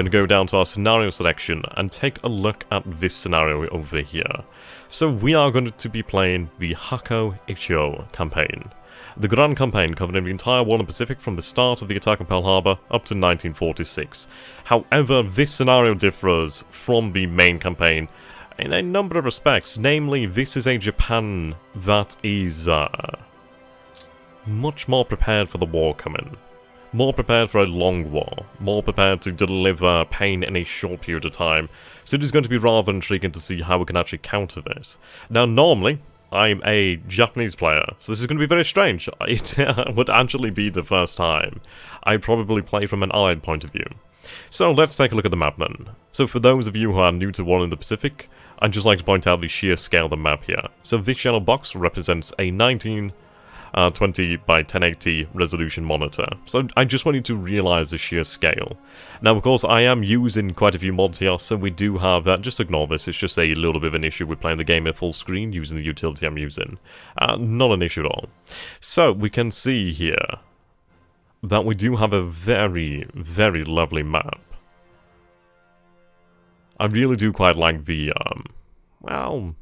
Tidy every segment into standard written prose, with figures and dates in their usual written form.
we're going to go down to our scenario selection and take a look at this scenario over here. So we are going to be playing the Hako Ichio campaign. The Grand Campaign covering the entire War in the Pacific from the start of the attack on Pearl Harbor up to 1946. However, this scenario differs from the main campaign in a number of respects. Namely, this is a Japan that is much more prepared for the war coming. More prepared for a long war. More prepared to deliver pain in a short period of time. So it is going to be rather intriguing to see how we can actually counter this. Now, normally, I'm a Japanese player, so this is going to be very strange. It would actually be the first time I probably play from an Allied point of view. So let's take a look at the map then. So for those of you who are new to War in the Pacific, I'd just like to point out the sheer scale of the map here. So this yellow box represents a 1920 by 1080 resolution monitor. So I just want you to realize the sheer scale. Now, of course, I am using quite a few mods here, so we do have that. Just ignore this. It's just a little bit of an issue with playing the game at full screen using the utility I'm using. Not an issue at all. So we can see here that we do have a very, very lovely map. I really do quite like the, well,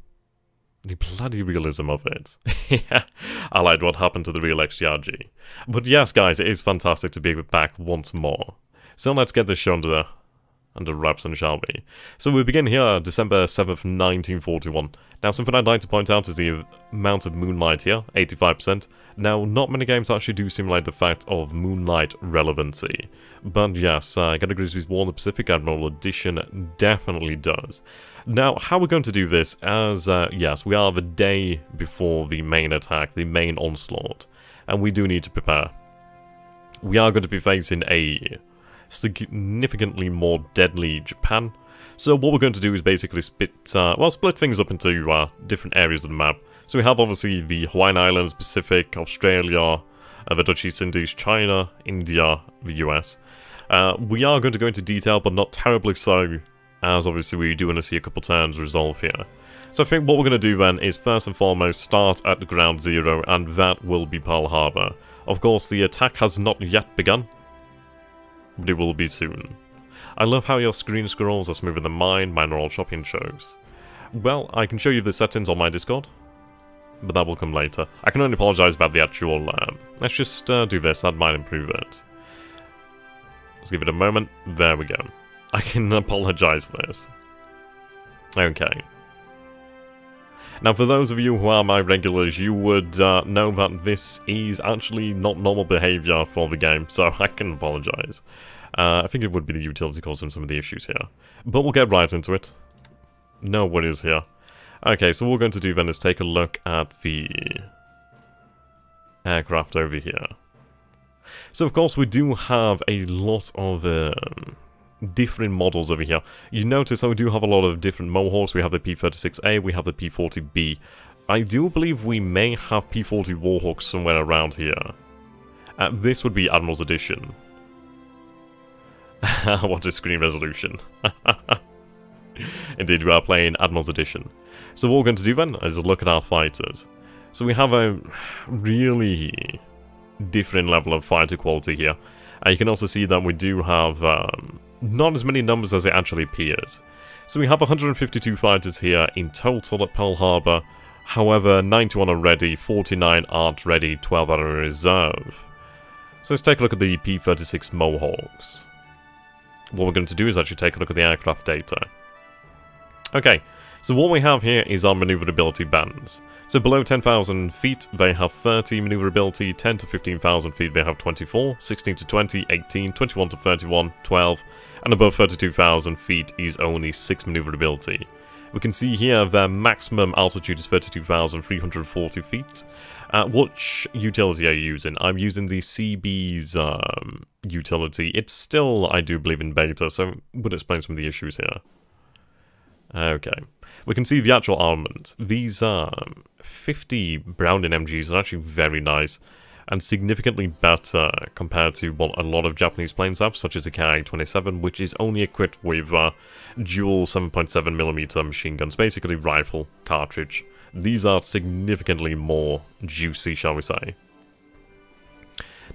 the bloody realism of it. Yeah, I liked what happened to the real XTRG. But yes, guys, it is fantastic to be back once more. So let's get this show under wraps, and shall we? So we begin here, December 7th, 1941. Now, something I'd like to point out is the amount of moonlight here, 85%. Now, not many games actually do simulate the fact of moonlight relevancy. But yes, Get a Grizzly's War in the Pacific Admiral Edition definitely does. Now, how we're going to do this, as, yes, we are the day before the main attack, the main onslaught, and we do need to prepare. We are going to be facing a significantly more deadly Japan, so what we're going to do is basically split things up into different areas of the map. So we have obviously the Hawaiian Islands, Pacific, Australia, the Dutch East Indies, China, India, the US. We are going to go into detail, but not terribly so, as obviously we do want to see a couple turns resolve here. So I think what we're going to do then is first and foremost start at ground zero, and that will be Pearl Harbor. Of course, the attack has not yet begun, but it will be soon. I love how your screen scrolls are smoother than mine are all shopping shows. Well, I can show you the settings on my Discord, but that will come later. I can only apologise about the actual, let's just do this, that might improve it. Let's give it a moment, there we go. I can apologise this. Okay. Now, for those of you who are my regulars, you would know that this is actually not normal behaviour for the game, so I can apologise. I think it would be the utility causing some of the issues here. But we'll get right into it. No worries here. Okay, so what we're going to do then is take a look at the aircraft over here. So, of course, we do have a lot of different models over here. You notice that we do have a lot of different Mohawks. We have the P-36A, we have the P-40B. I do believe we may have P-40 Warhawks somewhere around here. This would be Admiral's Edition. What is screen resolution? Indeed, we are playing Admiral's Edition. So what we're going to do then is look at our fighters. So we have a really different level of fighter quality here. You can also see that we do have not as many numbers as it actually appears. So we have 152 fighters here in total at Pearl Harbor. However, 91 are ready, 49 aren't ready, 12 are in reserve. So let's take a look at the P-36 Mohawks. What we're going to do is actually take a look at the aircraft data. Okay, so what we have here is our maneuverability bands. So below 10,000 feet, they have 30 maneuverability, 10 to 15,000 feet, they have 24, 16 to 20, 18, 21 to 31, 12, and above 32,000 feet is only 6 maneuverability. We can see here their maximum altitude is 32,340 feet. Which utility are you using? I'm using the CB's utility. It's still, I do believe, in beta, so would explain some of the issues here. Okay. We can see the actual armament. These 50 Browning MGs are actually very nice and significantly better compared to what a lot of Japanese planes have, such as the Ki-27, which is only equipped with dual 7.7mm machine guns, basically rifle, cartridge. These are significantly more juicy, shall we say.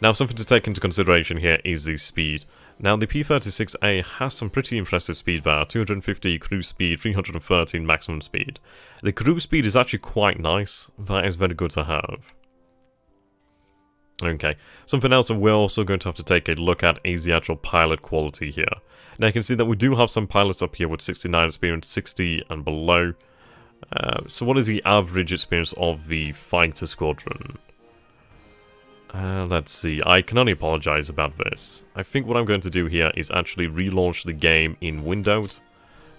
Now, something to take into consideration here is the speed. Now, the P-36A has some pretty impressive speed there. 250 cruise speed, 313 maximum speed. The cruise speed is actually quite nice. That is very good to have. Okay, something else that we're also going to have to take a look at is the actual pilot quality here. Now you can see that we do have some pilots up here with 69 experience, 60 and below. So what is the average experience of the fighter squadron? Let's see, I can only apologize about this. I think what I'm going to do here is actually relaunch the game in Windows.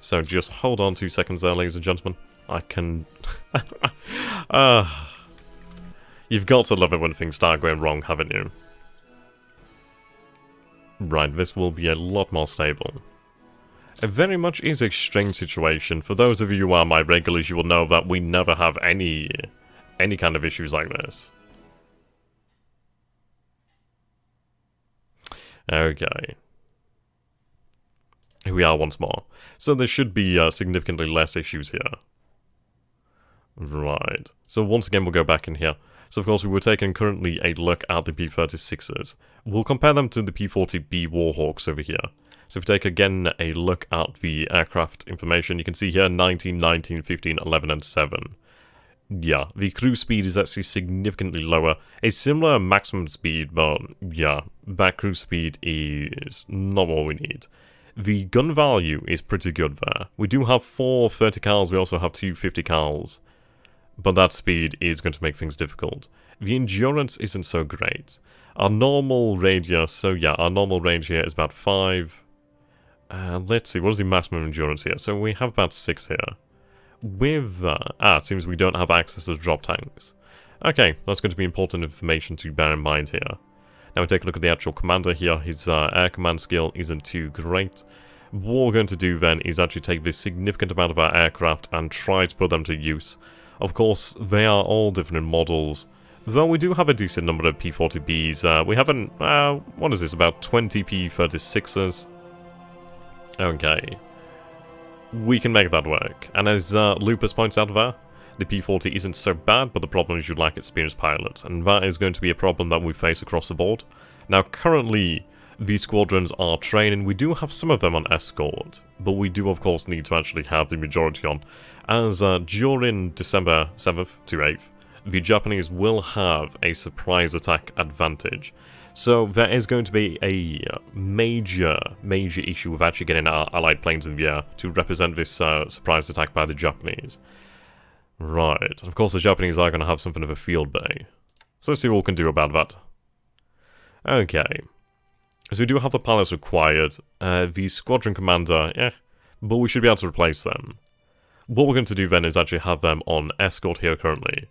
So just hold on 2 seconds there, ladies and gentlemen. I can... You've got to love it when things start going wrong, haven't you? Right, this will be a lot more stable. It very much is a strange situation. For those of you who are my regulars, you will know that we never have any kind of issues like this. Okay. Here we are once more. So there should be significantly less issues here. Right. So once again, we'll go back in here. So of course we were taking currently a look at the P-36s. We'll compare them to the P-40B Warhawks over here. So if we take again a look at the aircraft information, you can see here 19, 19, 15, 11 and 7. Yeah, the cruise speed is actually significantly lower. A similar maximum speed, but yeah, that cruise speed is not what we need. The gun value is pretty good there. We do have 4 30 cals, we also have 2 50 cals. But that speed is going to make things difficult. The endurance isn't so great. Our normal radius, so yeah, our normal range here is about 5. Let's see, what is the maximum endurance here? So we have about 6 here. With it seems we don't have access to drop tanks. Okay, that's going to be important information to bear in mind here. Now we take a look at the actual commander here. His air command skill isn't too great. What we're going to do then is actually take this significant amount of our aircraft and try to put them to use. Of course, they are all different models, though we do have a decent number of P-40Bs. We have what is this, about 20 P-36s? Okay. We can make that work. And as Lupus points out there, the P-40 isn't so bad, but the problem is you lack experienced pilots, and that is going to be a problem that we face across the board. Now, currently, these squadrons are training. We do have some of them on escort, but we do, of course, need to actually have the majority on. As during December 7th to 8th, the Japanese will have a surprise attack advantage. So there is going to be a major issue with actually getting our allied planes in the air to represent this surprise attack by the Japanese. Right, of course the Japanese are going to have something of a field bay. So let's see what we can do about that. Okay. So we do have the pilots required. The squadron commander, but we should be able to replace them. What we're going to do then is actually have them on escort here currently.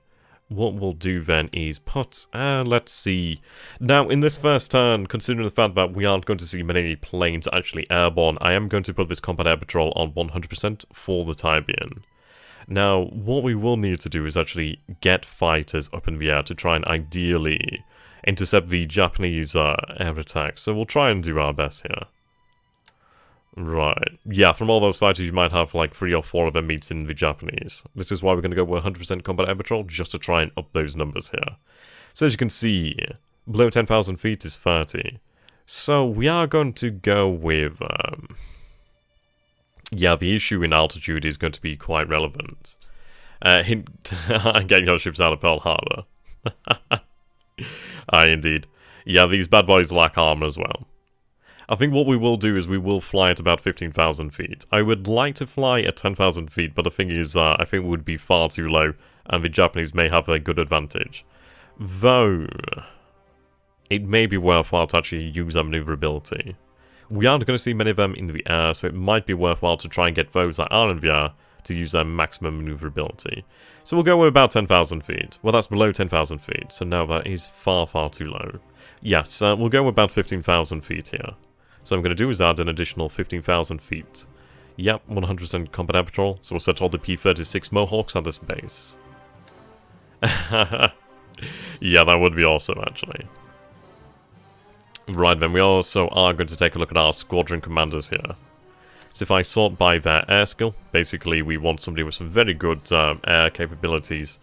What we'll do then is put, let's see. Now, in this first turn, considering the fact that we aren't going to see many planes actually airborne, I am going to put this combat air patrol on 100% for the time being. Now, what we will need to do is actually get fighters up in the air to try and ideally intercept the Japanese air attacks. So we'll try and do our best here. Right. Yeah, from all those fighters, you might have like 3 or 4 of them meeting the Japanese. This is why we're going to go with 100% combat air patrol, just to try and up those numbers here. So as you can see, below 10,000 feet is 30. So we are going to go with... yeah, the issue in altitude is going to be quite relevant. Hint, getting your ships out of Pearl Harbor. Aye, indeed. Yeah, these bad boys lack armor as well. I think what we will do is we will fly at about 15,000 feet. I would like to fly at 10,000 feet, but the thing is, I think it would be far too low, and the Japanese may have a good advantage. Though, it may be worthwhile to actually use our maneuverability. We aren't going to see many of them in the air, so it might be worthwhile to try and get those that are in the air to use their maximum maneuverability. So we'll go with about 10,000 feet. Well, that's below 10,000 feet, so no, that is far, far too low. Yes, we'll go with about 15,000 feet here. So what I'm going to do is add an additional 15,000 feet. Yep, 100% combat air patrol, so we'll set all the P-36 Mohawks at this base. Yeah, that would be awesome, actually. Right then, we also are going to take a look at our squadron commanders here. So if I sort by their air skill, basically we want somebody with some very good air capabilities.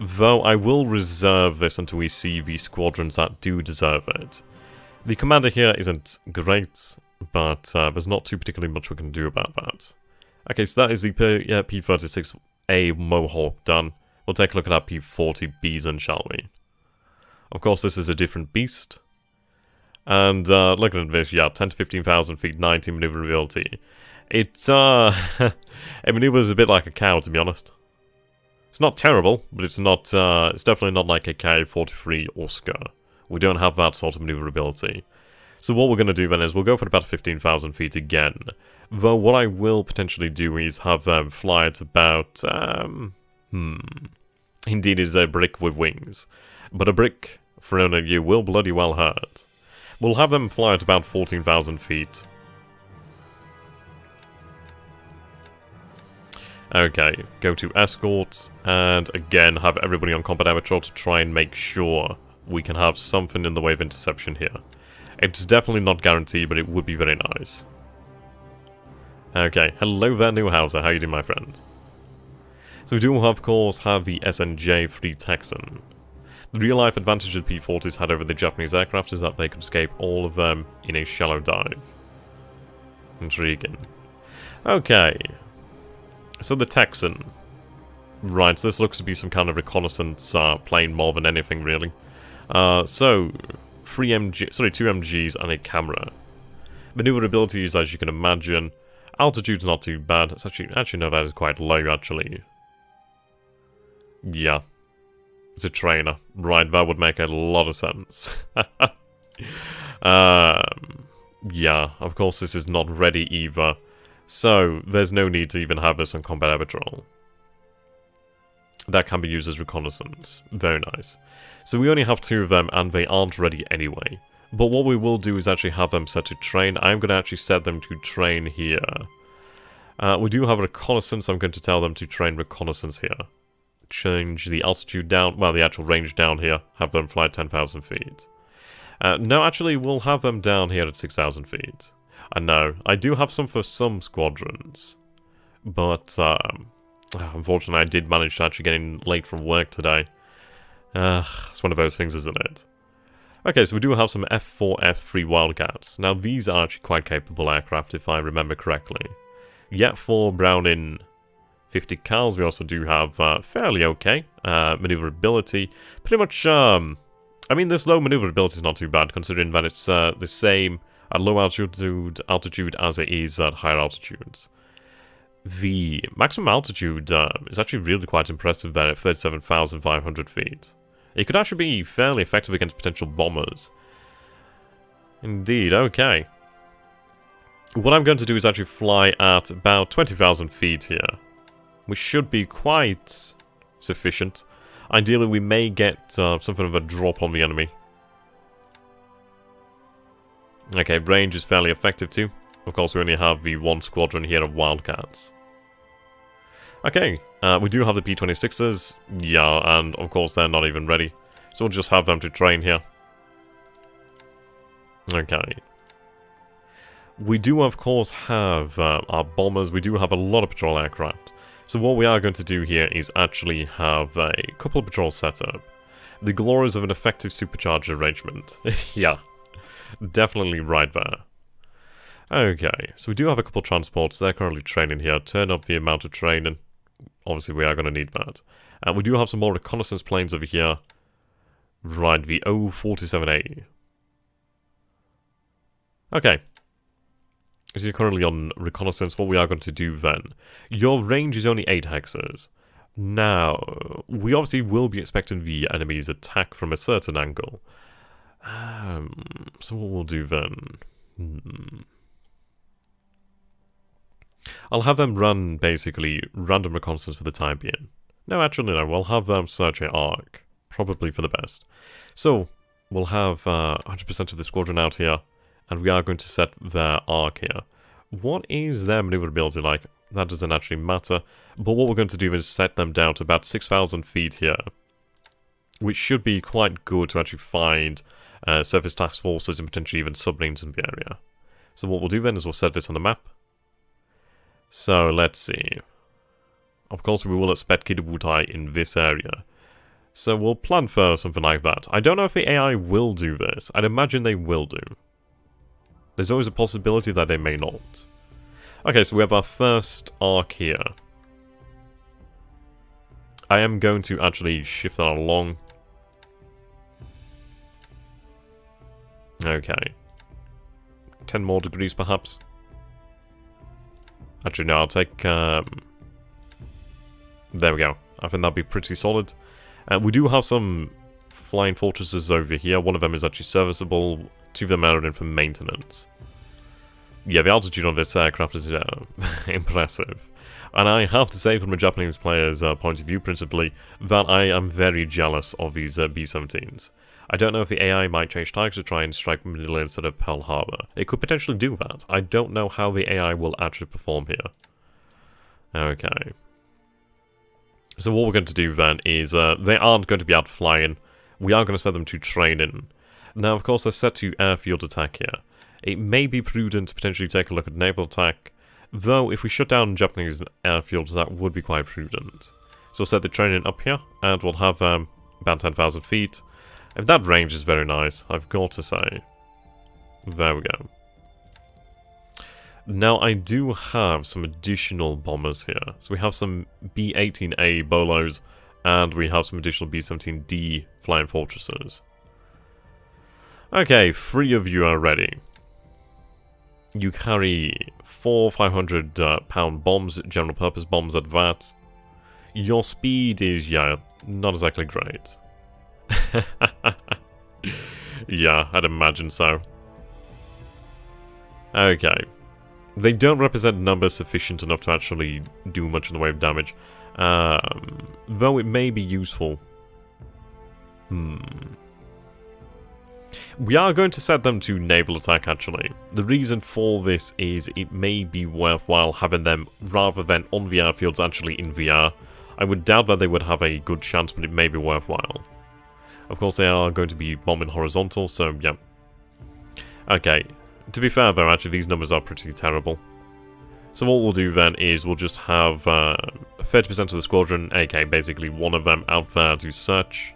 Though I will reserve this until we see the squadrons that do deserve it. The commander here isn't great. but there's not too particularly much we can do about that. Okay, so that is the P-36A Mohawk done. We'll take a look at our P-40 Bison, shall we? Of course, this is a different beast. And looking at this, yeah, 10 to 15,000 feet, 90 maneuverability. It maneuvers a bit like a cow, to be honest. It's not terrible, but it's not. It's definitely not like a K-43 Oscar. We don't have that sort of maneuverability. So what we're going to do then is we'll go for about 15,000 feet again. Though what I will potentially do is have them fly at about... Indeed, it is a brick with wings. But a brick, thrown at you, will bloody well hurt. We'll have them fly at about 14,000 feet. Okay, go to escort, and again have everybody on combat Admiral to try and make sure we can have something in the way of interception here. It's definitely not guaranteed, but it would be very nice. Okay, hello there, Newhouser. How you doing, my friend? So we do, of course, have the SNJ-3 Texan. The real-life advantage that P-40s had over the Japanese aircraft is that they could escape all of them in a shallow dive. Intriguing. Okay. So the Texan. Right, so this looks to be some kind of reconnaissance plane more than anything, really. So, 2 MGs and a camera. Maneuverability is, as you can imagine. Altitude's not too bad. It's actually no, that is quite low, actually. Yeah. It's a trainer. Right, that would make a lot of sense. Yeah, of course this is not ready either. So, there's no need to even have this on combat Admiral. That can be used as reconnaissance. Very nice. So we only have 2 of them, and they aren't ready anyway. But what we will do is actually have them set to train. I'm going to actually set them to train here. We do have reconnaissance. I'm going to tell them to train reconnaissance here. Change the altitude down, well, the actual range down here. Have them fly at 10,000 feet. No, actually, we'll have them down here at 6,000 feet. I know. I do have some for some squadrons. But, unfortunately, I did manage to actually get in late from work today. It's one of those things, isn't it? Okay, so we do have some F4, F3 Wildcats. Now, these are actually quite capable aircraft, if I remember correctly. Yet for Browning 50 cals, we also do have fairly okay maneuverability. Pretty much, I mean, this low maneuverability is not too bad, considering that it's the same at low altitude as it is at higher altitudes. The maximum altitude is actually really quite impressive there at 37,500 feet. It could actually be fairly effective against potential bombers. Indeed, okay. What I'm going to do is actually fly at about 20,000 feet here, which should be quite sufficient. Ideally, we may get something of a drop on the enemy. Okay, range is fairly effective too. Of course, we only have the 1 squadron here of Wildcats. Okay, we do have the P-26s. Yeah, and of course they're not even ready. So we'll just have them to train here. Okay. We do, of course, have our bombers. We do have a lot of patrol aircraft. So what we are going to do here is actually have a couple of patrols set up. The glories of an effective supercharger arrangement. Yeah, definitely right there. Okay, so we do have a couple of transports. They're currently training here. Turn up the amount of training. Obviously, we are going to need that. And we do have some more reconnaissance planes over here. Right, the O-47A. Okay. So you're currently on reconnaissance. What we are going to do then. Your range is only 8 hexes. Now, we obviously will be expecting the enemy's attack from a certain angle. So what we'll do then... I'll have them run, basically, random reconnaissance for the time being. No, actually, no. We'll have them search an arc. Probably for the best. So, we'll have 100% of the squadron out here. And we are going to set their arc here. What is their maneuverability like? That doesn't actually matter. But what we're going to do is set them down to about 6,000 feet here. Which should be quite good to actually find surface task forces and potentially even submarines in the area. So what we'll do then is we'll set this on the map. So, let's see. Of course, we will expect WWII in this area. So, we'll plan for something like that. I don't know if the AI will do this. I'd imagine they will do. There's always a possibility that they may not. Okay, so we have our first arc here. I am going to actually shift that along. Okay. 10 more degrees, perhaps. Actually, no, I'll take... there we go. I think that'll be pretty solid. We do have some flying fortresses over here. One of them is actually serviceable. 2 of them are in for maintenance. Yeah, the altitude on this aircraft is impressive. And I have to say, from a Japanese player's point of view, principally, that I am very jealous of these B-17s. I don't know if the AI might change targets to try and strike Manila instead of Pearl Harbor. It could potentially do that. I don't know how the AI will actually perform here. Okay. So what we're going to do then is, they aren't going to be out flying. We are going to set them to training. Now, of course, they're set to airfield attack here. It may be prudent to potentially take a look at naval attack, though if we shut down Japanese airfields, that would be quite prudent. So we'll set the training up here, and we'll have about 10,000 feet. If that range is very nice, I've got to say. There we go. Now, I do have some additional bombers here. So we have some B-18A Bolos, and we have some additional B-17D Flying Fortresses. Okay, 3 of you are ready. You carry 4 500-pound bombs, general purpose bombs at that. Your speed is, yeah, not exactly great. Yeah, I'd imagine so. Okay. They don't represent numbers sufficient enough to actually do much in the way of damage. Though it may be useful. We are going to set them to naval attack, actually. The reason for this is it may be worthwhile having them rather than on the airfields actually in the air. I would doubt that they would have a good chance, but it may be worthwhile. Of course, they are going to be bombing horizontal, so yeah. Okay. To be fair, though, actually, these numbers are pretty terrible. So what we'll do then is we'll just have 30% of the squadron, aka basically one of them, out there to search.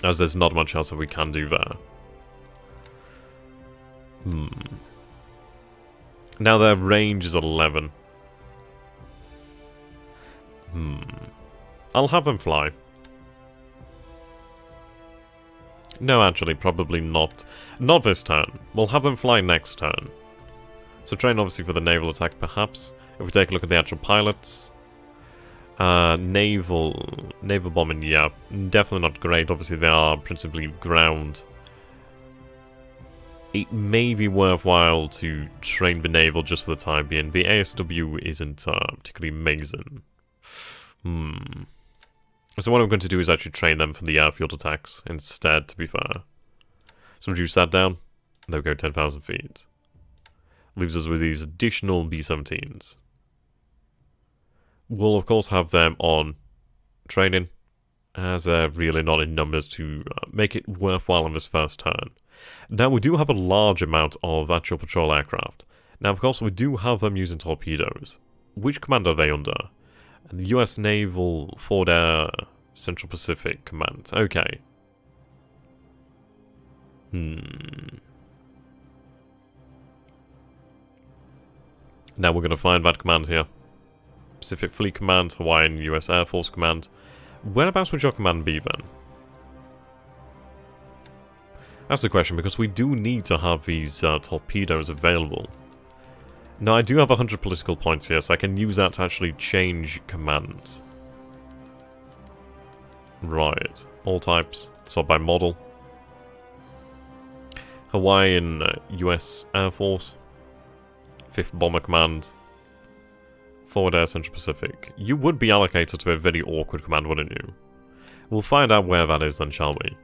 As there's not much else that we can do there. Now their range is 11. I'll have them fly. No, actually, probably not. Not this turn. We'll have them fly next turn. So train obviously for the naval attack, perhaps. If we take a look at the actual pilots. Naval bombing, yeah, definitely not great. Obviously, they are principally ground. It may be worthwhile to train the naval just for the time being. The ASW isn't particularly amazing. So what I'm going to do is actually train them for the airfield attacks instead, to be fair. So reduce that down. They'll go 10,000 feet. Leaves us with these additional B-17s. We'll, of course, have them on training, as they're really not in numbers to make it worthwhile on this first turn. Now, we do have a large amount of actual patrol aircraft. Now, of course, we do have them using torpedoes. Which command are they under? The US Naval Forward Air Central Pacific Command. Okay. Now we're going to find that command here. Pacific Fleet Command, Hawaiian US Air Force Command. Whereabouts would your command be then? That's the question, because we do need to have these torpedoes available. Now, I do have 100 political points here, so I can use that to actually change commands. Right. All types. Sort by model. Hawaiian US Air Force. 5th Bomber Command. Forward Air Central Pacific. You would be allocated to a very awkward command, wouldn't you? We'll find out where that is then, shall we?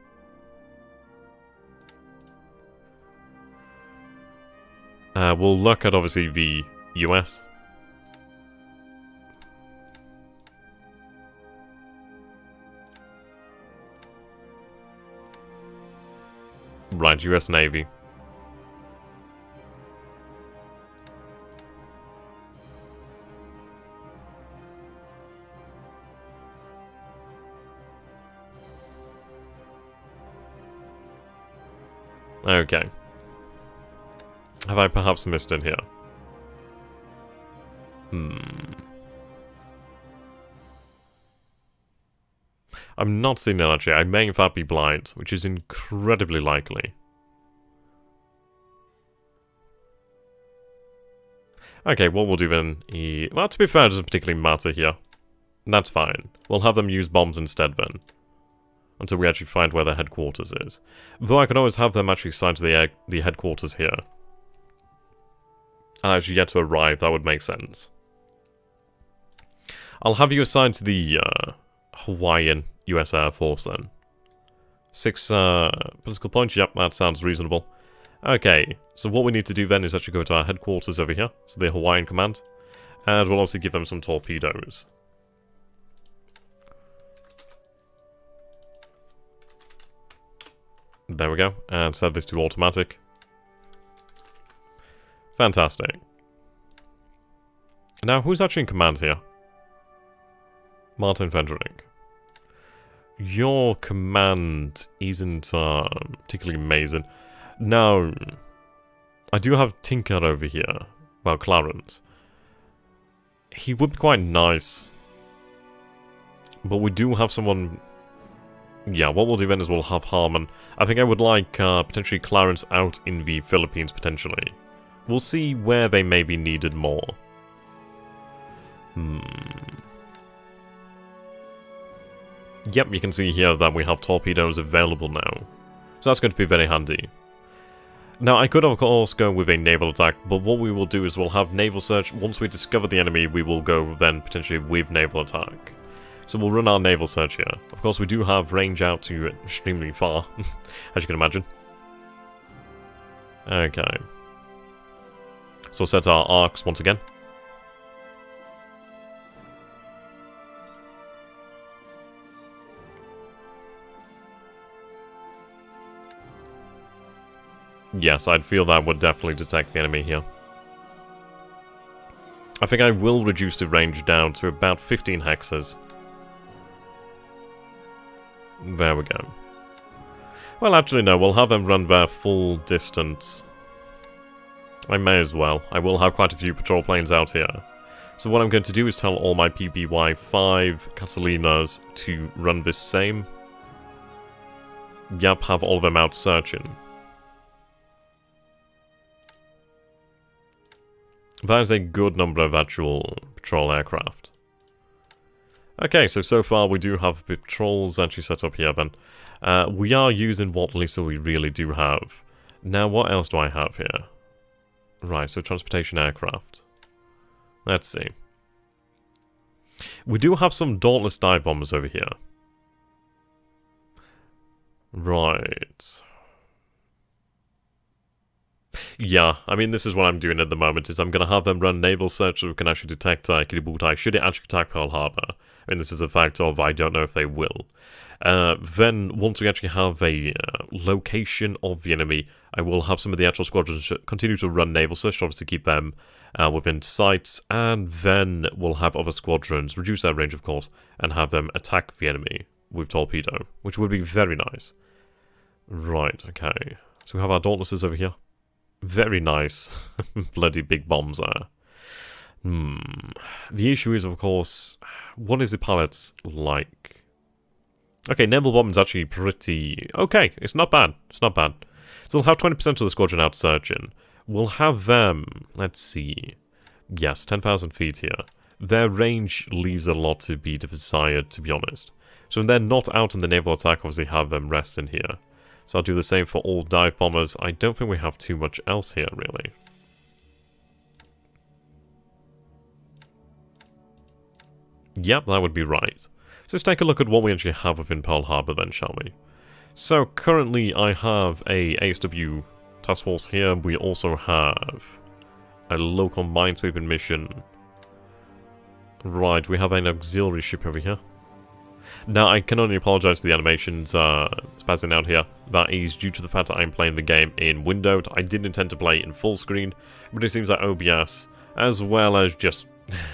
We'll look at, obviously, the US. Right, US Navy. Okay. Have I perhaps missed it here? I'm not seeing it actually. I may in fact be blind, which is incredibly likely. Okay, what we'll do then well, to be fair, it doesn't particularly matter here. That's fine. We'll have them use bombs instead then. Until we actually find where their headquarters is. Though I could always have them actually assigned to the headquarters here. And actually yet to arrive, that would make sense. I'll have you assigned to the Hawaiian US Air Force then. 6 political points, yep, that sounds reasonable. Okay, so what we need to do then is actually go to our headquarters over here, so the Hawaiian Command. And we'll also give them some torpedoes. There we go, and set this to automatic. Fantastic. Now, who's actually in command here? Martin Fendering. Your command isn't particularly amazing. Now, I do have Tinker over here. Well, Clarence. He would be quite nice. But we do have someone... Yeah, what we'll do then is we'll have Harmon. I think I would like potentially Clarence out in the Philippines, potentially. We'll see where they may be needed more. Yep, you can see here that we have torpedoes available now. So that's going to be very handy. Now, I could of course go with a naval attack, but what we will do is we'll have naval search. Once we discover the enemy, we will go then potentially with naval attack. So we'll run our naval search here. Of course, we do have range out to extremely far, as you can imagine. Okay. So we'll set our arcs once again. Yes, I'd feel that would definitely detect the enemy here. I think I will reduce the range down to about 15 hexes. There we go. Well, actually, no. We'll have them run their full distance. I may as well. I will have quite a few patrol planes out here. So what I'm going to do is tell all my PPY-5 Catalinas to run this same. Yep, have all of them out searching. That is a good number of actual patrol aircraft. Okay, so far we do have patrols actually set up here then. We are using what little we really do have. Now, what else do I have here? Right, so transportation aircraft. Let's see. We do have some Dauntless dive bombers over here. Right. Yeah, I mean, this is what I'm doing at the moment, is I'm going to have them run naval search so we can actually detect Kiributai should it actually attack Pearl Harbor. I mean, this is a fact of I don't know if they will. Then, once we actually have a location of the enemy, I will have some of the actual squadrons continue to run naval search, obviously keep them within sights, and then we'll have other squadrons, reduce their range of course, and have them attack the enemy with torpedo, which would be very nice. Right, okay. So we have our Dauntlesses over here. Very nice. Bloody big bombs there. The issue is, of course, what is the pilots like? Okay, naval bombing's actually pretty... Okay, it's not bad. It's not bad. So we'll have 20% of the squadron out searching. We'll have them... Let's see. Yes, 10,000 feet here. Their range leaves a lot to be desired, to be honest. So when they're not out in the naval attack, obviously have them rest in here. So I'll do the same for all dive bombers. I don't think we have too much else here, really. Yep, that would be right. So let's take a look at what we actually have within Pearl Harbor then, shall we? So currently I have a ASW task force here. We also have a local minesweeping mission. Right, we have an auxiliary ship over here. Now, I can only apologise for the animations spazzing out here. That is due to the fact that I'm playing the game in windowed. I did intend to play in full screen, but it seems that OBS, as well as just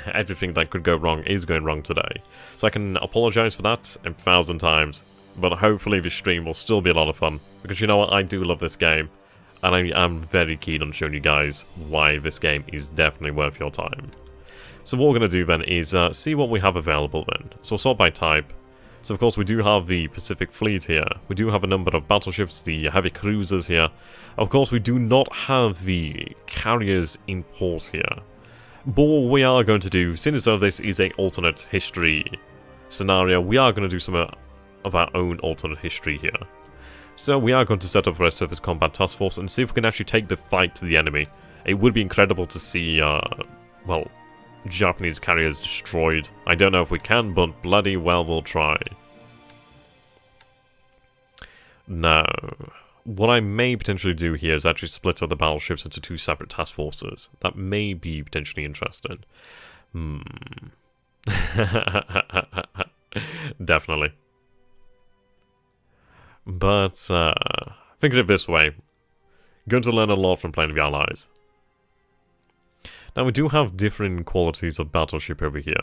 everything that could go wrong, is going wrong today. So I can apologise for that 1,000 times, but hopefully this stream will still be a lot of fun, because you know what, I do love this game. And I'm very keen on showing you guys why this game is definitely worth your time. So what we're going to do then is see what we have available then. So we'll sort by type. So of course we do have the Pacific Fleet here. We do have a number of battleships, the heavy cruisers here. Of course we do not have the carriers in port here. But what we are going to do, since as though this is an alternate history scenario, we are going to do some of our own alternate history here. So we are going to set up for a surface combat task force and see if we can actually take the fight to the enemy. It would be incredible to see, well, Japanese carriers destroyed. I don't know if we can, but bloody well we'll try. Now, what I may potentially do here is actually split up the battleships into 2 separate task forces. That may be potentially interesting. Definitely. But, think of it this way. Going to learn a lot from playing the Allies. Now, we do have different qualities of battleship over here.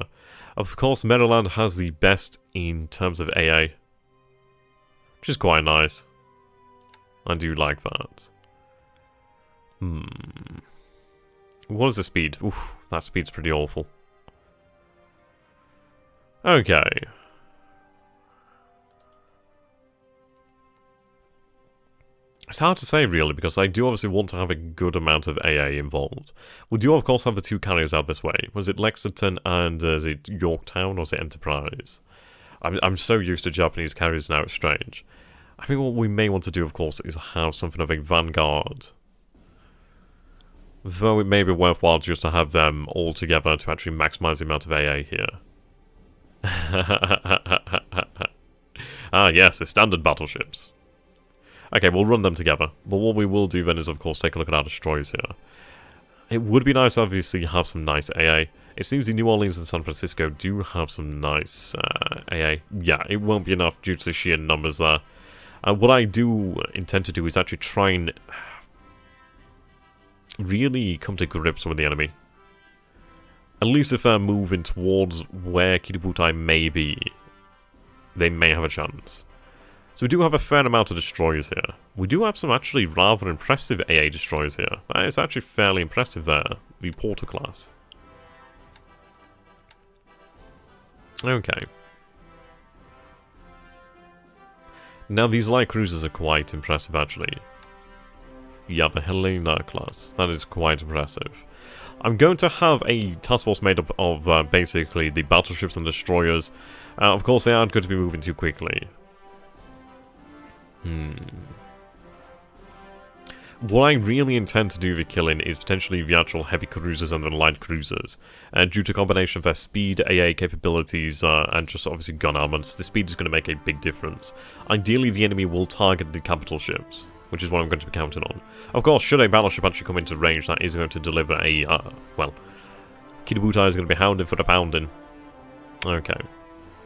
Of course, Maryland has the best in terms of AA. Which is quite nice. I do like that. What is the speed? Oof, that speed's pretty awful. Okay. It's hard to say, really, because I do obviously want to have a good amount of AA involved. We do, of course, have the 2 carriers out this way. Was it Lexington and is it Yorktown, or is it Enterprise? I'm so used to Japanese carriers now, it's strange. I think what we may want to do, of course, is have something of a Vanguard. Though it may be worthwhile just to have them all together to actually maximize the amount of AA here. Ah, yes, the standard battleships. Okay, we'll run them together. But what we will do then is, of course, take a look at our destroyers here. It would be nice, obviously, to have some nice AA. It seems the New Orleans and San Francisco do have some nice AA. Yeah, it won't be enough due to the sheer numbers there. What I do intend to do is actually try and really come to grips with the enemy. At least if they're moving towards where Kiributai may be, they may have a chance. So we do have a fair amount of destroyers here. We do have some actually rather impressive AA destroyers here. That is actually fairly impressive there, the Porter class. Okay. Now these light cruisers are quite impressive actually. Yeah, the Helena class. That is quite impressive. I'm going to have a task force made up of basically the battleships and destroyers. Of course they aren't going to be moving too quickly. What I really intend to do the killing is potentially the actual heavy cruisers and the light cruisers. Due to a combination of their speed, AA capabilities, and just obviously gun armaments, the speed is going to make a big difference. Ideally, the enemy will target the capital ships, which is what I'm going to be counting on. Of course, should a battleship actually come into range, that is going to deliver a, well, Kiributai is going to be hounding for the pounding. Okay.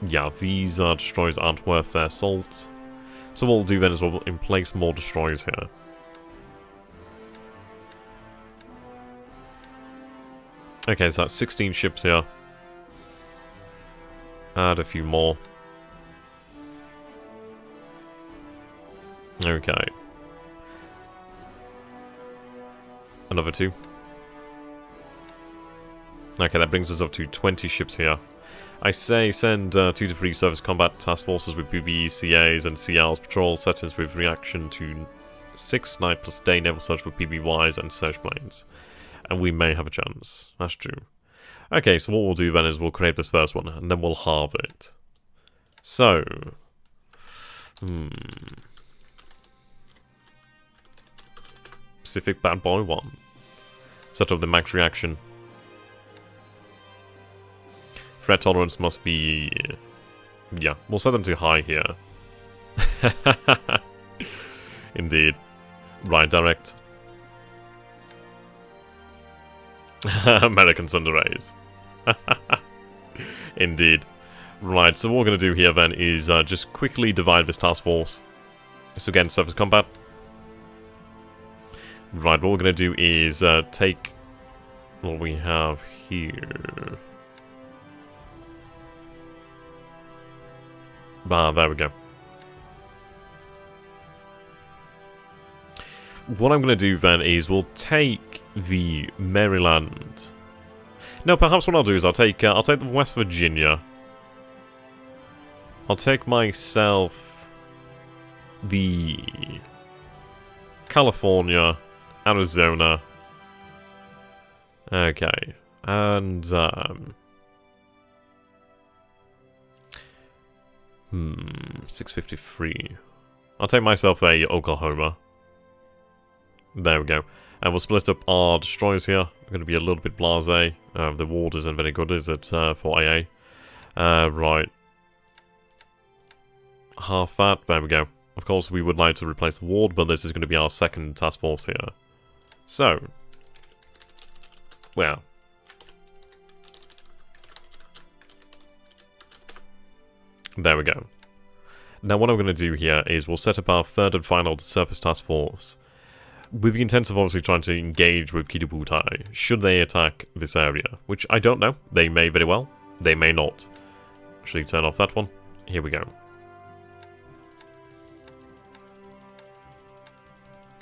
Yeah, these destroyers aren't worth their salt. So what we'll do then is we'll place more destroyers here. Okay, so that's 16 ships here. Add a few more. Okay. Another 2. Okay, that brings us up to 20 ships here. I say send 2 to 3 surface combat task forces with BBE, CAs, and CLs, patrol settings with reaction to 6 night plus day naval search with PBYs and search planes. And we may have a chance. That's true. Okay, so what we'll do then is we'll create this first one, and then we'll halve it. So... Pacific Bad Boy 1. Set up the max reaction. Threat tolerance must be... Yeah, we'll set them to high here. Indeed. Right, direct. American Thunder Rays. Indeed. Right, so what we're going to do here then is just quickly divide this task force. So again, surface combat. Right, what we're going to do is take what we have here. There we go. what I'm going to do then is we'll take the Maryland. No, perhaps what I'll do is I'll take the West Virginia. I'll take myself the California, Arizona. Okay, and 653. I'll take myself a Oklahoma. There we go. And we'll split up our destroyers here. We're going to be a little bit blasé. The ward isn't very good, is it, for AA? Right. Half that. There we go. Of course, we would like to replace the ward, but this is going to be our second task force here. So. Well. There we go. Now what I'm going to do here is we'll set up our third and final surface task force. With the intent of obviously trying to engage with Kidabutai, should they attack this area. Which I don't know. They may very well. They may not. Actually, turn off that one. Here we go.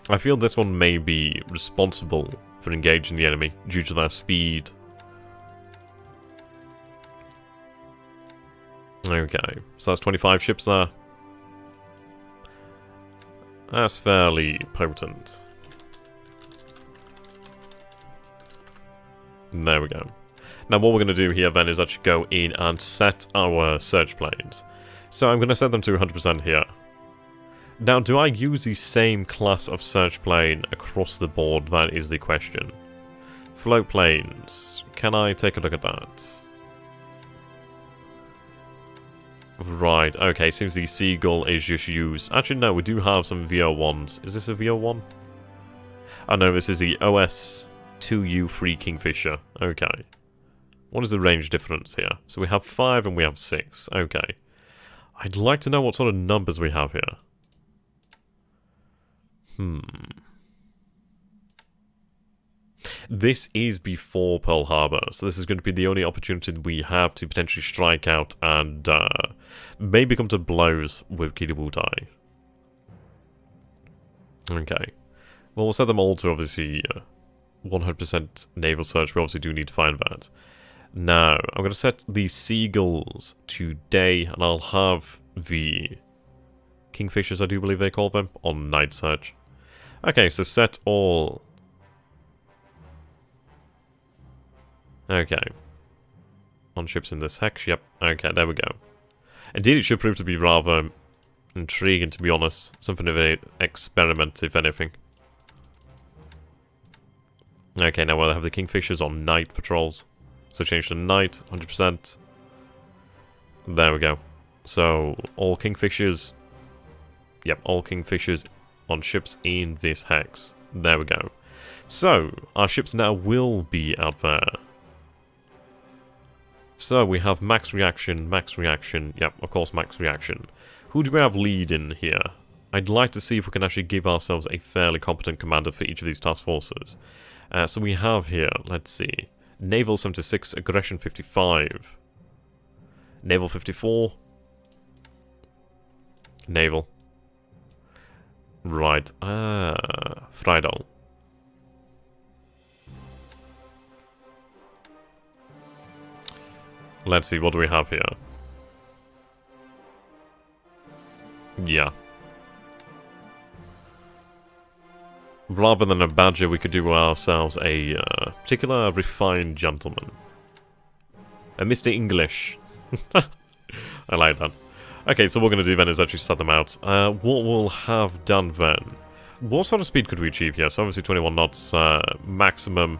I feel this one may be responsible for engaging the enemy due to their speed. Okay, so that's 25 ships there. That's fairly potent. There we go. Now what we're going to do here then is actually go in and set our search planes. So I'm going to set them to 100% here. Now do I use the same class of search plane across the board? That is the question. Float planes. Can I take a look at that? Right, okay, seems the Seagull is just used. Actually, no, we do have some VO1s. Is this a VO1? Oh no, this is the OS2U3 Kingfisher. Okay. What is the range difference here? So we have 5 and we have 6. Okay. I'd like to know what sort of numbers we have here. This is before Pearl Harbor, so this is going to be the only opportunity we have to potentially strike out and maybe come to blows with Kidabutai. Okay. Well, we'll set them all to obviously 100% naval search. We obviously do need to find that. Now, I'm going to set the Seagulls to day, and I'll have the Kingfishers, I do believe they call them, on night search. Okay, so set all... Okay. On ships in this hex, yep. Okay, there we go. Indeed, it should prove to be rather intriguing, to be honest. Something of an experiment, if anything. Okay, now we'll have the Kingfishers on night patrols. So change to night, 100%. There we go. So, all Kingfishers... Yep, all Kingfishers on ships in this hex. There we go. So, our ships now will be out there. So, we have max reaction, yep, of course max reaction. Who do we have leading here? I'd like to see if we can actually give ourselves a fairly competent commander for each of these task forces. So we have here, let's see, Naval 76, Aggression 55, Naval 54, Naval, right, Friedel. Let's see, what do we have here? Yeah. Rather than a badger, we could do ourselves a particular refined gentleman. A Mr. English. I like that. Okay, so what we're going to do then is actually start them out. What we'll have done then... What sort of speed could we achieve here? So obviously 21 knots maximum...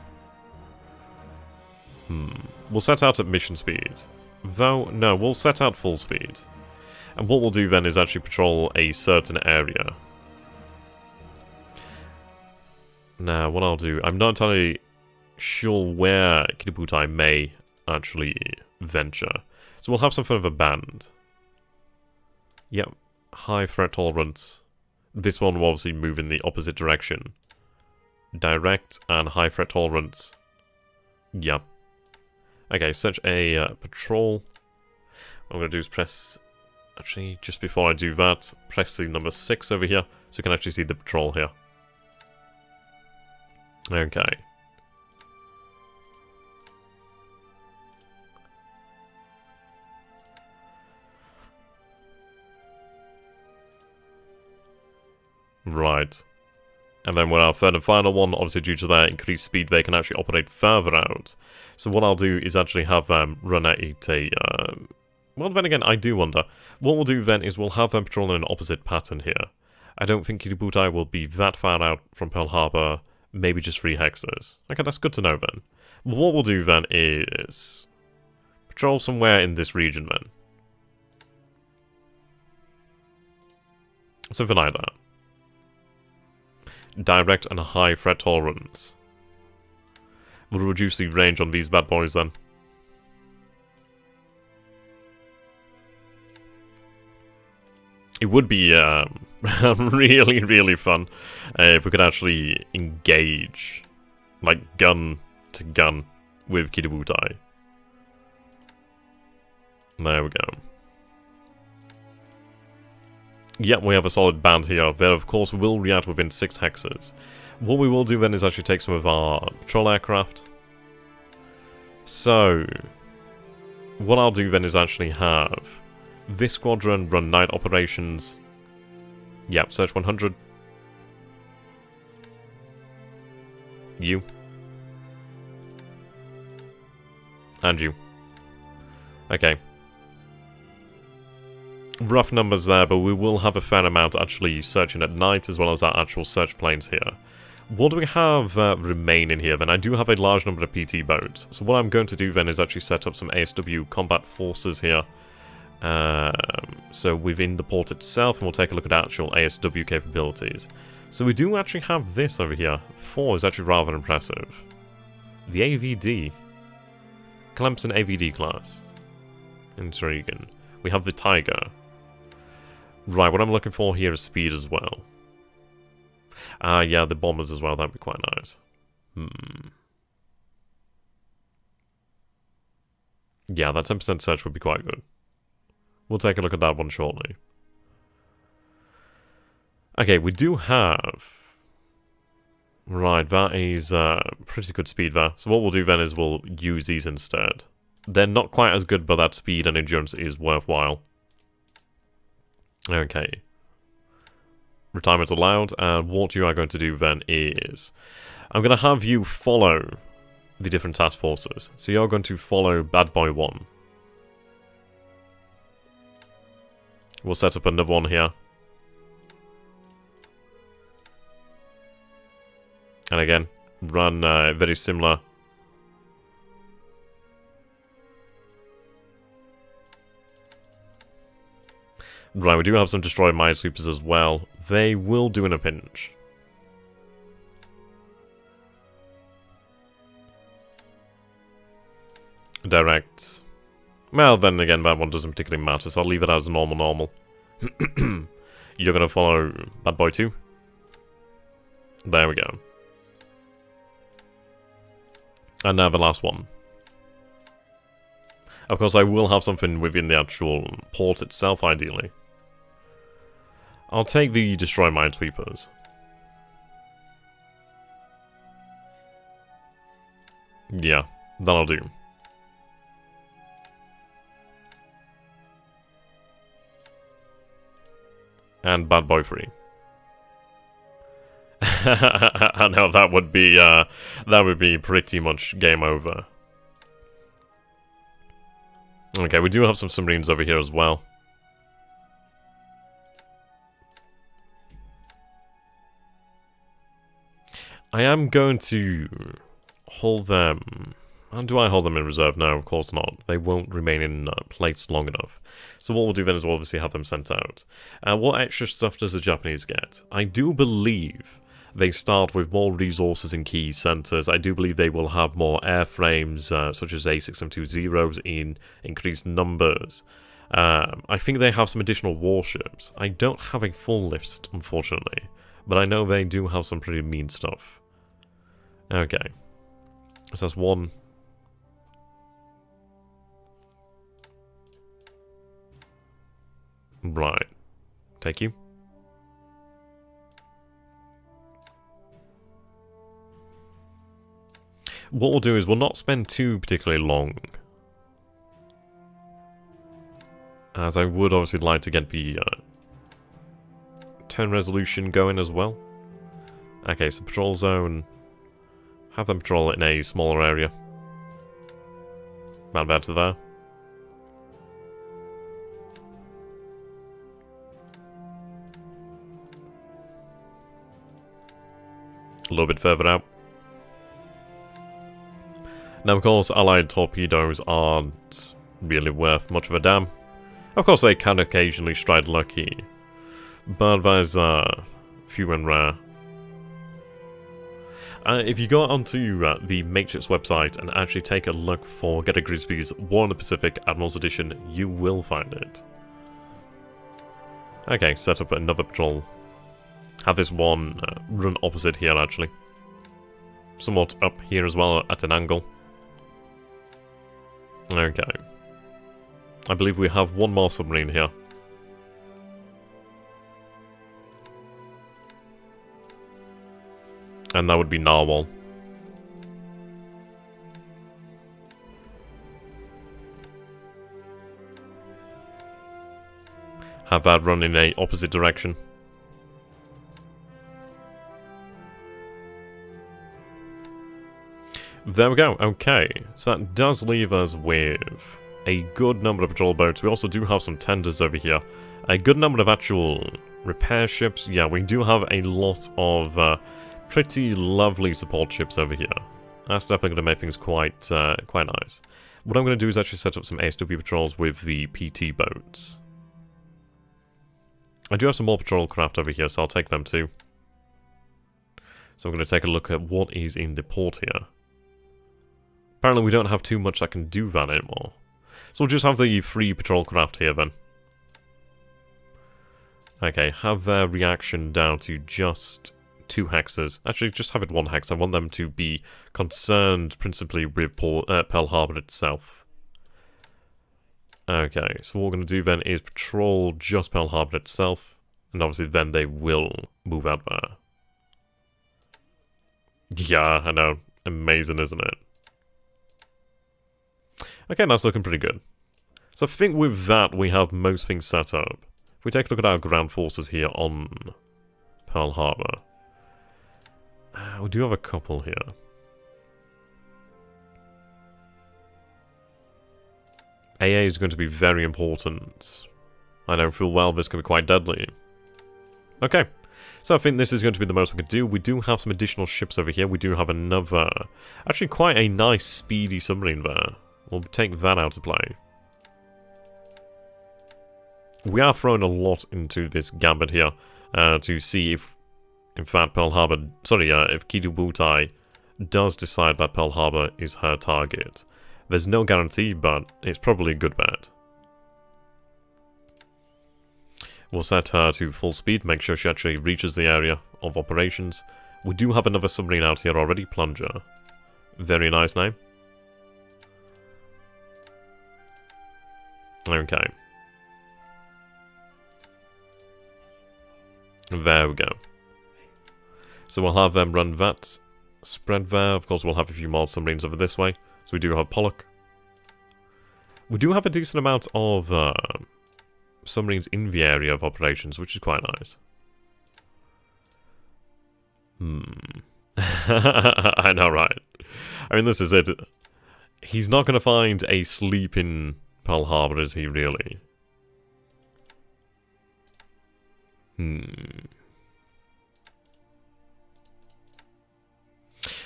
We'll set out at mission speed. Though, no, we'll set out full speed. And what we'll do then is actually patrol a certain area. Now, what I'll do... I'm not entirely sure where Kidabutai may actually venture. So we'll have some sort of a band. Yep, high threat tolerance. This one will obviously move in the opposite direction. Direct and high threat tolerance. Yep. Okay, search a patrol. What I'm going to do is press... Actually, just before I do that, press the number 6 over here, so you can actually see the patrol here. Okay. Right. And then with our third and final one, obviously due to their increased speed, they can actually operate further out. So what I'll do is actually have them run at a... well, then again, I do wonder. What we'll do then is we'll have them patrol in an opposite pattern here. I don't think WWII will be that far out from Pearl Harbor, maybe just 3 hexes. Okay, that's good to know then. What we'll do then is... patrol somewhere in this region then. Something like that. Direct and high threat tolerance. We'll reduce the range on these bad boys then. It would be really, really fun if we could actually engage, like, gun to gun with WWII. There we go. Yep, we have a solid band here. They, of course, will react within 6 hexes. What we will do then is actually take some of our patrol aircraft. So, what I'll do then is actually have this squadron run night operations. Yep, search 100. You. And you. Okay. Rough numbers there, but we will have a fair amount actually searching at night, as well as our actual search planes here. What do we have remaining here then? I do have a large number of PT boats. So what I'm going to do then is actually set up some ASW combat forces here. So within the port itself, and we'll take a look at actual ASW capabilities. So we do actually have this over here. 4 is actually rather impressive. The AVD. Clemson AVD class. Intriguing. We have the Tiger. Right, what I'm looking for here is speed as well. Yeah, the bombers as well, that'd be quite nice. Yeah, that 10% search would be quite good. We'll take a look at that one shortly. Okay, we do have... Right, that is pretty good speed there. So what we'll do then is we'll use these instead. They're not quite as good, but that speed and endurance is worthwhile. Okay. Retirement allowed, and what you are going to do then is... I'm going to have you follow the different task forces. So you're going to follow Bad Boy 1. We'll set up another one here. And again, run very similar. Right, we do have some destroyed minesweepers as well. They will do in a pinch. Direct. Well, then again, that one doesn't particularly matter, so I'll leave it as normal. You're gonna follow Bad Boy 2. There we go. And now the last one. Of course, I will have something within the actual port itself, ideally. I'll take the destroy minesweepers. Yeah, that'll do. And Bad Boy 3. I know that would be pretty much game over. Okay, we do have some submarines over here as well. I am going to hold them... How do I hold them in reserve? No, of course not. They won't remain in place long enough. So what we'll do then is we'll obviously have them sent out. What extra stuff does the Japanese get? I do believe they start with more resources in key centres. I do believe they will have more airframes, such as A6720s in increased numbers. I think they have some additional warships. I don't have a full list, unfortunately. But I know they do have some pretty mean stuff. Okay. So that's one. Right. Thank you. What we'll do is we'll not spend too particularly long, as I would obviously like to get the turn resolution going as well. Okay, so patrol zone. Have them patrol in a smaller area. About to there. A little bit further out. Now, of course, Allied torpedoes aren't really worth much of a damn. Of course, they can occasionally strike lucky, but there's few and rare. If you go onto the Matrix website and actually take a look for Get a Grisby's War in the Pacific Admiral's Edition, you will find it. Okay, set up another patrol. Have this one run opposite here, actually. Somewhat up here as well, at an angle. Okay. I believe we have one more submarine here. And that would be Narwhal. Have that run in a opposite direction. There we go, okay. So that does leave us with a good number of patrol boats. We also do have some tenders over here. A good number of actual repair ships. Yeah, we do have a lot of pretty lovely support ships over here. That's definitely going to make things quite nice. What I'm going to do is actually set up some ASW patrols with the PT boats. I do have some more patrol craft over here, so I'll take them too. So I'm going to take a look at what is in the port here. Apparently we don't have too much that can do that anymore. So we'll just have the 3 patrol craft here then. Okay, have their reaction down to just 2 hexes. Actually, just have it 1 hex. I want them to be concerned principally with Pearl Harbor itself. Okay, so what we're going to do then is patrol just Pearl Harbor itself. And obviously then they will move out there. Yeah, I know. Amazing, isn't it? Okay, that's looking pretty good. So I think with that, we have most things set up. If we take a look at our ground forces here on Pearl Harbor, we do have a couple here. AA is going to be very important. I know full well this can be quite deadly. Okay, so I think this is going to be the most we can do. We do have some additional ships over here. We do have another, actually quite a nice speedy submarine there. We'll take that out of play. We are throwing a lot into this gambit here to see if, in fact, if WWII does decide that Pearl Harbor is her target. There's no guarantee, but it's probably a good bet. We'll set her to full speed, make sure she actually reaches the area of operations. We do have another submarine out here already, Plunger. Very nice name. Okay. There we go. So we'll have them run that spread there. Of course, we'll have a few more submarines over this way. So we do have Pollock. We do have a decent amount of submarines in the area of operations, which is quite nice. I know, right? I mean, this is it. He's not going to find a sleep in Pearl Harbor, is he really?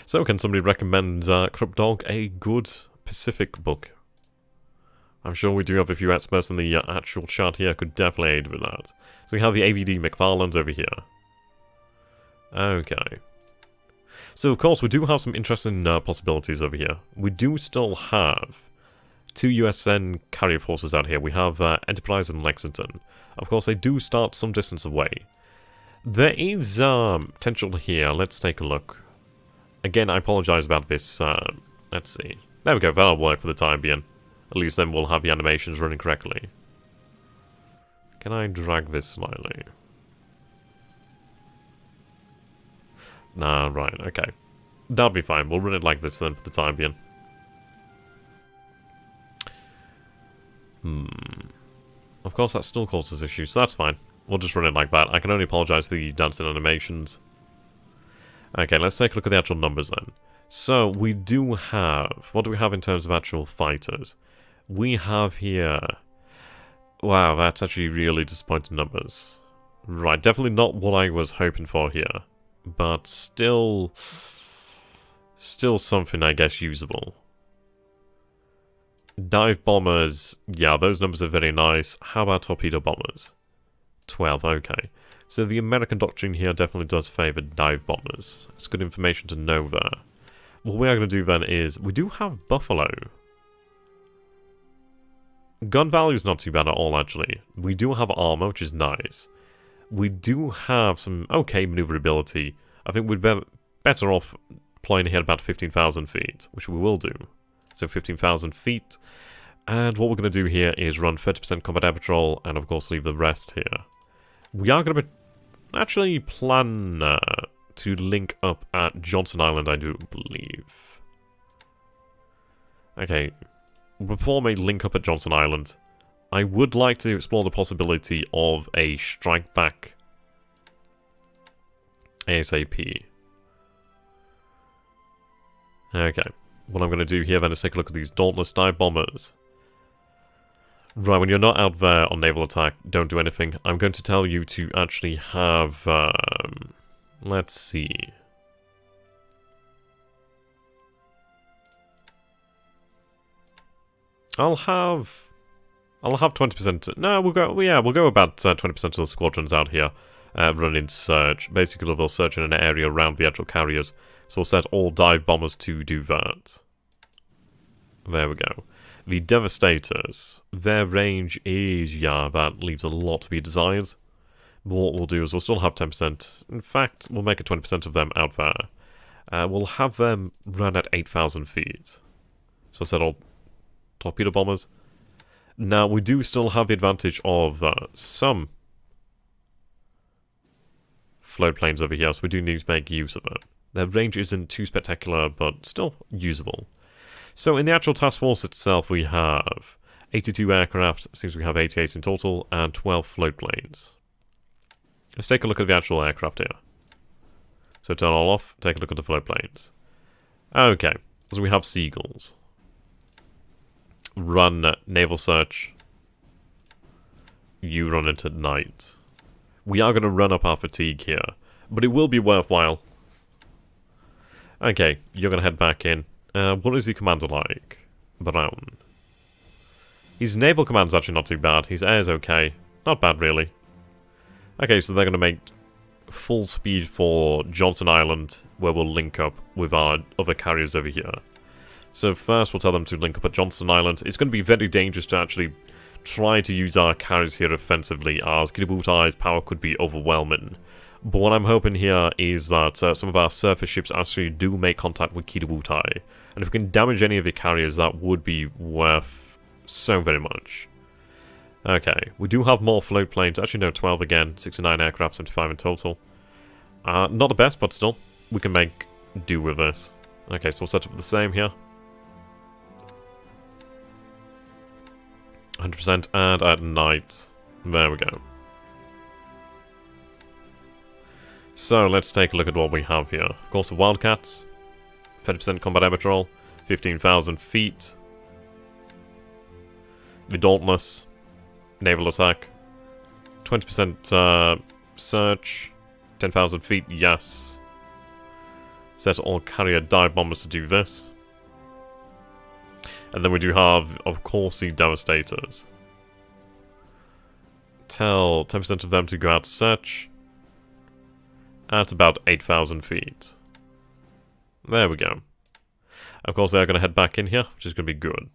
So, can somebody recommend Krupp Dog a good Pacific book? I'm sure we do have a few experts in the actual chat here could definitely aid with that. So we have the AVD McFarland over here. Okay. So, of course, we do have some interesting possibilities over here. We do still have 2 USN carrier forces out here. We have Enterprise and Lexington. Of course, they do start some distance away. There is potential here. Let's take a look. Again, I apologize about this. Let's see. There we go. That'll work for the time being. At least then we'll have the animations running correctly. Can I drag this slightly? Nah, right, okay. That'll be fine. We'll run it like this then for the time being. Of course, that still causes issues, so that's fine. We'll just run it like that. I can only apologise for the dancing animations. Okay, let's take a look at the actual numbers then. So, we do have... What do we have in terms of actual fighters? We have here... Wow, that's actually really disappointing numbers. Right, definitely not what I was hoping for here. But still... Still something, I guess, usable. Dive bombers, yeah, those numbers are very nice. How about torpedo bombers? 12, okay. So the American doctrine here definitely does favour dive bombers. It's good information to know there. What we are going to do then is, we do have Buffalo. Gun value is not too bad at all, actually. We do have armour, which is nice. We do have some okay manoeuvrability. I think we'd be better off deploying here about 15,000 feet, which we will do. So 15,000 feet. And what we're going to do here is run 30% combat air patrol, and of course leave the rest here. We are going to actually plan to link up at Johnson Island, I do believe. Okay, before we link up at Johnson Island, I would like to explore the possibility of a strike back ASAP. Okay. What I'm going to do here then is take a look at these Dauntless dive bombers. Right, when you're not out there on naval attack, don't do anything. I'm going to tell you to actually have, let's see. I'll have 20%. No, we'll go about 20% of the squadrons out here running search. Basically, they'll search in an area around the actual carriers. So we'll set all dive bombers to do that. There we go. The Devastators, their range is, yeah, that leaves a lot to be desired. But what we'll do is we'll still have 10%. In fact, we'll make a 20% of them out there. We'll have them run at 8,000 feet. So we'll set all torpedo bombers. Now, we do still have the advantage of some float planes over here, so we do need to make use of it. Their range isn't too spectacular, but still usable. So in the actual task force itself, we have 82 aircraft, seems we have 88 in total, and 12 float planes. Let's take a look at the actual aircraft here. So turn all off, take a look at the float planes. Okay, so we have Seagulls. Run naval search. You run it at night. We are going to run up our fatigue here, but it will be worthwhile. Okay, you're going to head back in. What is the commander like? Brown. His naval command's actually not too bad. His air's okay. Not bad, really. Okay, so they're going to make full speed for Johnson Island, where we'll link up with our other carriers over here. So first, we'll tell them to link up at Johnson Island. It's going to be very dangerous to actually try to use our carriers here offensively, as WWII's power could be overwhelming. But what I'm hoping here is that some of our surface ships actually do make contact with WWII. And if we can damage any of the carriers, that would be worth so very much. Okay, we do have more float planes. Actually, no, 12 again. 69 aircraft, 75 in total. Not the best, but still, we can make do with this. Okay, so we'll set up the same here. 100% and at night. There we go. So let's take a look at what we have here. Of course, the Wildcats, 30% combat air patrol, 15,000 feet. The Dauntless, naval attack, 20% search, 10,000 feet, yes. Set all carrier dive bombers to do this. And then we do have, of course, the Devastators. Tell 10% of them to go out to search. At about 8,000 feet. There we go. Of course, they're going to head back in here, which is going to be good.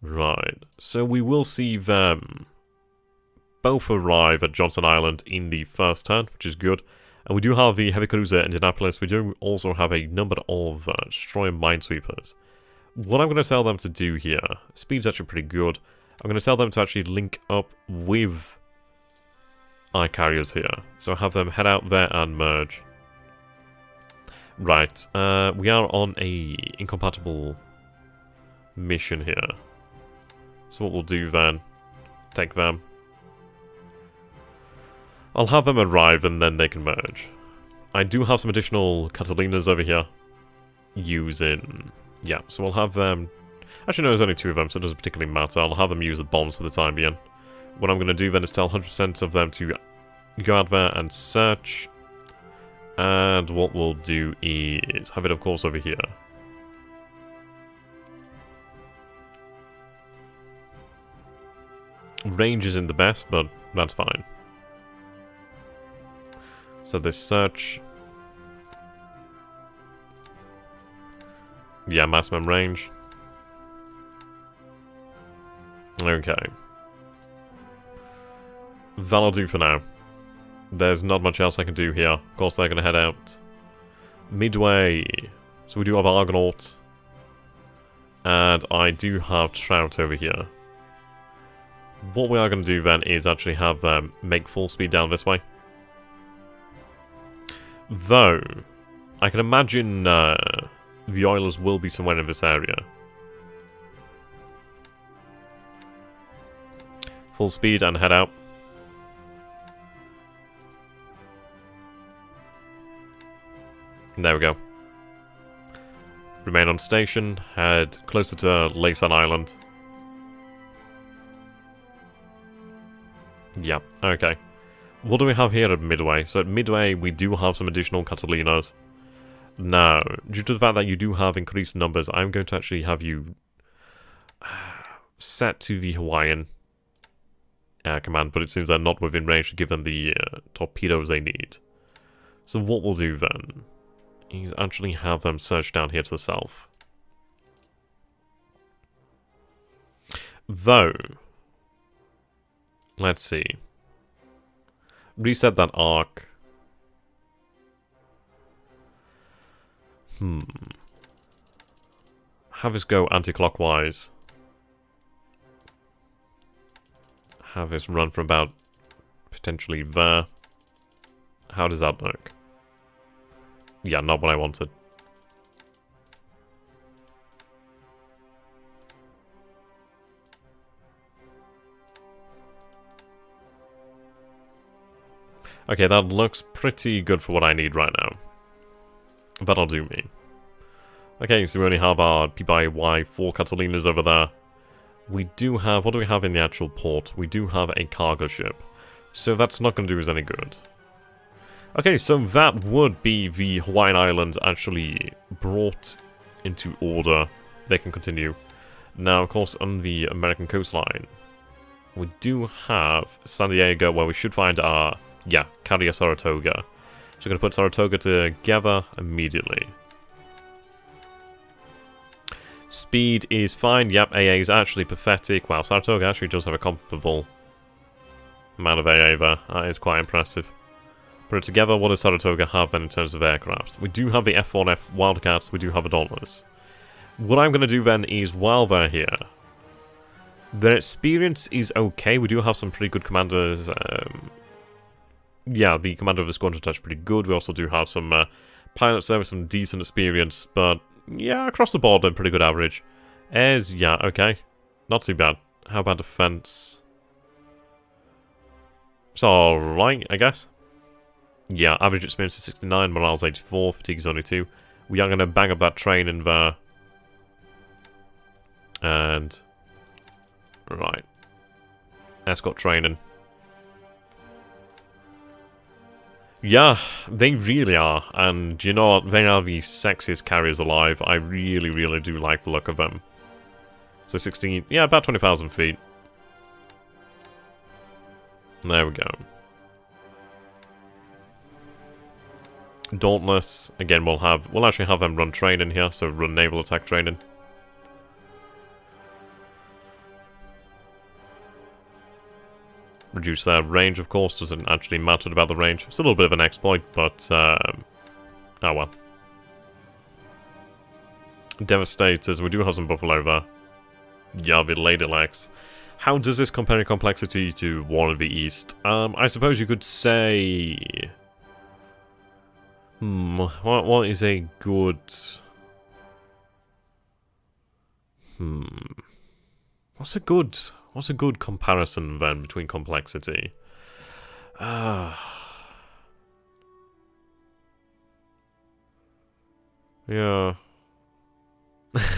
Right. So we will see them both arrive at Johnson Island in the first turn, which is good. And we do have the heavy cruiser Indianapolis. We do also have a number of destroyer minesweepers. What I'm going to tell them to do here, speed's actually pretty good. I'm going to tell them to actually link up with our carriers here. So have them head out there and merge. Right, we are on a incompatible mission here. So what we'll do then, take them. I'll have them arrive and then they can merge. I do have some additional Catalinas over here. Using... yeah, so we'll have them... actually no, there's only 2 of them, so it doesn't particularly matter. I'll have them use the bombs for the time being. What I'm going to do then is tell 100% of them to go out there and search. And what we'll do is have it, of course, over here. Range isn't the best, but that's fine. So this search... yeah, maximum range. Okay. That'll do for now. There's not much else I can do here. Of course, they're going to head out midway. So we do have Argonaut. And I do have Trout over here. What we are going to do then is actually have them make full speed down this way. Though, I can imagine the Oilers will be somewhere in this area. Full speed and head out. There we go. Remain on station, head closer to Laysan Island. Yep, okay. What do we have here at Midway? So at Midway, we do have some additional Catalinas. Now, due to the fact that you do have increased numbers, I'm going to actually have you set to the Hawaiian command, but it seems they're not within range to give them the torpedoes they need. So what we'll do then is actually have them search down here to the south. Though, let's see. Reset that arc. Have us go anti-clockwise. Have us run from about potentially there. How does that look? Yeah, not what I wanted. Okay, that looks pretty good for what I need right now. That'll do me. Okay, so we only have our PBY 4 Catalinas over there. We do have... what do we have in the actual port? We do have a cargo ship. So that's not going to do us any good. Okay, so that would be the Hawaiian Islands actually brought into order. They can continue. Now, of course, on the American coastline, we do have San Diego, where we should find our... yeah, carrier Saratoga. So we're going to put Saratoga together immediately. Speed is fine. Yep, AA is actually pathetic. Wow, Saratoga actually does have a comparable amount of AA there. That is quite impressive. Put it together, what does Saratoga have then in terms of aircraft? We do have the F1F Wildcats, we do have a Dauntless. What I'm going to do then is, while they're here, their experience is okay. We do have some pretty good commanders. Yeah, the commander of the squadron is pretty good. We also do have some pilots there with some decent experience, but yeah, across the board, they're pretty good average. Airs, yeah, okay. Not too bad. How about defense? It's alright, I guess. Yeah, average experience is 69, morale's 84, fatigue is only 2. We are going to bang up that train in there. And... right. Escort training. Yeah, they really are. And you know what? They are the sexiest carriers alive. I really, really do like the look of them. So 16... yeah, about 20,000 feet. There we go. Dauntless, again, we'll actually have them run training here, so run naval attack training. Reduce their range, of course, doesn't actually matter about the range. It's a little bit of an exploit, but, oh well. Devastators, we do have some Buffalo there. Yeah, the Lady Lex. How does this compare in complexity to War in the East? I suppose you could say... What is a good... What's a good comparison then between complexity? Yeah.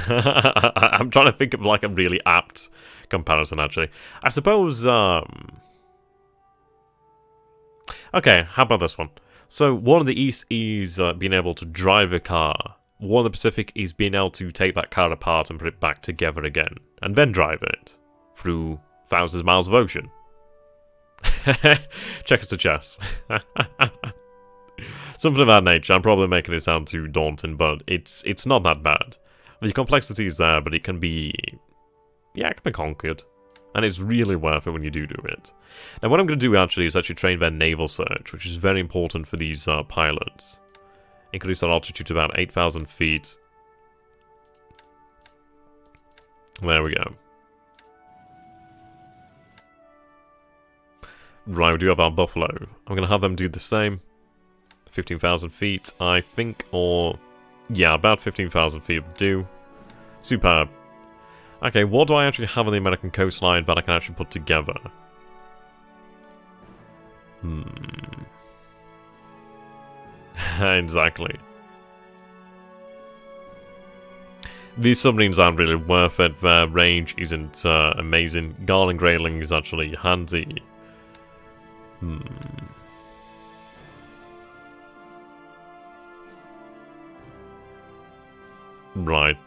I'm trying to think of like a really apt comparison actually. I suppose okay, how about this one? So one of the East is being able to drive a car. One of the Pacific is being able to take that car apart and put it back together again. And then drive it. Through thousands of miles of ocean. Check us to chess. Something of that nature. I'm probably making it sound too daunting, but it's not that bad. The complexity is there, but it can be... yeah, it can be conquered. And it's really worth it when you do it. Now what I'm going to do actually is actually train their naval search, which is very important for these pilots. Increase their altitude to about 8,000 feet. There we go. Right, we do have our Buffalo. I'm going to have them do the same. 15,000 feet, I think, or... yeah, about 15,000 feet would do. Superb. Okay, what do I actually have on the American coastline that I can actually put together? Exactly. These submarines aren't really worth it. Their range isn't amazing. Garland Grayling is actually handy. Right.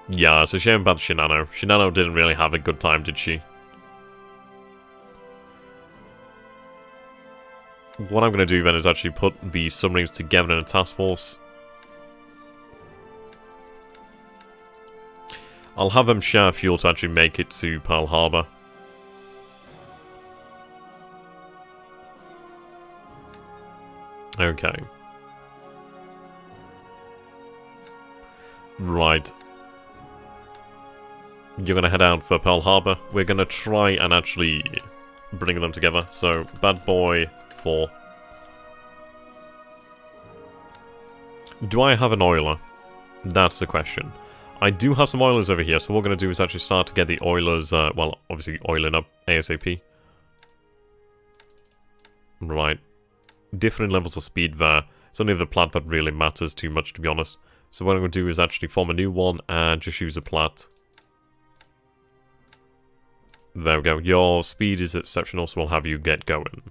Yeah, it's a shame about Shinano. Shinano didn't really have a good time, did she? What I'm going to do then is actually put the submarines together in a task force. I'll have them share fuel to actually make it to Pearl Harbor. Okay. Right. You're going to head out for Pearl Harbor. We're going to try and actually bring them together. So, Bad Boy 4. Do I have an oiler? That's the question. I do have some oilers over here, so what we're going to do is actually start to get the oilers, well, obviously oiling up ASAP. Right. Different levels of speed there. It's only the plat that really matters too much, to be honest. So what I'm going to do is actually form a new one and just use a plat. There we go. Your speed is exceptional, so we'll have you get going.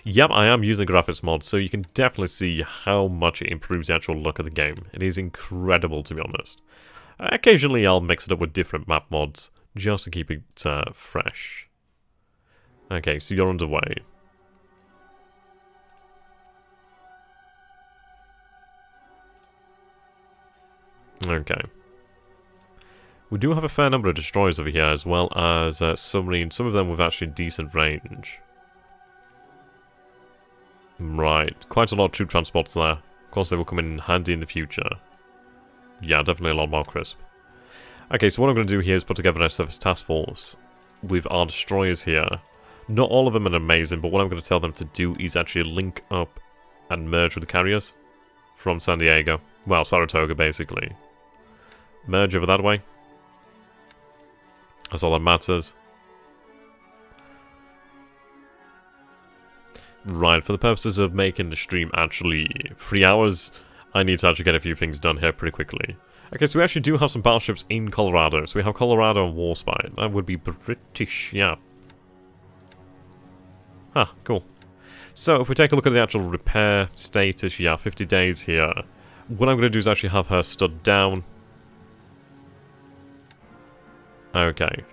Yep, I am using graphics mods, so you can definitely see how much it improves the actual look of the game. It is incredible, to be honest. Occasionally, I'll mix it up with different map mods, just to keep it fresh. Okay, so you're underway. Okay. We do have a fair number of destroyers over here, as well as submarines, some of them with actually decent range. Right, quite a lot of troop transports there. Of course, they will come in handy in the future. Yeah, definitely a lot more crisp. Okay, so what I'm going to do here is put together a surface task force with our destroyers here. Not all of them are amazing, but what I'm going to tell them to do is actually link up and merge with the carriers from San Diego. Well, Saratoga, basically. Merge over that way. That's all that matters. Right, for the purposes of making the stream actually 3 hours, I need to actually get a few things done here pretty quickly. Okay, so we actually do have some battleships in Colorado. So we have Colorado and Warspite. That would be British, yeah. Ah, cool. So if we take a look at the actual repair status, yeah, 50 days here. What I'm going to do is actually have her stood down. Okay.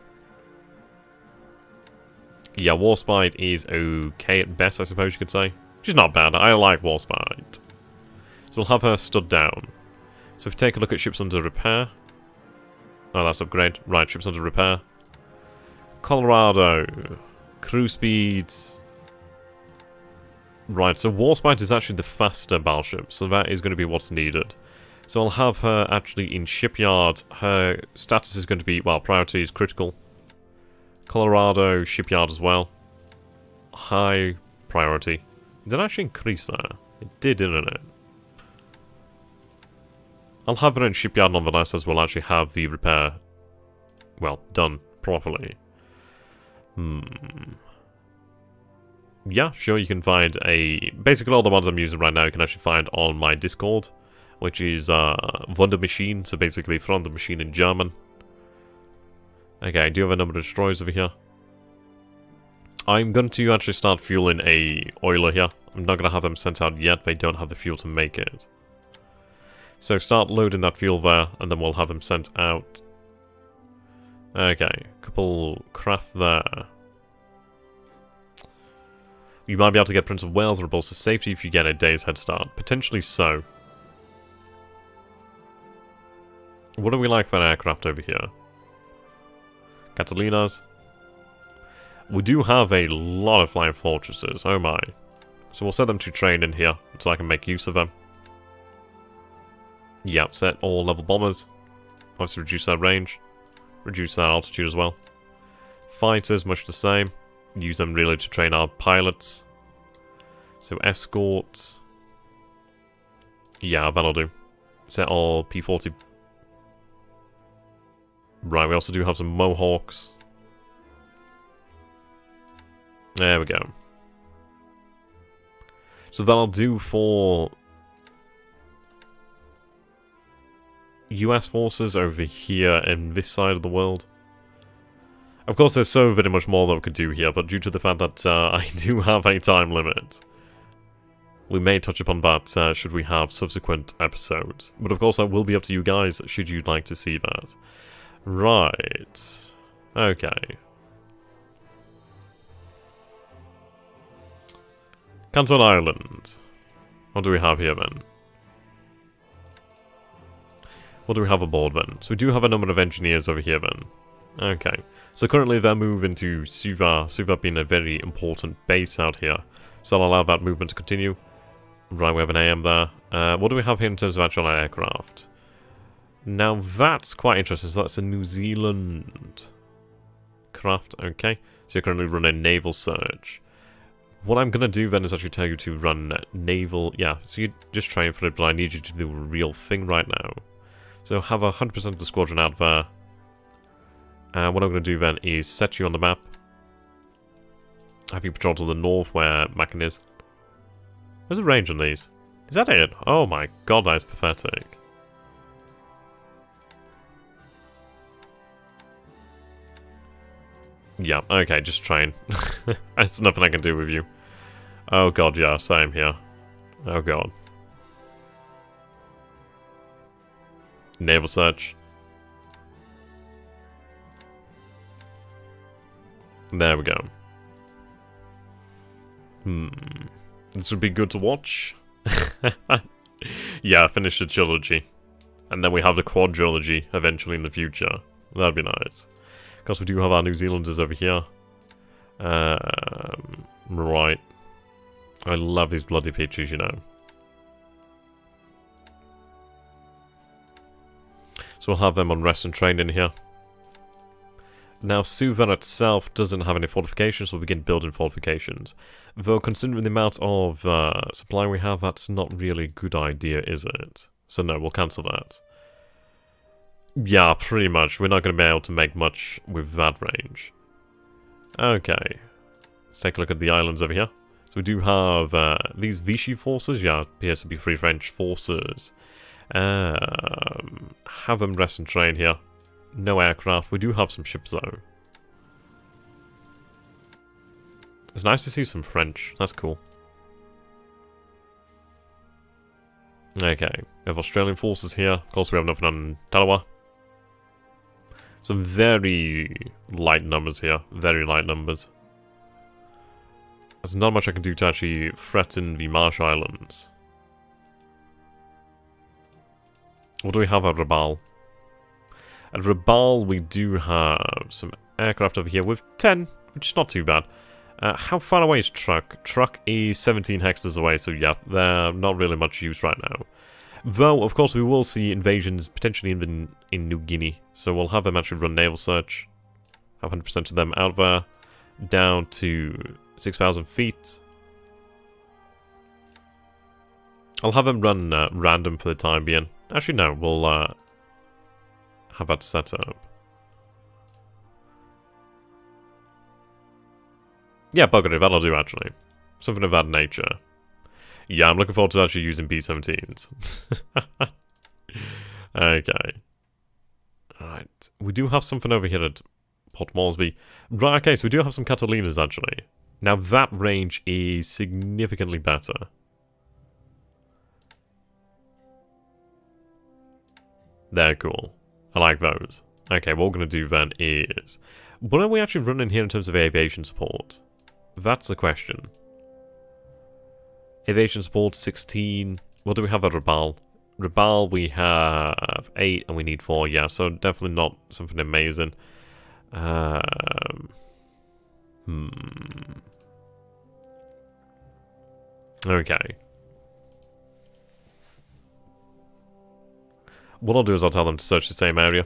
Yeah, Warspite is okay at best, I suppose you could say. She's not bad. I like Warspite. So we'll have her stood down. So if we take a look at ships under repair. Oh, that's upgrade. Right, ships under repair. Colorado. Crew speeds. Right, so Warspite is actually the faster battleship, so that is going to be what's needed. So I'll have her actually in shipyard. Her status is going to be, well, priority is critical. Colorado shipyard as well. High priority. Did it actually increase there? It did, didn't it? I'll have it in shipyard nonetheless, as we'll actually have the repair, well, done properly. Yeah, sure, you can find basically all the ones I'm using right now you can actually find on my Discord, which is Wunder Machine, so basically from the machine in German. Okay, I do have a number of destroyers over here. I'm going to actually start fueling a oiler here. I'm not going to have them sent out yet, they don't have the fuel to make it. So start loading that fuel there, and then we'll have them sent out. Okay, couple craft there. You might be able to get Prince of Wales or Bolster Safety if you get a day's head start. Potentially so. What do we like for an aircraft over here? Catalinas. We do have a lot of flying fortresses, oh my. So we'll set them to train in here until I can make use of them. Yep, set all level bombers. Obviously reduce that range. Reduce that altitude as well. Fighters, much the same. Use them really to train our pilots. So escorts. Yeah, that'll do. Set all P-40. Right, we also do have some Mohawks. There we go. So that'll do for US forces over here in this side of the world. Of course, there's so very much more that we could do here, but due to the fact that I do have a time limit, we may touch upon that should we have subsequent episodes. But of course, that will be up to you guys, should you like to see that. Right. Okay. Canton Island. What do we have here then? What do we have aboard then? So we do have a number of engineers over here then. Okay. So currently they're moving to Suva. Suva being a very important base out here. So I'll allow that movement to continue. Right, we have an AM there. What do we have here in terms of actual aircraft? Now that's quite interesting. So that's a New Zealand craft. Okay. So you're currently running naval search. What I'm going to do then is actually tell you to run naval... Yeah, so you just train for it, but I need you to do a real thing right now. So have 100% of the squadron out there. And what I'm going to do then is set you on the map. Have you patrol to the north where Mackin is. There's a range on these. Is that it? Oh my god, that is pathetic. Yeah, okay, just train. There's nothing I can do with you. Oh god, yeah, same here. Oh god. Naval search. There we go. This would be good to watch. Yeah, finish the trilogy. And then we have the quadrilogy eventually in the future. That'd be nice. Because we do have our New Zealanders over here. Right. I love these bloody pictures, you know. So we'll have them on rest and train in here. Now, Suva itself doesn't have any fortifications, so we'll begin building fortifications. Though, considering the amount of supply we have, that's not really a good idea, is it? So no, we'll cancel that. Yeah, pretty much. We're not going to be able to make much with that range. Okay. Let's take a look at the islands over here. So we do have these Vichy forces. Yeah, appears to be Free French forces. Have them rest and train here. No aircraft. We do have some ships, though. It's nice to see some French. That's cool. Okay. We have Australian forces here. Of course, we have nothing on Tarawa. Some very light numbers here. Very light numbers. There's not much I can do to actually threaten the Marsh Islands. What do we have at Rabaul? At Rabaul, we do have some aircraft over here with 10, which is not too bad. How far away is Truck? Truck is 17 hectares away, so yeah, they're not really much use right now. Though, of course, we will see invasions potentially in New Guinea, so we'll have them actually run naval search. Have 100% of them out there, down to 6,000 feet. I'll have them run random for the time being. Actually, no, we'll have that set up. Yeah, bugger it, that'll do, actually. Something of that nature. Yeah, I'm looking forward to actually using B-17s. Okay. Alright, we do have something over here at Port Moresby. Right, okay, so we do have some Catalinas, actually. Now, that range is significantly better. They're cool. I like those. Okay, what we're going to do then is... What are we actually running here in terms of aviation support? That's the question. Aviation support, 16. What do we have at Rabaul? Rabaul, we have 8 and we need 4. Yeah, so definitely not something amazing. Okay. What I'll do is I'll tell them to search the same area.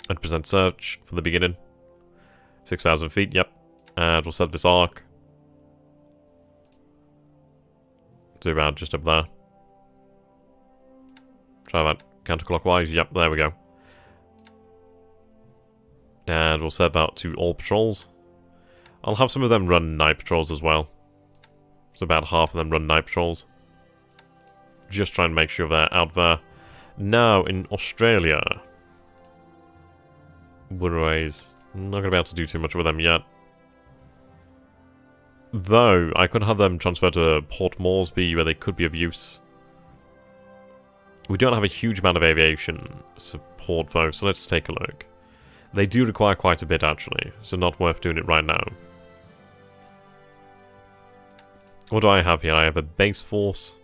And present search for the beginning. 6,000 feet, yep. And we'll set this arc to about just up there. Try that counterclockwise, yep, there we go. And we'll set that to all patrols. I'll have some of them run night patrols as well. So about half of them run night patrols. Just trying to make sure they're out there. Now, in Australia... WWIIs. I'm not going to be able to do too much with them yet. Though, I could have them transfer to Port Moresby, where they could be of use. We don't have a huge amount of aviation support, though, so let's take a look. They do require quite a bit, actually, so not worth doing it right now. What do I have here? I have a base force.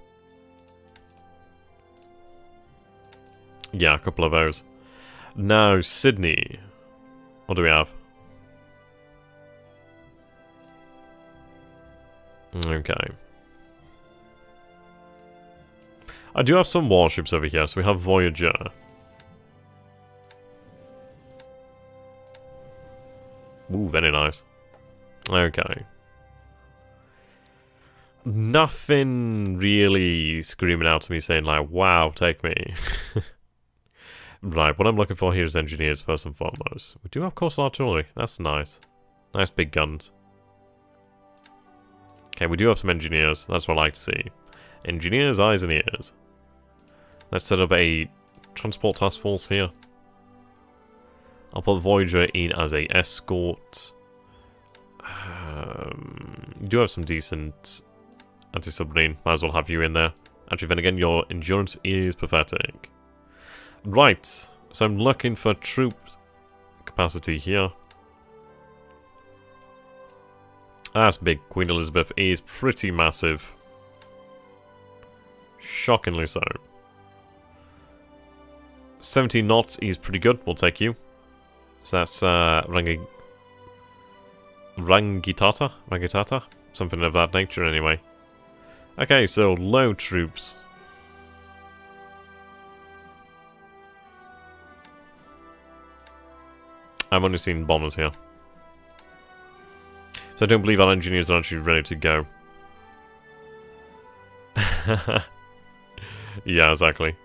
Yeah, a couple of those. Now, Sydney. What do we have? Okay. I do have some warships over here, so we have Voyager. Ooh, very nice. Okay. Nothing really screaming out to me saying like, wow, take me. Right, what I'm looking for here is engineers first and foremost. We do have coastal artillery, that's nice. Nice big guns. Okay, we do have some engineers, that's what I like to see. Engineers, eyes and ears. Let's set up a transport task force here. I'll put Voyager in as a escort. You do have some decent anti-submarine, might as well have you in there. Actually, then again, your endurance is pathetic. Right, so I'm looking for troop capacity here. That's big. Queen Elizabeth is pretty massive. Shockingly so. 17 knots is pretty good. We'll take you. So that's Rangitata? Something of that nature anyway. Okay, so low troops. I'm only seeing bombers here. So I don't believe our engineers are actually ready to go. Yeah, exactly.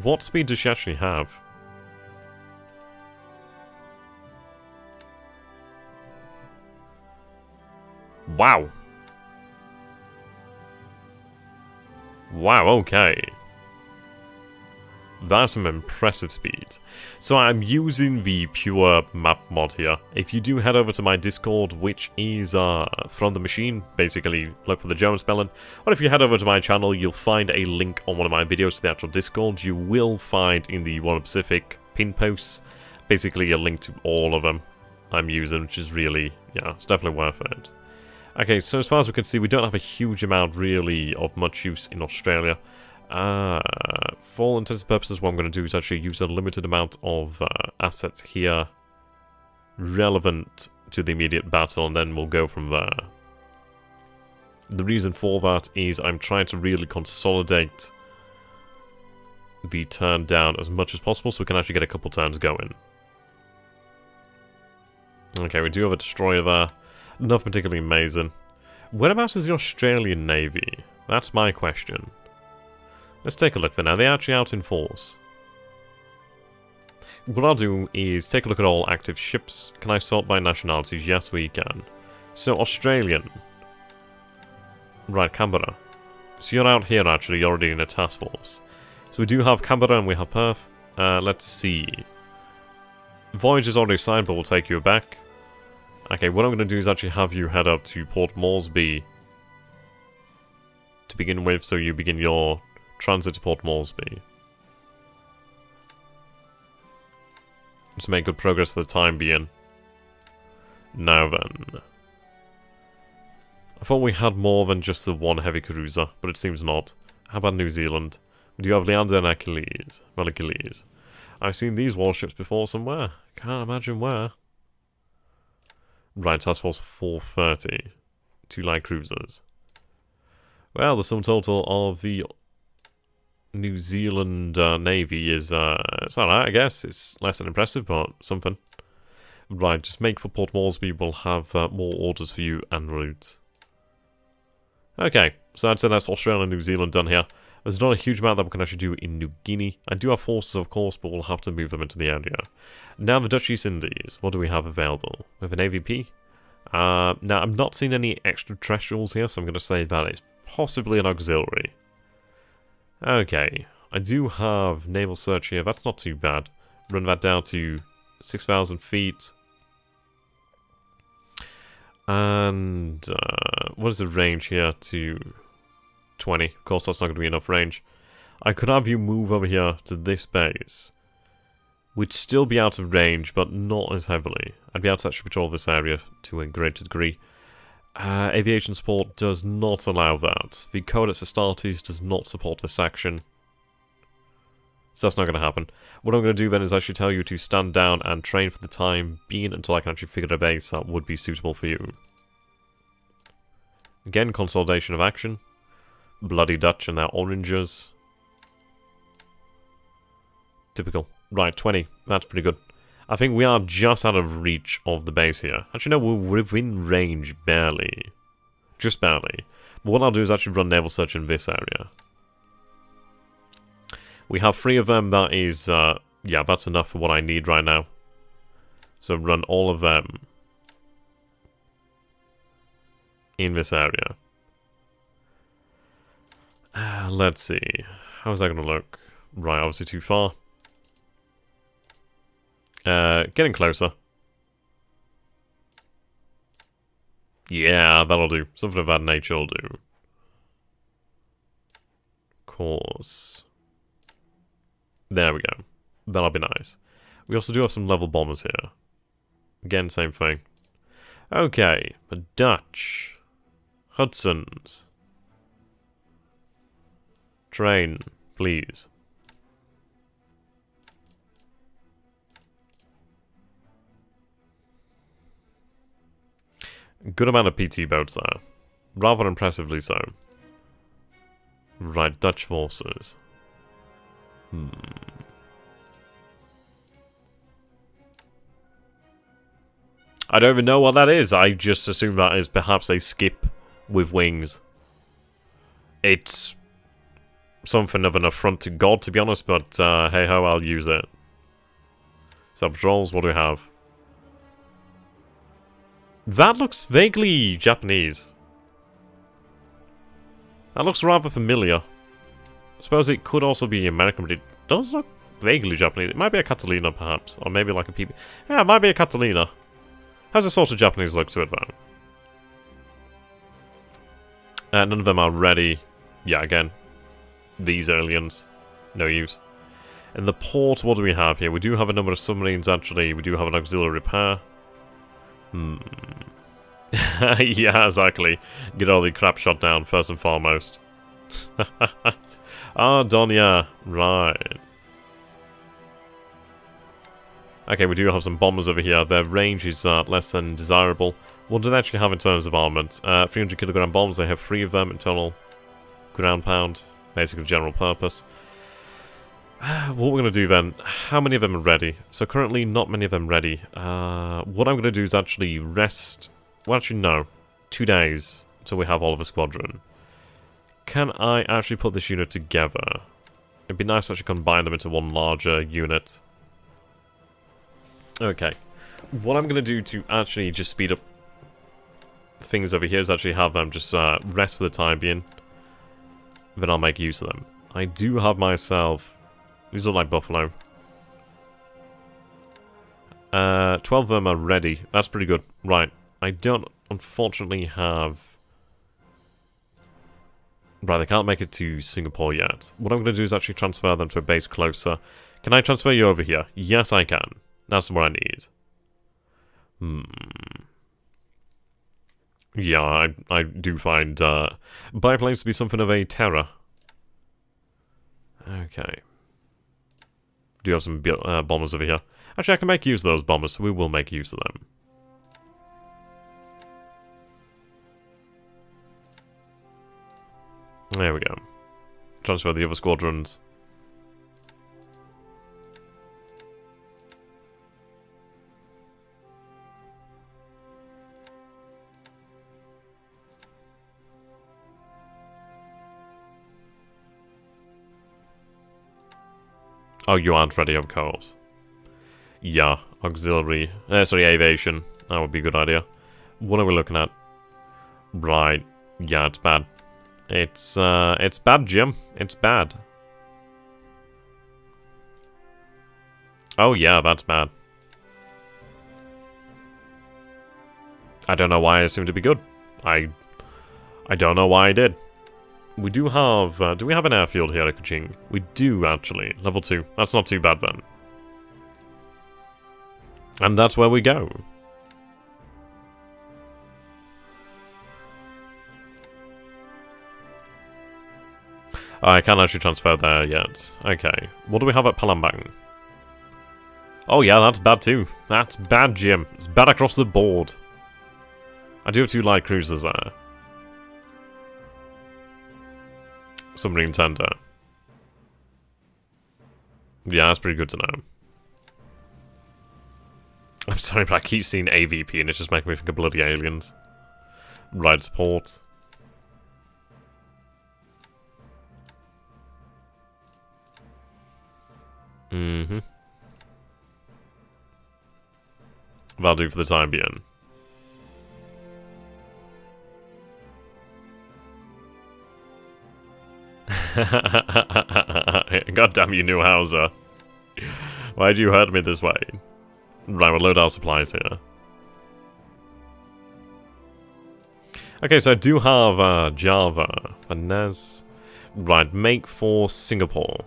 What speed does she actually have? Wow. Wow, okay. That's some impressive speed. So I'm using the pure map mod here. If you do head over to my Discord, which is from the machine, basically look for the German spelling, or if you head over to my channel, you'll find a link on one of my videos to the actual Discord. You will find in the One Pacific pin posts, basically a link to all of them I'm using, which is really, yeah, it's definitely worth it. Okay, so as far as we can see, we don't have a huge amount really of much use in Australia. For all intents and purposes, what I'm going to do is actually use a limited amount of assets here relevant to the immediate battle, and then we'll go from there. The reason for that is I'm trying to really consolidate the turn down as much as possible so we can actually get a couple turns going. Okay, we do have a destroyer there. Nothing particularly amazing. Whereabouts is the Australian Navy? That's my question. Let's take a look for now. They're actually out in force. What I'll do is take a look at all active ships. Can I sort by nationalities? Yes, we can. So, Australian. Right, Canberra. So you're out here, actually. You're already in a task force. So we do have Canberra and we have Perth. Let's see. Voyage is already signed, but we'll take you back. Okay, what I'm going to do is actually have you head up to Port Moresby to begin with, so you begin your transit to Port Moresby. Just make good progress for the time being. Now then. I thought we had more than just the one heavy cruiser, but it seems not. How about New Zealand? We do have Leander and Achilles. Well, Achilles. I've seen these warships before somewhere. Can't imagine where. Right, Task Force 430. 2 light cruisers. Well, the sum total of the New Zealand Navy is, it's alright, I guess. It's less than impressive, but something. Right, just make for Port Moresby. We'll have more orders for you en route. Okay, so I'd say that's Australia and New Zealand done here. There's not a huge amount that we can actually do in New Guinea. I do have forces, of course, but we'll have to move them into the area. Now, the Dutch East Indies. What do we have available? We have an AVP. Now, I'm not seeing any extraterrestrials here, so I'm going to say that it's possibly an auxiliary. Okay, I do have naval search here. That's not too bad. Run that down to 6,000 feet. And what is the range here to 20? Of course, that's not going to be enough range. I could have you move over here to this base. We'd still be out of range, but not as heavily. I'd be able to actually patrol this area to a greater degree. Aviation support does not allow that. The Codex Astartes does not support this action. So that's not going to happen. What I'm going to do then is actually tell you to stand down and train for the time being until I can actually figure a base that would be suitable for you. Again, consolidation of action. Bloody Dutch and their oranges. Typical. Right, 20. That's pretty good. I think we are just out of reach of the base here. Actually, no, we're within range, barely. Just barely. But what I'll do is actually run naval search in this area. We have 3 of them. That is, yeah, that's enough for what I need right now. So run all of them in this area. Let's see. How's that going to look? Right, obviously too far. Getting closer. Yeah, that'll do. Something of that nature will do. Of course. There we go. That'll be nice. We also do have some level bombers here. Again, same thing. Okay, the Dutch. Hudson's. Train, please. Good amount of PT boats there. Rather impressively so. Right, Dutch forces. I don't even know what that is. I just assume that is perhaps a skip with wings. It's something of an affront to God, to be honest, but hey-ho, I'll use it. Sub-patrols, what do we have? That looks vaguely Japanese. That looks rather familiar. I suppose it could also be American, but it does look vaguely Japanese. It might be a Catalina, perhaps. Or maybe like a PB. Yeah, it might be a Catalina. Has a sort of Japanese look to it, though. None of them are ready. Yeah, again. These aliens. No use. In the port, what do we have here? We do have a number of submarines, actually. We do have an auxiliary repair. Yeah, exactly. Get all the crap shot down, first and foremost. Ah, Donya. Right. Okay, we do have some bombers over here. Their range is less than desirable. What do they actually have in terms of armament? 300 kilogram bombs. They have 3 of them. Internal ground pound. Basically general purpose. What we're going to do then, how many of them are ready? So currently not many of them ready. What I'm going to do is actually rest, well actually no, 2 days So we have all of a squadron. Can I actually put this unit together? It'd be nice to actually combine them into one larger unit. Okay. What I'm going to do to actually just speed up things over here is actually have them just rest for the time being. Then I'll make use of them. I do have myself... These look like buffalo. 12 of them are ready. That's pretty good. Right. I don't, unfortunately, have... Right, they can't make it to Singapore yet. What I'm going to do is actually transfer them to a base closer. Can I transfer you over here? Yes, I can. That's what I need. Yeah, I do find biplanes to be something of a terror. Okay. Do have some bombers over here. Actually, I can make use of those bombers, so we will make use of them. There we go. Transfer the other squadrons. Oh, you aren't ready, of course. Yeah, auxiliary... sorry, aviation. That would be a good idea. What are we looking at? Right. Yeah, it's bad. It's bad, Jim. It's bad. Oh, yeah, that's bad. I don't know why I assumed to be good. I don't know why I did. We do have... do we have an airfield here at Kuching? We do, actually. Level 2. That's not too bad, then. And that's where we go. I can't actually transfer there yet. Okay. What do we have at Palembang? Oh, yeah, that's bad, too. That's bad, Jim. It's bad across the board. I do have 2 light cruisers there. Submarine tender. Yeah, that's pretty good to know. I'm sorry, but I keep seeing AVP and it's just making me think of bloody aliens. Right, support. Mm-hmm. That'll do for the time being. God damn you, Newhauser. Why'd you hurt me this way? Right, we'll load our supplies here. Okay, so I do have Java. Finesse. Right, make for Singapore.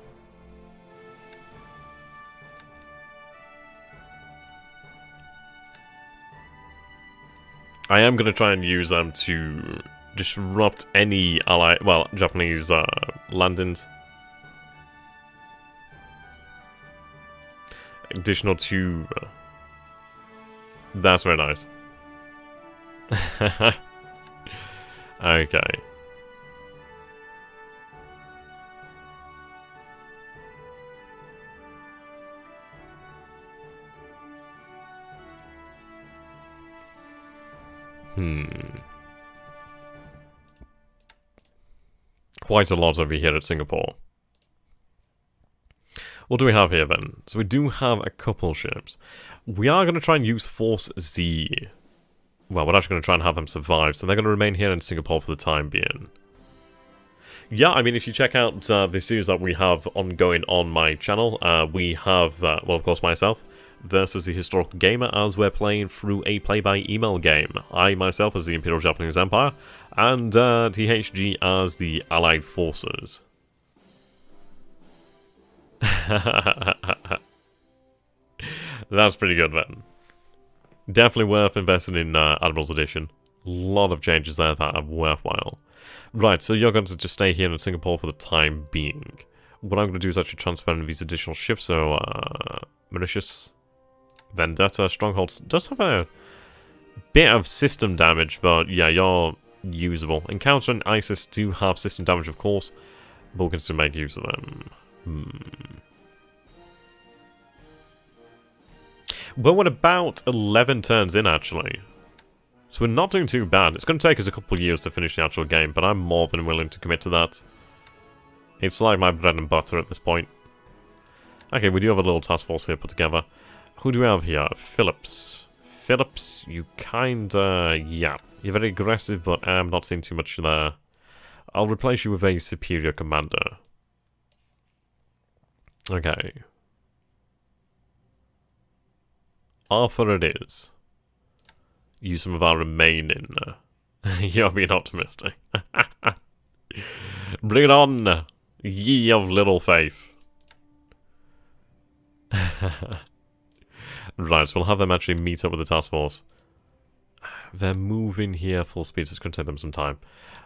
I am going to try and use them to disrupt any allied, well, Japanese landings. Additional to... that's very nice. Okay. Quite a lot over here at Singapore. What do we have here then? So we do have a couple ships. We are going to try and use Force Z. Well, we're actually going to try and have them survive, so they're going to remain here in Singapore for the time being. Yeah, I mean, if you check out the series that we have ongoing on my channel, we have, well, of course, myself versus the Historical Gamer, as we're playing through a play-by-email game. I, myself, as the Imperial Japanese Empire, and THG as the Allied Forces. That's pretty good, then. Definitely worth investing in Admiral's Edition. A lot of changes there that are worthwhile. Right, so you're going to just stay here in Singapore for the time being. What I'm going to do is actually transfer in these additional ships, so Mauritius, Vendetta, Strongholds does have a bit of system damage, but yeah, you're usable. Encounter and ISIS do have system damage, of course, but we can still make use of them. Well, we're about 11 turns in, actually. So we're not doing too bad. It's going to take us a couple of years to finish the actual game, but I'm more than willing to commit to that. It's like my bread and butter at this point. Okay, we do have a little task force here put together. Who do we have here? Phillips. Phillips, you kinda... yeah. You're very aggressive, but I'm not seeing too much there. I'll replace you with a superior commander. Okay. Arthur it is. Use some of our remaining... you're being optimistic. Bring it on, ye of little faith. Right, so we'll have them actually meet up with the task force. They're moving here full speed, so it's going to take them some time.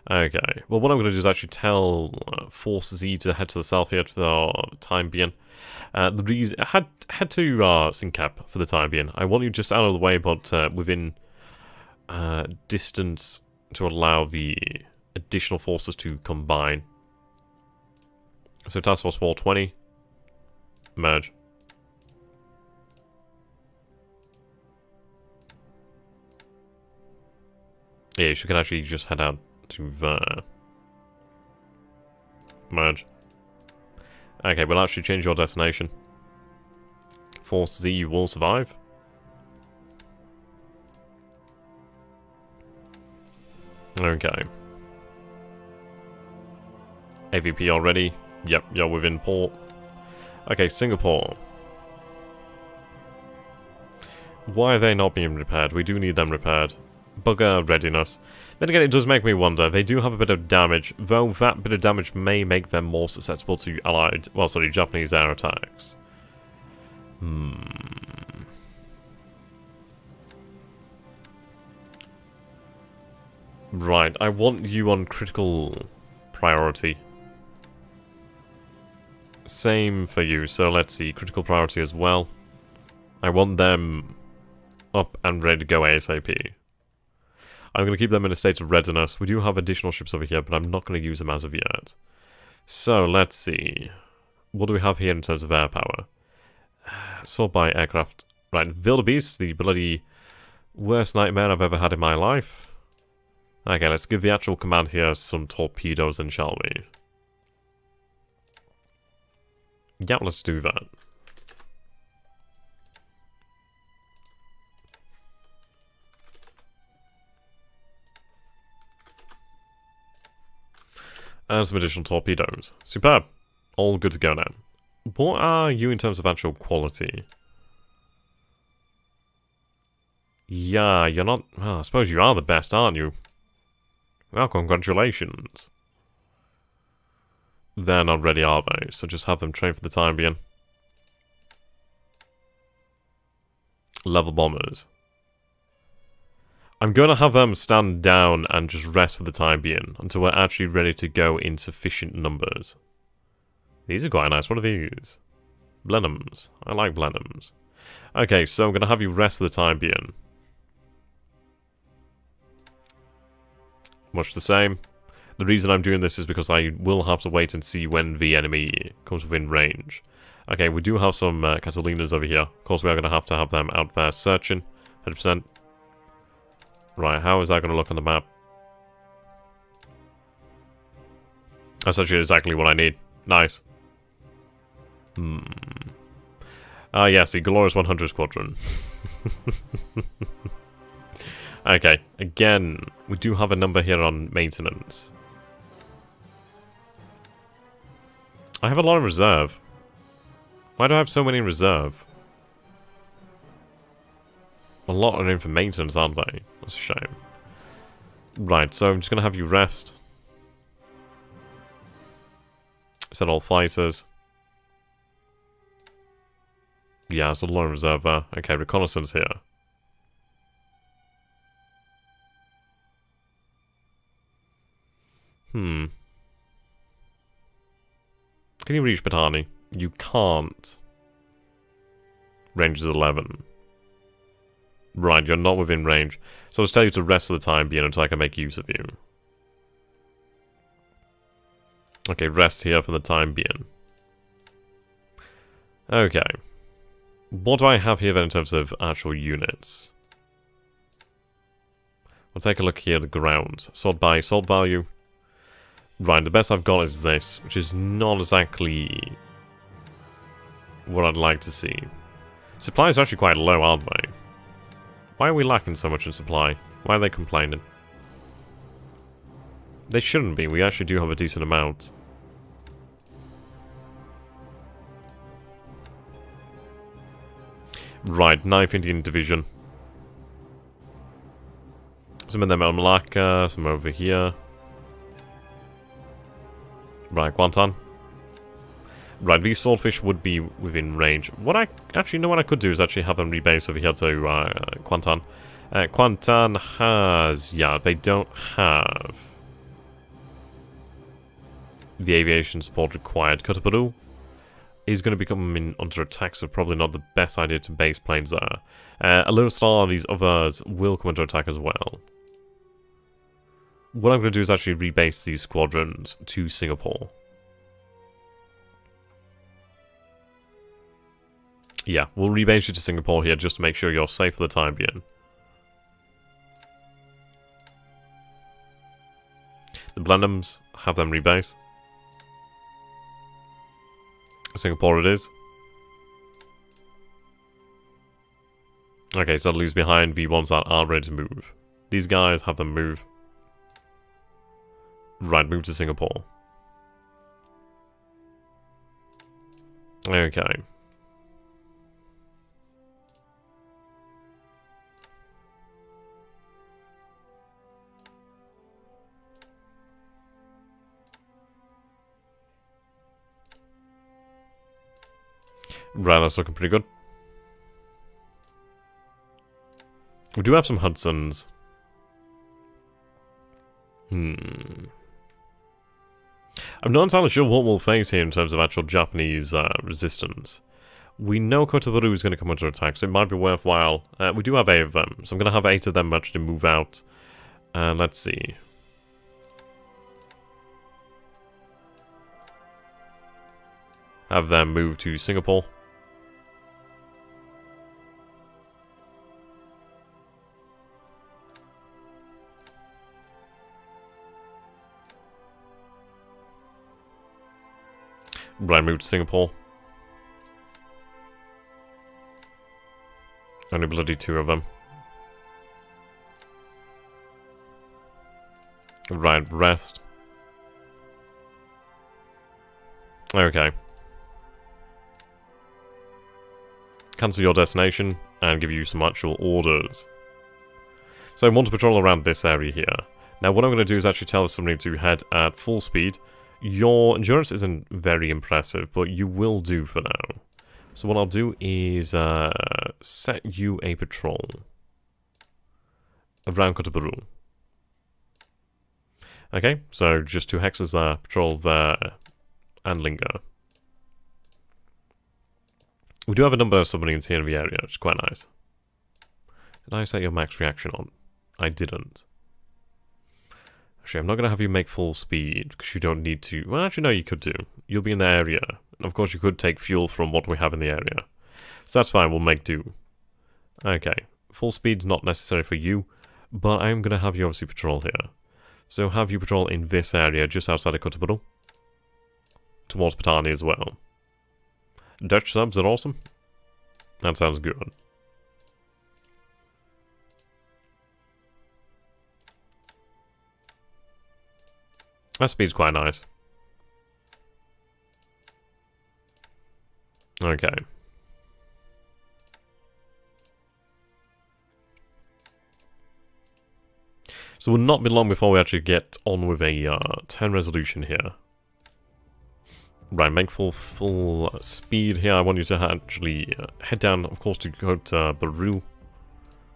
Okay, well what I'm going to do is actually tell Force Z to head to the south here for the time being. The reason... head to Sincap for the time being. I want you just out of the way, but within distance to allow the additional forces to combine. So Task Force 420, merge. Yeah, you can actually just head out to there. Merge. Okay, we'll actually change your destination. Force Z will survive. Okay. AVP already. Yep, you're within port. Okay, Singapore. Why are they not being repaired? We do need them repaired. Bugger readiness. Then again, it does make me wonder. They do have a bit of damage, though that bit of damage may make them more susceptible to allied... well, sorry, Japanese air attacks. Right, I want you on critical priority. Same for you, so let's see, critical priority as well. I want them up and ready to go ASAP. I'm going to keep them in a state of readiness. We do have additional ships over here, but I'm not going to use them as of yet. So, let's see. What do we have here in terms of air power? Assault by aircraft. Right, Wildebeest, the bloody worst nightmare I've ever had in my life. Okay, let's give the actual command here some torpedoes then, shall we? Yeah, let's do that. And some additional torpedoes. Superb. All good to go now. What are you in terms of actual quality? Yeah, you're not... well, I suppose you are the best, aren't you? Well, congratulations. They're not ready, are they? So just have them train for the time being. Level bombers. I'm going to have them stand down and just rest for the time being until we're actually ready to go in sufficient numbers. These are quite nice. What are these? Blenheims. I like Blenheims. Okay, so I'm going to have you rest for the time being. Much the same. The reason I'm doing this is because I will have to wait and see when the enemy comes within range. Okay, we do have some Catalinas over here. Of course, we are going to have them out there searching. 100%. Right, how is that going to look on the map? That's actually exactly what I need. Nice. Ah, yes, the Glorious 100 Squadron. Okay, again, we do have a number here on maintenance. I have a lot in reserve. Why do I have so many in reserve? A lot are in for maintenance, aren't they? That's a shame. Right, so I'm just going to have you rest. Set all fighters. Yeah, it's a lot in reserve there. Okay, reconnaissance here. Can you reach Patani? You can't. Range is 11. Right, you're not within range. So I'll just tell you to rest for the time being until I can make use of you. Okay, rest here for the time being. Okay. What do I have here then in terms of actual units? We'll take a look here at the ground. Sort by salt value. Right, the best I've got is this, which is not exactly what I'd like to see. Supply is actually quite low, aren't they? Why are we lacking so much in supply? Why are they complaining? They shouldn't be. We actually do have a decent amount. Right, 9th Indian Division. Some of them are Malacca, some over here. Right, Guantan. Right, these swordfish would be within range. What I actually know what I could do is actually have them rebase over here to Guantan. Guantan has, yeah, they don't have the aviation support required. Cotabaru is going to be coming under attack, so probably not the best idea to base planes there. A little star, these others will come under attack as well. What I'm going to do is actually rebase these squadrons to Singapore. Yeah, we'll rebase you to Singapore here just to make sure you're safe for the time being. The Blenheims, have them rebase. Singapore it is. Okay, so that leaves behind the ones that aren't ready to move. These guys, have them move. Right, move to Singapore. Okay. Right, that's looking pretty good. We do have some Hudsons. I'm not entirely sure what we'll face here in terms of actual Japanese resistance. We know Kotabaru is going to come under attack, so it might be worthwhile. We do have 8 of them, so I'm going to have 8 of them actually move out. Let's see. Have them move to Singapore. Right, move to Singapore. Only bloody 2 of them. Right, rest. Okay. Cancel your destination and give you some actual orders. So I want to patrol around this area here. Now what I'm going to do is actually tell the submarine to head at full speed. Your endurance isn't very impressive, but you will do for now. So what I'll do is set you a patrol around Kotabaru. Okay, so just 2 hexes there, patrol there, and linger. We do have a number of submarines here in the area, which is quite nice. Did I set your max reaction on? I didn't. Actually, I'm not going to have you make full speed, because you don't need to. Well, actually, no, you could do. You'll be in the area. And of course, you could take fuel from what we have in the area. So that's fine, we'll make do. Okay, full speed's not necessary for you, but I'm going to have you obviously patrol here. So have you patrol in this area, just outside of Kotabaru. Towards Patani as well. Dutch subs are awesome. That sounds good. That speed's quite nice. Okay. So it will not be long before we actually get on with a 10 resolution here. Right, make full speed here. I want you to actually head down, of course, to go to Baru,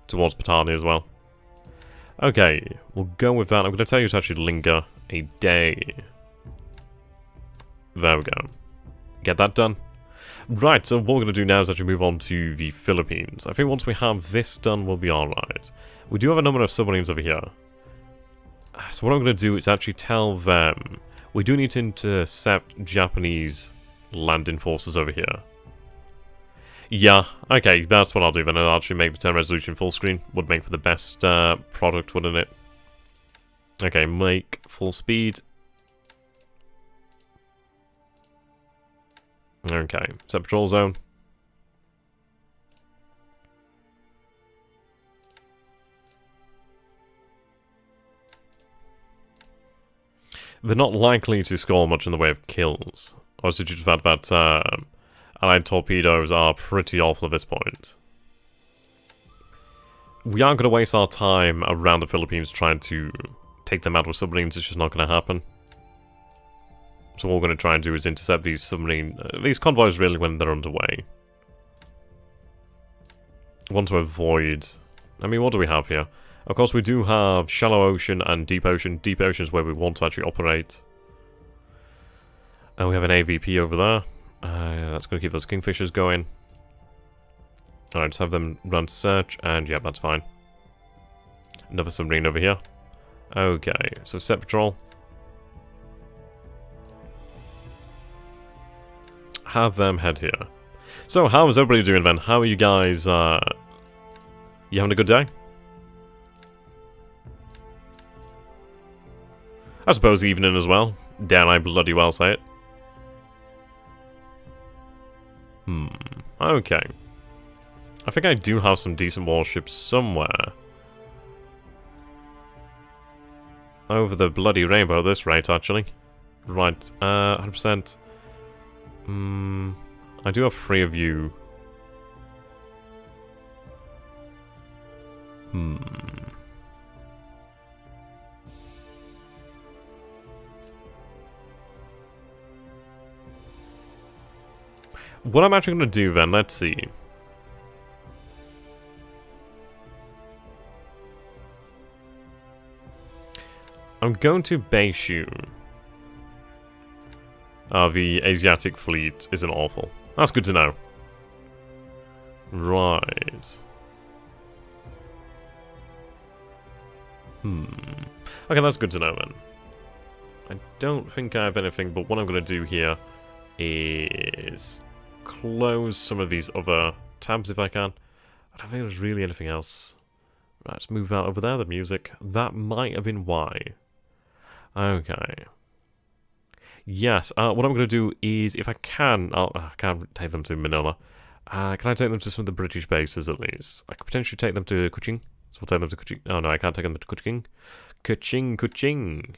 towards Patani as well. Okay, we'll go with that. I'm going to tell you to actually linger a day. There we go. Get that done. Right, so what we're going to do now is actually move on to the Philippines. I think once we have this done, we'll be alright. We do have a number of submarines over here. So what I'm going to do is actually tell them we do need to intercept Japanese landing forces over here. Yeah, okay, that's what I'll do then. I'll actually make the turn resolution full screen. Would make for the best product, wouldn't it? Okay, make full speed. Okay, set patrol zone. They're not likely to score much in the way of kills. Also due to the fact that allied torpedoes are pretty awful at this point. We aren't going to waste our time around the Philippines trying to take them out with submarines. It's just not going to happen. So what we're going to try and do is intercept these these convoys really when they're underway. Want to avoid... I mean, what do we have here? Of course, we do have shallow ocean and deep ocean. Deep ocean is where we want to actually operate. And we have an AVP over there. That's going to keep those Kingfishers going. Alright, just have them run search, and yeah, that's fine. Another submarine over here. Okay, so set patrol. Have them head here. So, how is everybody doing then? How are you guys, you having a good day? I suppose evening as well. Dare I bloody well say it. Okay. I think I do have some decent warships somewhere. Over the bloody rainbow at this rate, actually. Right, 100%. I do have 3 of you. What I'm actually going to do then, let's see. I'm going to base you. The Asiatic fleet isn't awful. That's good to know. Right. Okay, that's good to know then. I don't think I have anything, but what I'm going to do here is close some of these other tabs if I can. I don't think there's really anything else. Right, let's move out over there, the music. That might have been why. Okay. Yes, what I'm going to do is, if I can, I can't take them to Manila. Can I take them to some of the British bases at least? I could potentially take them to Kuching. So we'll take them to Kuching. Oh no, I can't take them to Kuching. Kuching.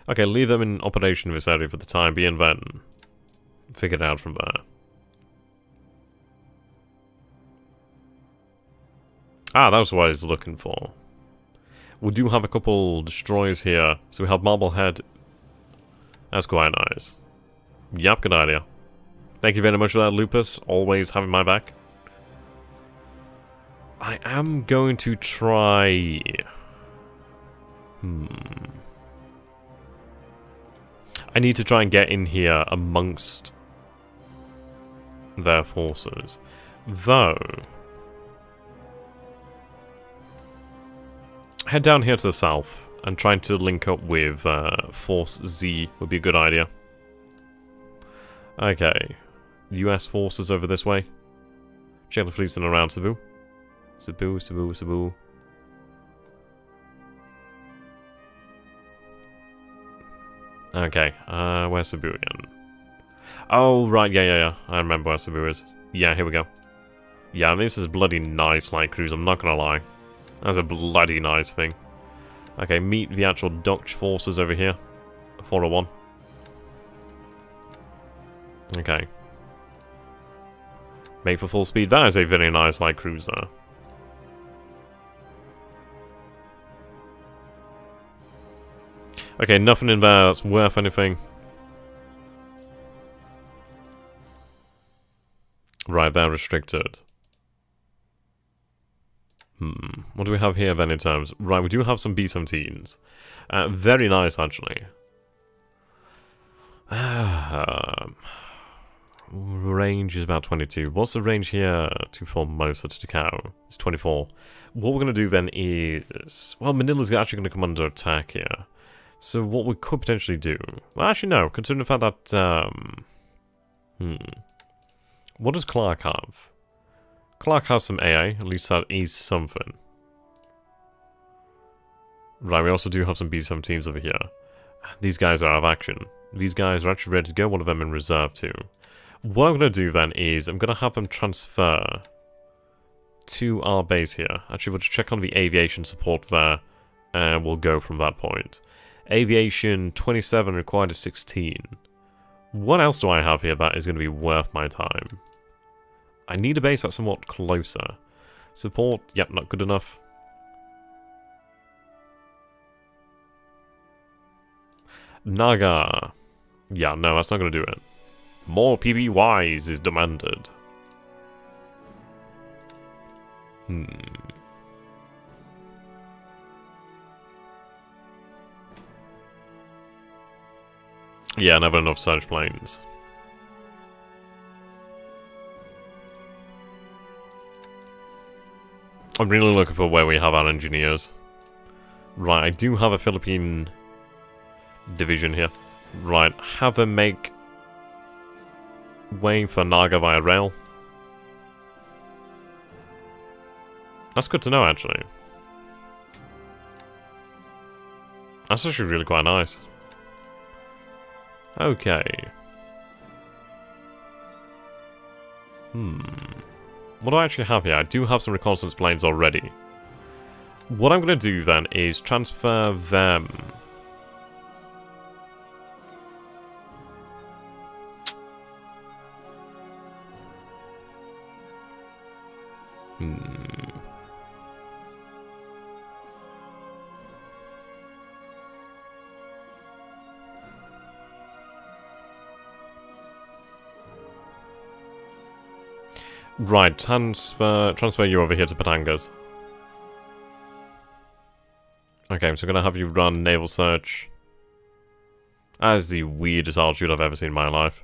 Okay, leave them in operation in this area for the time being, then figure it out from there. Ah, that was what I was looking for. We do have a couple destroyers here. So we have Marblehead. That's quite nice. Yep, good idea. Thank you very much for that, Lupus. Always having my back. I am going to try... I need to try and get in here amongst their forces. Though... head down here to the south and trying to link up with Force Z would be a good idea. Okay. US forces over this way. Check the fleets in and around Cebu. Cebu. Okay, where's Cebu again? Oh, right, yeah. I remember where Cebu is. Yeah, here we go. Yeah, this is a bloody nice light cruise, I'm not gonna lie. That's a bloody nice thing. Okay, meet the actual Dutch forces over here. 401. Okay. Make for full speed. That is a very nice light cruiser. Okay, nothing in there that's worth anything. Right, they're restricted. What do we have here then in terms? Right, we do have some B-17s. Very nice, actually. Range is about 22. What's the range here to Formosa to Takao? It's 24. What we're going to do then is... well, Manila's actually going to come under attack here. So what we could potentially do... Well, actually, no. Considering the fact that... What does Clark have? Clark has some AA. At least that is something. Right, we also do have some B-17s over here. These guys are out of action. These guys are actually ready to go. One of them in reserve too. What I'm going to do then is I'm going to have them transfer to our base here. Actually, we'll just check on the aviation support there. And we'll go from that point. Aviation 27 required a 16. What else do I have here that is going to be worth my time? I need a base that's somewhat closer. Support, yep, not good enough. Naga. Yeah, no, that's not going to do it. More PBYs is demanded. Yeah, never enough search planes. I'm really looking for where we have our engineers. Right, I do have a Philippine division here. Right, have them make way for Naga via rail. That's good to know, actually. That's actually really quite nice. Okay. What do I actually have here? I do have some reconnaissance planes already. What I'm going to do then is transfer them. Right, transfer you over here to Patangas. Okay, so I'm going to have you run naval search. That is the weirdest altitude I've ever seen in my life.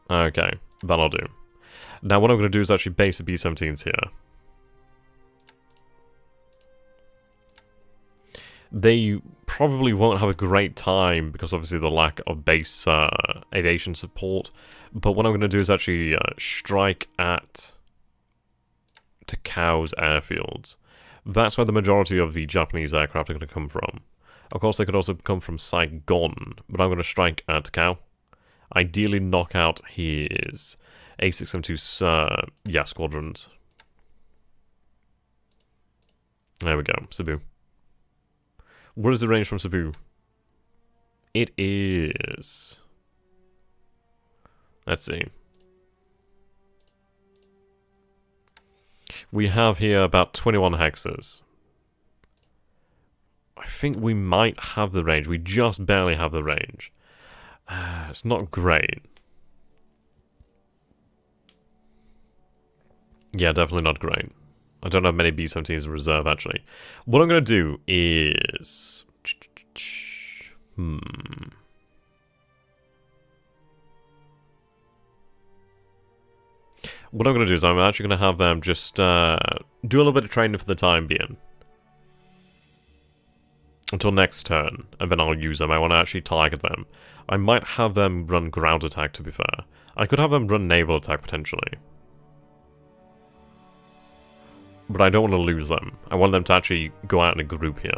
Okay, that'll do. Now what I'm going to do is actually base the B-17s here. They probably won't have a great time because obviously the lack of base aviation support. But what I'm going to do is actually strike at Takau's airfields. That's where the majority of the Japanese aircraft are going to come from. Of course, they could also come from Saigon, but I'm going to strike at Takao. Ideally knock out his A672 squadrons. There we go, Cebu. What is the range from Cebu? It is... Let's see. We have here about 21 hexes. I think we might have the range. We just barely have the range. It's not great. Yeah, definitely not great. I don't have many B-17s in reserve, actually. What I'm going to do is... What I'm going to do is I'm actually going to have them just do a little bit of training for the time being. Until next turn, and then I'll use them. I want to actually target them. I might have them run ground attack, to be fair. I could have them run naval attack, potentially. But I don't want to lose them. I want them to actually go out in a group here.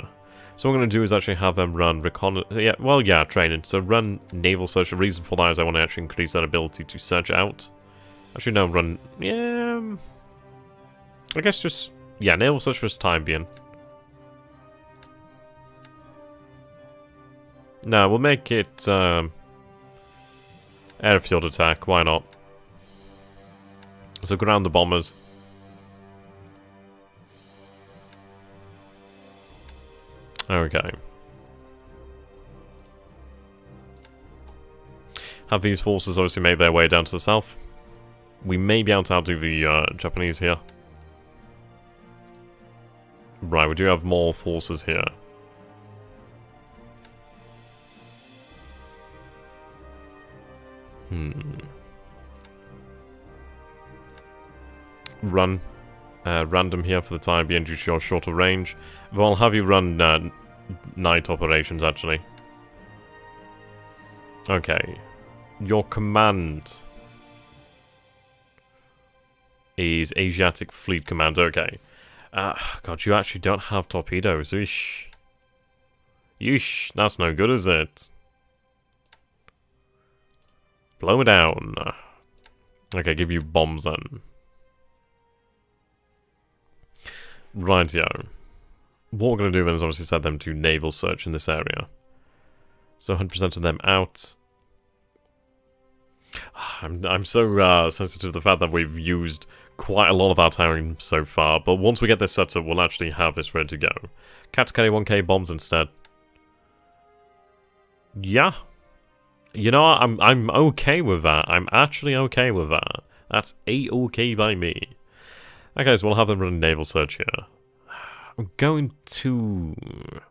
So what I'm going to do is actually have them run training. So run naval search. The reason for that is I want to actually increase that ability to search out. Actually, no, run... Yeah... I guess just... Yeah, naval search for this time being. No, we'll make it... airfield attack. Why not? So ground the bombers. Okay. Have these forces obviously made their way down to the south. We may be able to outdo the Japanese here. Right, we do have more forces here. Run. random here for the time being due to your shorter range. But I'll have you run night operations, actually. Okay. Your command is Asiatic Fleet Command. Okay. God, you actually don't have torpedoes. Yeesh. Yeesh. That's no good, is it? Blow it down. Okay, give you bombs then. Rightio. What we're going to do then is obviously set them to naval search in this area. So 100% of them out. I'm so sensitive to the fact that we've used quite a lot of our time so far, but once we get this set up, we'll actually have this ready to go. Cat carry 1k bombs instead. Yeah. You know what? I'm okay with that. I'm actually okay with that. That's A-OK by me. Okay, so we'll have them run a naval search here. I'm going to... I'm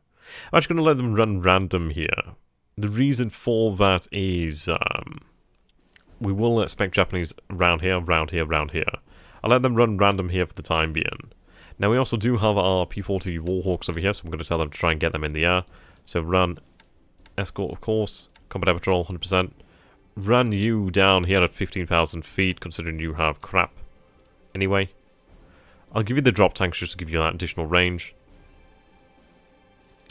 actually going to let them run random here. The reason for that is... we will expect Japanese round here, round here, round here. I'll let them run random here for the time being. Now we also do have our P-40 Warhawks over here, so I'm going to tell them to try and get them in the air. So run escort, of course. Combat air patrol, 100%. Run you down here at 15,000 feet, considering you have crap. Anyway. I'll give you the drop tanks just to give you that additional range.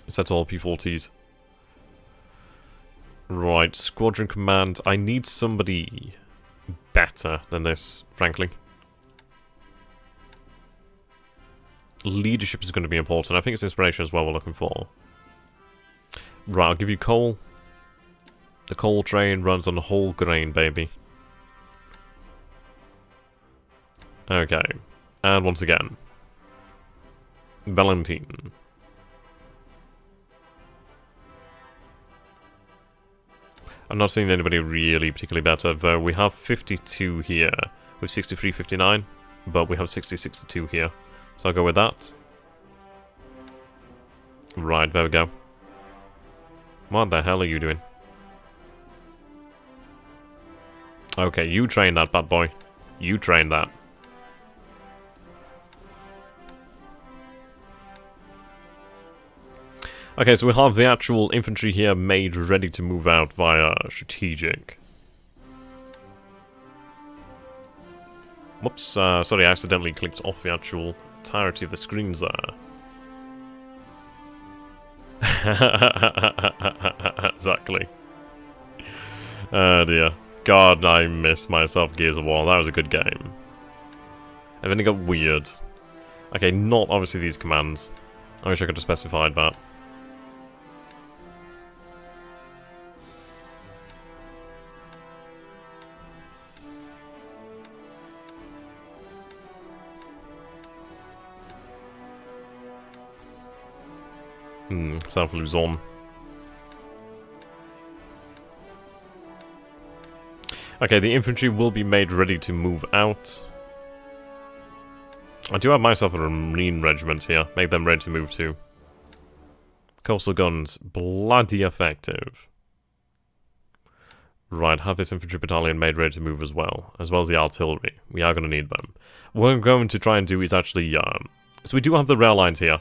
Set all P-40s. Right, squadron command. I need somebody better than this, frankly. Leadership is going to be important. I think it's inspiration as well we're looking for. Right, I'll give you coal. The coal train runs on the whole grain, baby. Okay. And once again. Valentine. I'm not seeing anybody really particularly better, though we have 52 here with 63.59, but we have 60.62 here. So I'll go with that. Right, there we go. What the hell are you doing? Okay, you train that bad boy. You train that. Okay, so we have the actual infantry here made ready to move out via strategic. Whoops, sorry, I accidentally clicked off the actual entirety of the screens there. Exactly. Oh dear. God, I missed myself Gears of War. That was a good game. And then it got weird. Okay, not obviously these commands. I wish I could have specified that. South Luzon. Okay, the infantry will be made ready to move out. I do have myself a Marine regiment here. Make them ready to move too. Coastal guns, bloody effective. Right, have this infantry battalion made ready to move as well as the artillery. We are going to need them. What I'm going to try and do is actually, so we do have the rail lines here.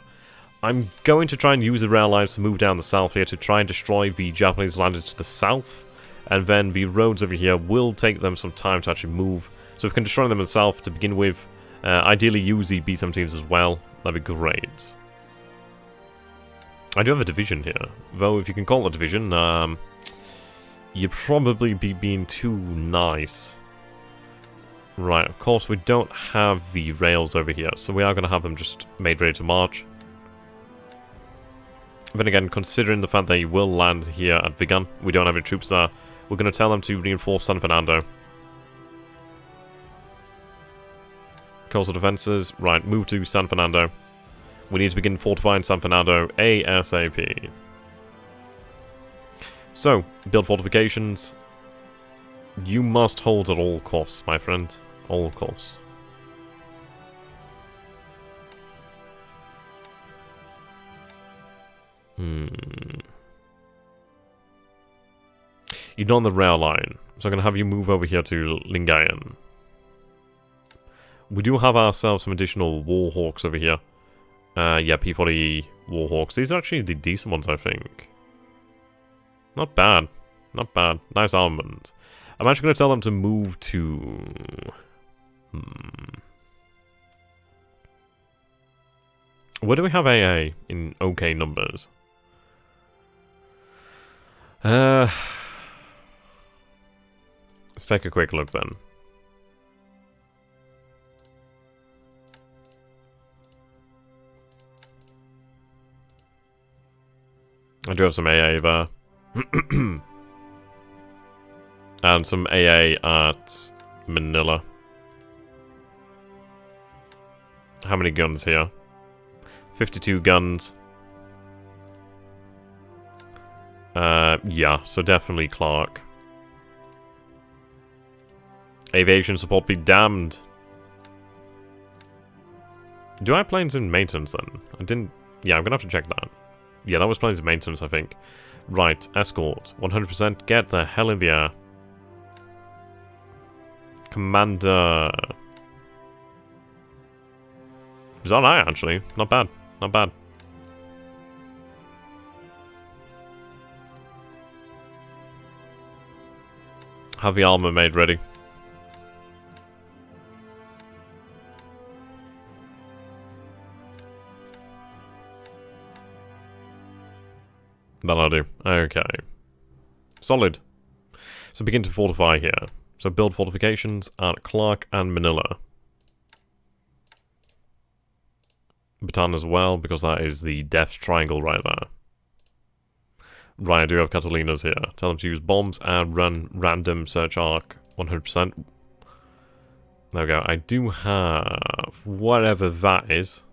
I'm going to try and use the rail lines to move down the south here to try and destroy the Japanese landers to the south. And then the roads over here will take them some time to actually move. So if we can destroy them in the south to begin with, ideally use the B-17s as well. That'd be great. I do have a division here. Though if you can call it a division, you'd probably be being too nice. Right, of course we don't have the rails over here. So we are going to have them just made ready to march. Then again, considering the fact that you will land here at Vigan, we don't have any troops there, we're going to tell them to reinforce San Fernando. Coastal defenses, right, move to San Fernando. We need to begin fortifying San Fernando ASAP. So, build fortifications. You must hold at all costs, my friend. All costs. You're not on the rail line, so I'm going to have you move over here to Lingayen. We do have ourselves some additional Warhawks over here. Yeah, P40 Warhawks. These are actually the decent ones, I think. Not bad. Not bad. Nice armament. I'm actually going to tell them to move to... Where do we have AA in okay numbers? Let's take a quick look then. I do have some AA there. And some AA at Manila. How many guns here? 52 guns. Yeah, so definitely Clark. Aviation support be damned. Do I have planes in maintenance then? I didn't... Yeah, I'm gonna have to check that. Yeah, that was planes in maintenance, I think. Right, escort. 100%. Get the hell in the air. Commander. He's alright, actually. Not bad. Not bad. Have the armor made ready. That'll do. Okay. Solid. So begin to fortify here. So build fortifications at Clark and Manila. Bataan as well, because that is the Death's Triangle right there. Right, I do have Catalinas here. Tell them to use bombs and run random search arc 100%. There we go. I do have whatever that is.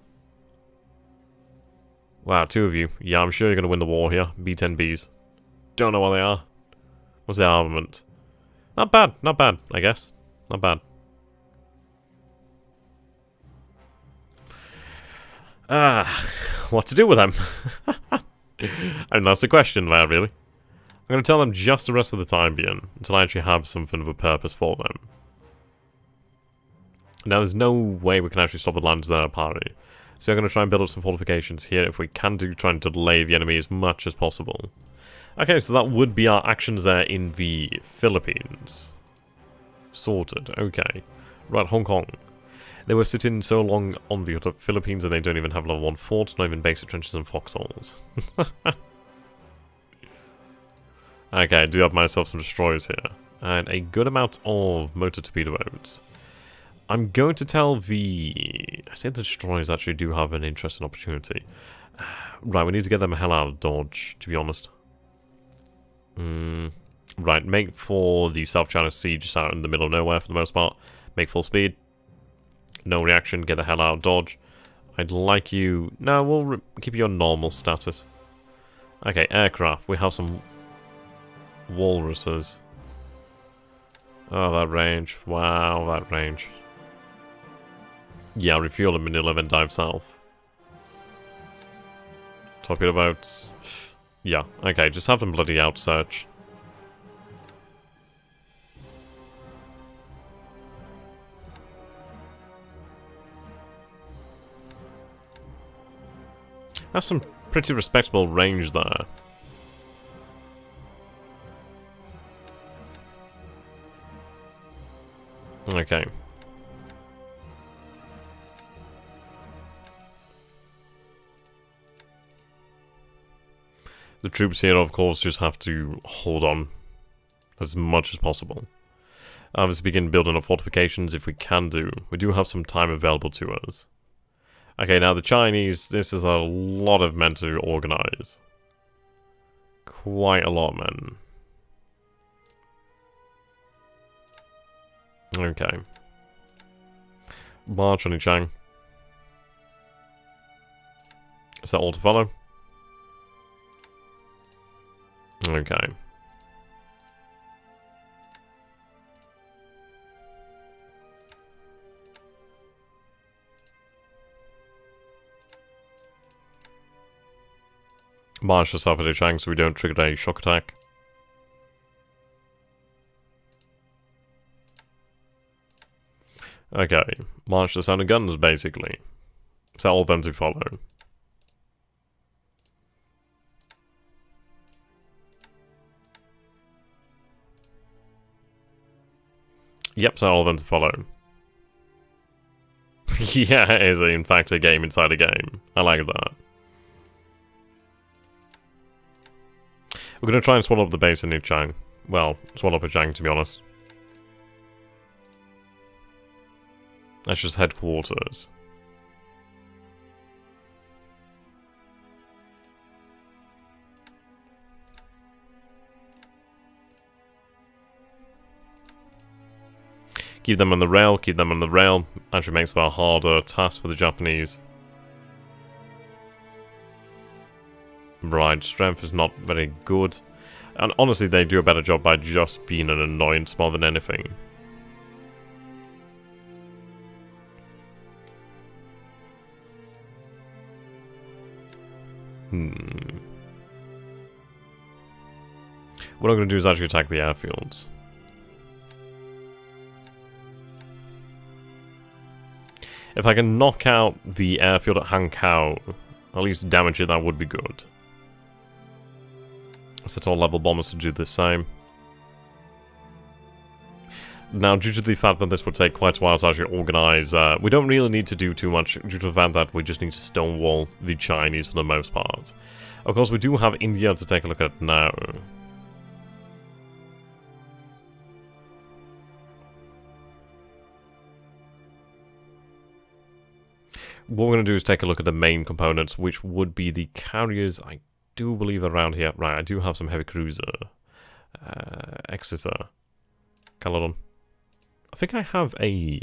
Wow, 2 of you. Yeah, I'm sure you're going to win the war here. B-10Bs. Don't know what they are. What's their armament? Not bad, I guess. Not bad. What to do with them? And that's the question there, really. I'm going to tell them just the rest of the time being, until I actually have something of a purpose for them. Now, there's no way we can actually stop the landers there at party. So I'm going to try and build up some fortifications here, if we can do, trying to delay the enemy as much as possible. Okay, so that would be our actions there in the Philippines. Sorted, okay. Right, Hong Kong. They were sitting so long on the Philippines and they don't even have level 1 forts, not even basic trenches and foxholes. Okay, I do have myself some destroyers here. And a good amount of motor torpedo boats. I'm going to tell the... I say the destroyers actually do have an interesting opportunity. Right, we need to get them the hell out of Dodge, to be honest. Right, make for the South China Sea just out in the middle of nowhere for the most part. Make full speed. No reaction, get the hell out of Dodge. I'd like you... No, we'll keep you on normal status. Okay, aircraft. We have some walruses. Oh, that range. Wow, that range. Yeah, refuel in Manila, then dive south. Torpedo boats. Yeah, okay, just have them bloody out search. That's some pretty respectable range there. Okay. The troops here, of course, just have to hold on as much as possible. Obviously, begin building up fortifications if we can do. We do have some time available to us. Okay, now the Chinese, this is a lot of men to organize. Quite a lot, men. Okay. March on Chang. Is that all to follow? Okay. March to South Chang so we don't trigger a shock attack. Okay, march the sound of guns, basically. Tell all of them to follow. Yep, tell all of them to follow. Yeah, it is in fact a game inside a game. I like that. We're going to try and swallow up the base in Nichang. Well, swallow up a Chang, to be honest. That's just headquarters. Keep them on the rail, keep them on the rail. Actually makes for a harder task for the Japanese. Right, strength is not very good. And honestly, they do a better job by just being an annoyance more than anything. What I'm going to do is actually attack the airfields. If I can knock out the airfield at Hankow, at least damage it, that would be good. Set all level bombers to do the same. Now, due to the fact that this would take quite a while to actually organize, we don't really need to do too much due to the fact that we just need to stonewall the Chinese for the most part. Of course, we do have India to take a look at now. What we're going to do is take a look at the main components, which would be the carriers, I do believe, around here. Right, I do have some heavy cruiser. Exeter. Caledon. I think I have a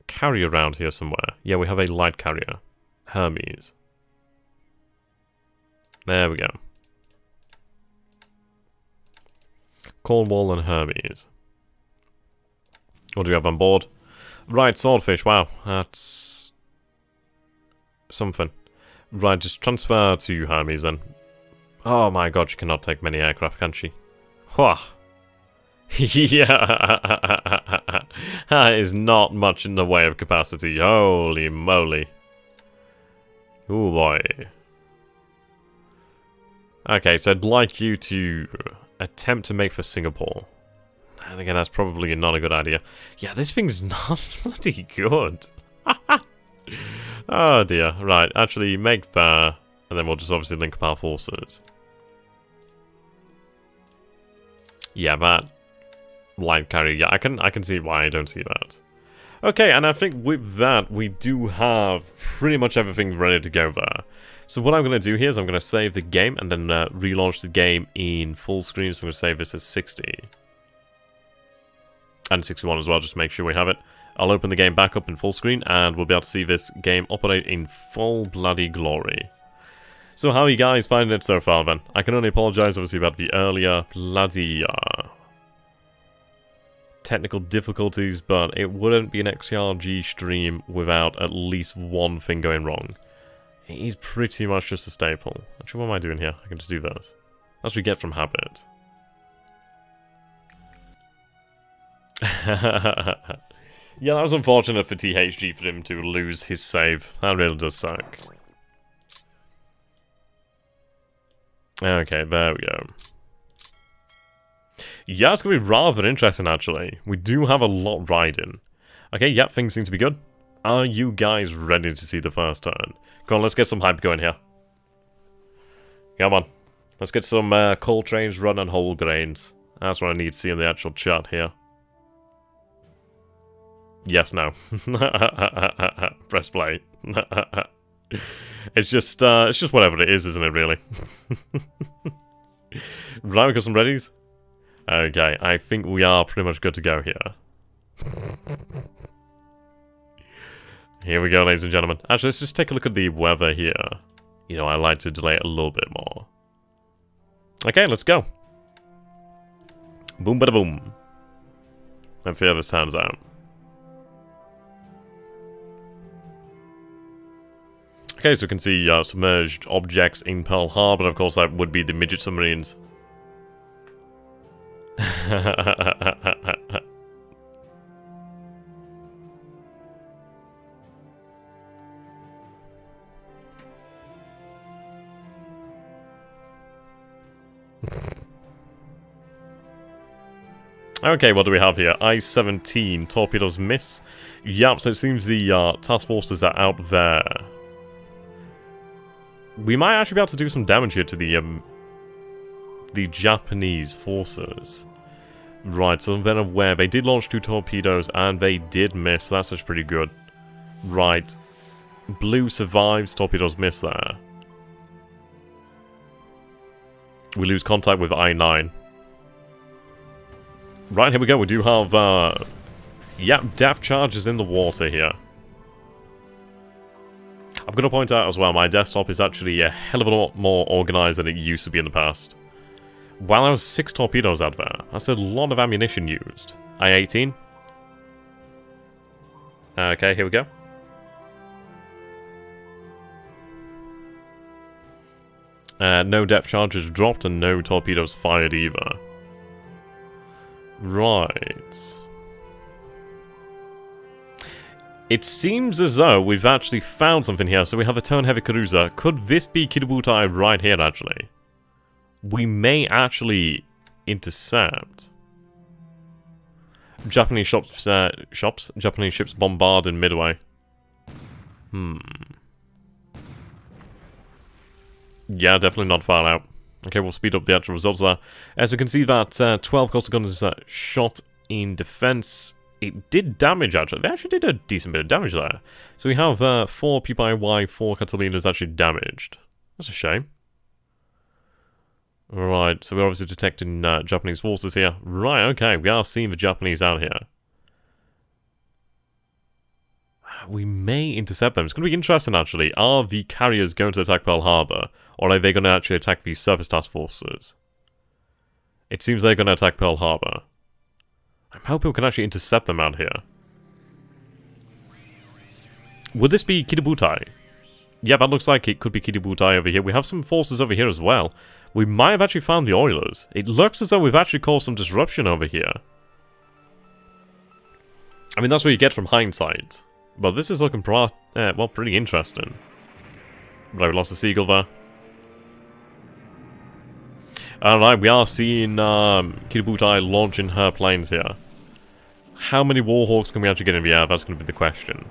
carrier around here somewhere. Yeah, we have a light carrier. Hermes. There we go. Cornwall and Hermes. What do we have on board? Right, Swordfish. Wow, that's something. Right, just transfer to Hermes then. Oh my god, she cannot take many aircraft, can she? Whew. Yeah, that is not much in the way of capacity. Holy moly. Oh boy. Okay, so I'd like you to attempt to make for Singapore. And again, that's probably not a good idea. Yeah, this thing's not bloody good. Oh dear. Right, actually make there, and then we'll just obviously link up our forces. Yeah, that line carrier. Yeah, I can see why I don't see that. Okay, and I think with that, we do have pretty much everything ready to go there. So what I'm going to do here is I'm going to save the game and then relaunch the game in full screen. So I'm going to save this as 60. And 61 as well, just to make sure we have it. I'll open the game back up in full screen and we'll be able to see this game operate in full bloody glory. So how are you guys finding it so far then? I can only apologise obviously about the earlier bloody technical difficulties, but it wouldn't be an XTRG stream without at least one thing going wrong. It is pretty much just a staple. Actually, what am I doing here? I can just do this. That's what we get from habit. Yeah, that was unfortunate for THG for him to lose his save. That really does suck. Okay, there we go. Yeah, it's going to be rather interesting, actually. We do have a lot riding. Okay, yeah, things seem to be good. Are you guys ready to see the first turn? Come on, let's get some hype going here. Come on. Let's get some coal trains run on whole grains. That's what I need to see in the actual chart here. Yes, no. Press play. it's just whatever it is, isn't it, really? Right, we got some readies? Okay, I think we are pretty much good to go here. Here we go, ladies and gentlemen. Actually, let's just take a look at the weather here. You know, I like to delay it a little bit more. Okay, let's go. Boom, bada boom. Let's see how this turns out. Okay, so we can see submerged objects in Pearl Harbor. Of course, that would be the midget submarines. Okay, what do we have here? I-17, torpedoes miss. Yep, so it seems the task forces are out there. We might actually be able to do some damage here to the Japanese forces. Right, so then aware, they did launch 2 torpedoes and they did miss. That's actually pretty good. Right. Blue survives, torpedoes miss there. We lose contact with I-9. Right, here we go. We do have, yep, depth charges in the water here. I'm going to point out as well, my desktop is actually a hell of a lot more organized than it used to be in the past. Wow, there was 6 torpedoes out there. That's a lot of ammunition used. I-18. Okay, here we go. No depth charges dropped and no torpedoes fired either. Right. It seems as though we've actually found something here. So we have a turn heavy cruiser. Could this be Kidobutai right here, actually? We may actually intercept. Japanese Japanese ships bombard in Midway. Yeah, definitely not far out. Okay, we'll speed up the actual results there. As we can see that 12 coastal guns shot in defense. It did damage, actually. They actually did a decent bit of damage there. So we have 4 PPIY, 4 Catalinas actually damaged. That's a shame. Right, so we're obviously detecting Japanese forces here. Right, okay, we are seeing the Japanese out here. We may intercept them. It's going to be interesting, actually. Are the carriers going to attack Pearl Harbor? Or are they going to actually attack the surface task forces? It seems they're going to attack Pearl Harbor. I'm hoping we can actually intercept them out here. Would this be Kidobutai? Yeah, that looks like it could be Kidobutai over here. We have some forces over here as well. We might have actually found the Oilers. It looks as though we've actually caused some disruption over here. I mean, that's what you get from hindsight. But this is looking well, pretty interesting. Right, we lost the Seagull there. Alright, we are seeing Kidobutai launching her planes here. How many Warhawks can we actually get in the air? That's going to be the question.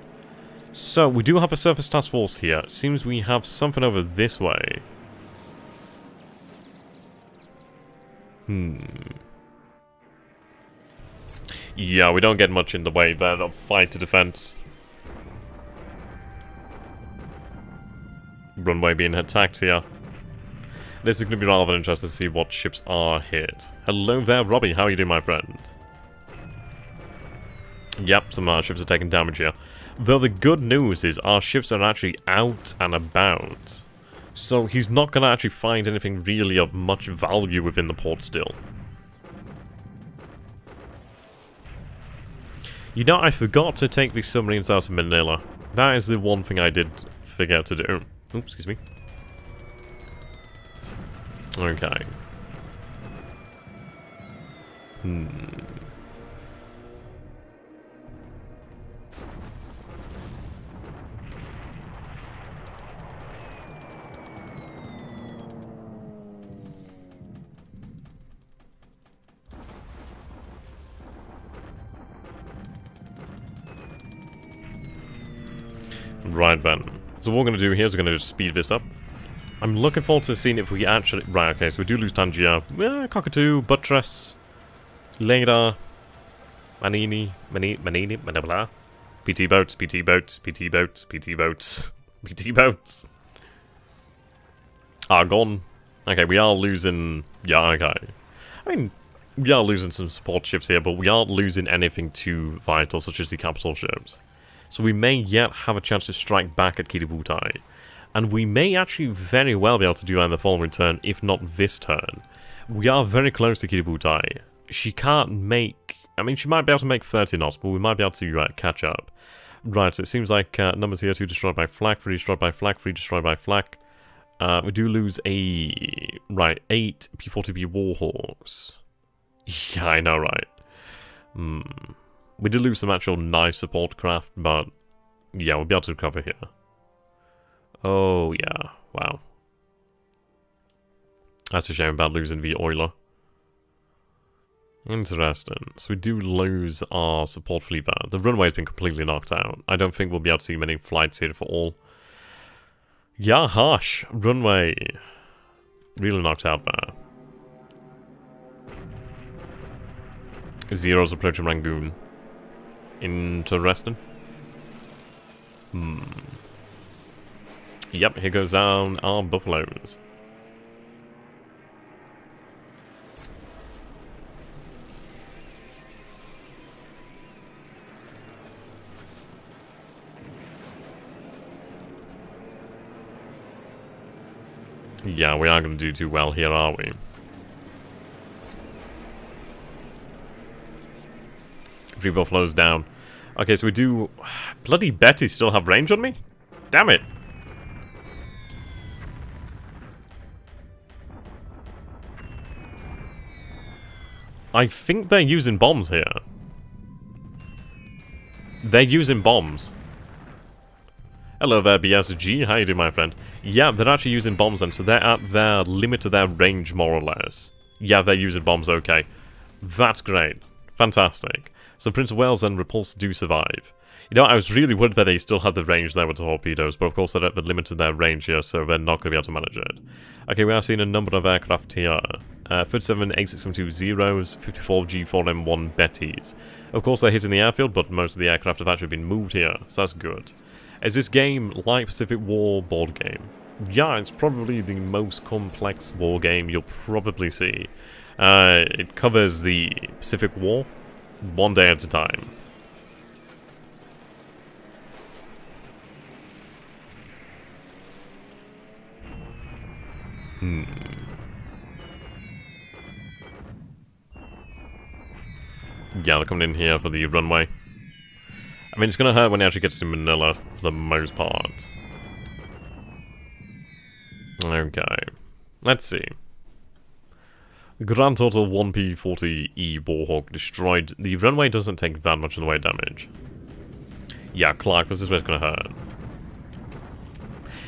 So, we do have a surface task force here. It seems we have something over this way. Yeah, we don't get much in the way there of fight to defense. Runway being attacked here. This is going to be rather interesting to see what ships are hit. Hello there, Robbie. How are you doing, my friend? Yep, some ships are taking damage here. Though the good news is our ships are actually out and about. So he's not going to actually find anything really of much value within the port still. You know, I forgot to take the submarines out of Manila. That is the one thing I did forget to do. Oops, excuse me. Okay. Right then. So what we're going to do here is we're going to just speed this up. I'm looking forward to seeing if we actually... Right, okay, so we do lose Tangier. Cockatoo, Buttress, Leda, Manini, Manabla, PT boats, PT boats, PT boats, PT boats, PT boats. Argon. Okay, we are losing... Yeah, okay. I mean, we are losing some support ships here, but we aren't losing anything too vital, such as the capital ships. So we may yet have a chance to strike back at Kidobutai. And we may actually very well be able to do that in the following turn, if not this turn. We are very close to Kidobutai. She can't make... I mean, she might be able to make 30 knots, but we might be able to catch up. Right, so it seems like numbers here: 2 destroyed by flak, 3 destroyed by flak, 3 destroyed by flak. We do lose a... Right, 8 P-40B Warhawks. Yeah, I know, right? We did lose some actual nice support craft, but... Yeah, we'll be able to recover here. Oh, yeah. Wow. That's a shame about losing the oiler. Interesting. So we do lose our support fleet there. The runway has been completely knocked out. I don't think we'll be able to see many flights here for all. Yeah, harsh. Runway. Really knocked out there. Zero's approaching Rangoon. Interesting. Yep, here goes down our buffaloes. Yeah, we aren't going to do too well here, are we? 3 buffaloes down. Okay, so we do... Bloody Betty still have range on me? Damn it! I think they're using bombs here. They're using bombs. Hello there, BSG. How you doing, my friend? Yeah, they're actually using bombs then, so they're at their limit to their range, more or less. Yeah, they're using bombs, okay. That's great. Fantastic. So Prince of Wales and Repulse do survive. You know, I was really worried that they still had the range there with the torpedoes, but of course they're at the limit to their range here, so they're not going to be able to manage it. Okay, we are seeing a number of aircraft here. 37 A672 54 G4M1 Bettys. Of course they're hitting the airfield, but most of the aircraft have actually been moved here, so that's good. Is this game like Pacific War board game? Yeah, it's probably the most complex war game you'll probably see. It covers the Pacific War, one day at a time. Yeah, they're coming in here for the runway. I mean, it's going to hurt when it actually gets to Manila, for the most part. Okay. Let's see. Grand total 1 P-40E Warhawk destroyed. The runway doesn't take that much in the way of damage. Yeah, Clark, this is where it's going to hurt.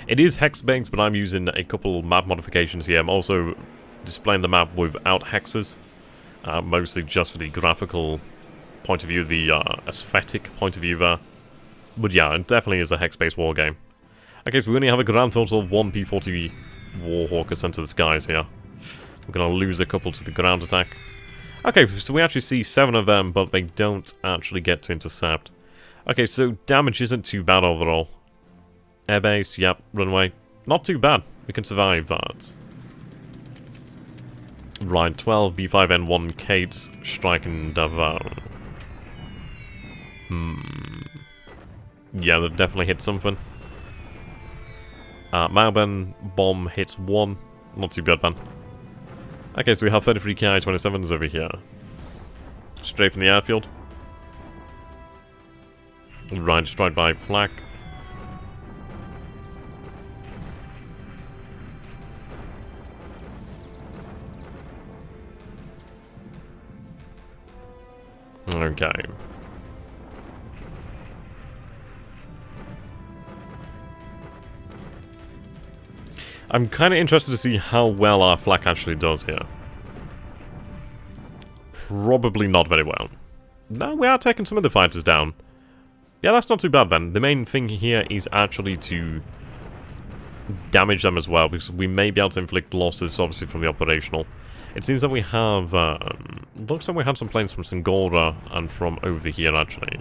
It is hex-based, but I'm using a couple map modifications here. I'm also displaying the map without hexes. Mostly just for the graphical point of view, the aesthetic point of view there. But yeah, it definitely is a hex-based war game. Okay, so we only have a grand total of 1 P-40 Warhawk sent to the skies here. We're going to lose a couple to the ground attack. Okay, so we actually see 7 of them, but they don't actually get to intercept. Okay, so damage isn't too bad overall. Airbase, yep, runway. Not too bad. We can survive that. Right, 12 B5N1 Kates striking Naval. Yeah, they've definitely hit something. Malay bomb hits 1. Not too bad, man. Okay, so we have 33 Ki-27s over here. Straight from the airfield. Right, destroyed by flak. Okay. I'm kind of interested to see how well our flak actually does here. Probably not very well. No, we are taking some of the fighters down. Yeah, that's not too bad then. The main thing here is actually to damage them as well, because we may be able to inflict losses, obviously, from the operational. It seems that we have... looks like we had some planes from Singora and from over here, actually.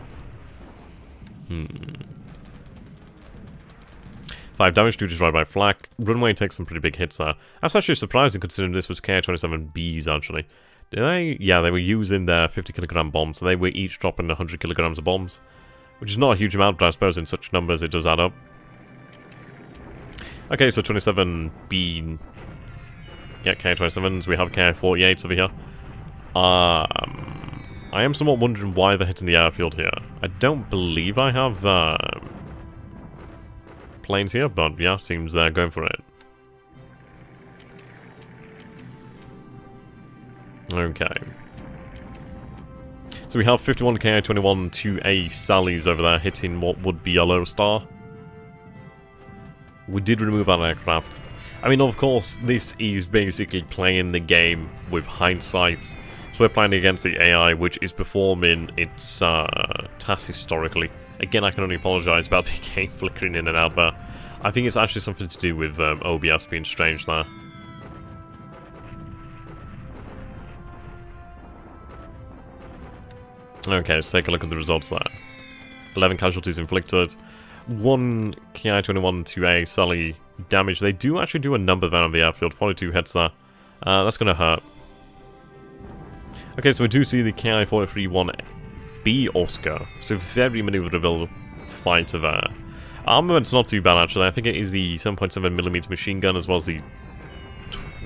5 damage to destroyed by flak. Runway takes some pretty big hits there. That's actually surprising considering this was Ki-27Bs, actually. Did they? Yeah, they were using their 50 kilogram bombs, so they were each dropping 100 kilograms of bombs. Which is not a huge amount, but I suppose in such numbers it does add up. Okay, so 27B... Yeah, Ki-27s. We have Ki-48s over here. I am somewhat wondering why they're hitting the airfield here. I don't believe I have planes here, but yeah, seems they're going for it. Okay. So we have 51 Ki-21 2A Sallies over there hitting what would be a low star. We did remove our aircraft. I mean, of course, this is basically playing the game with hindsight. So we're playing against the AI, which is performing its task historically. Again, I can only apologise about the game flickering in and out, but I think it's actually something to do with OBS being strange there. Okay, let's take a look at the results there. 11 casualties inflicted, 1 KI-21-2A Sully damage. They do actually do a number there on the airfield, 42 hits there. That's going to hurt. Okay, so we do see the KI-43-1B Oscar. So very maneuverable fighter there. Armament's not too bad actually. I think it is the 7.7mm machine gun as well as the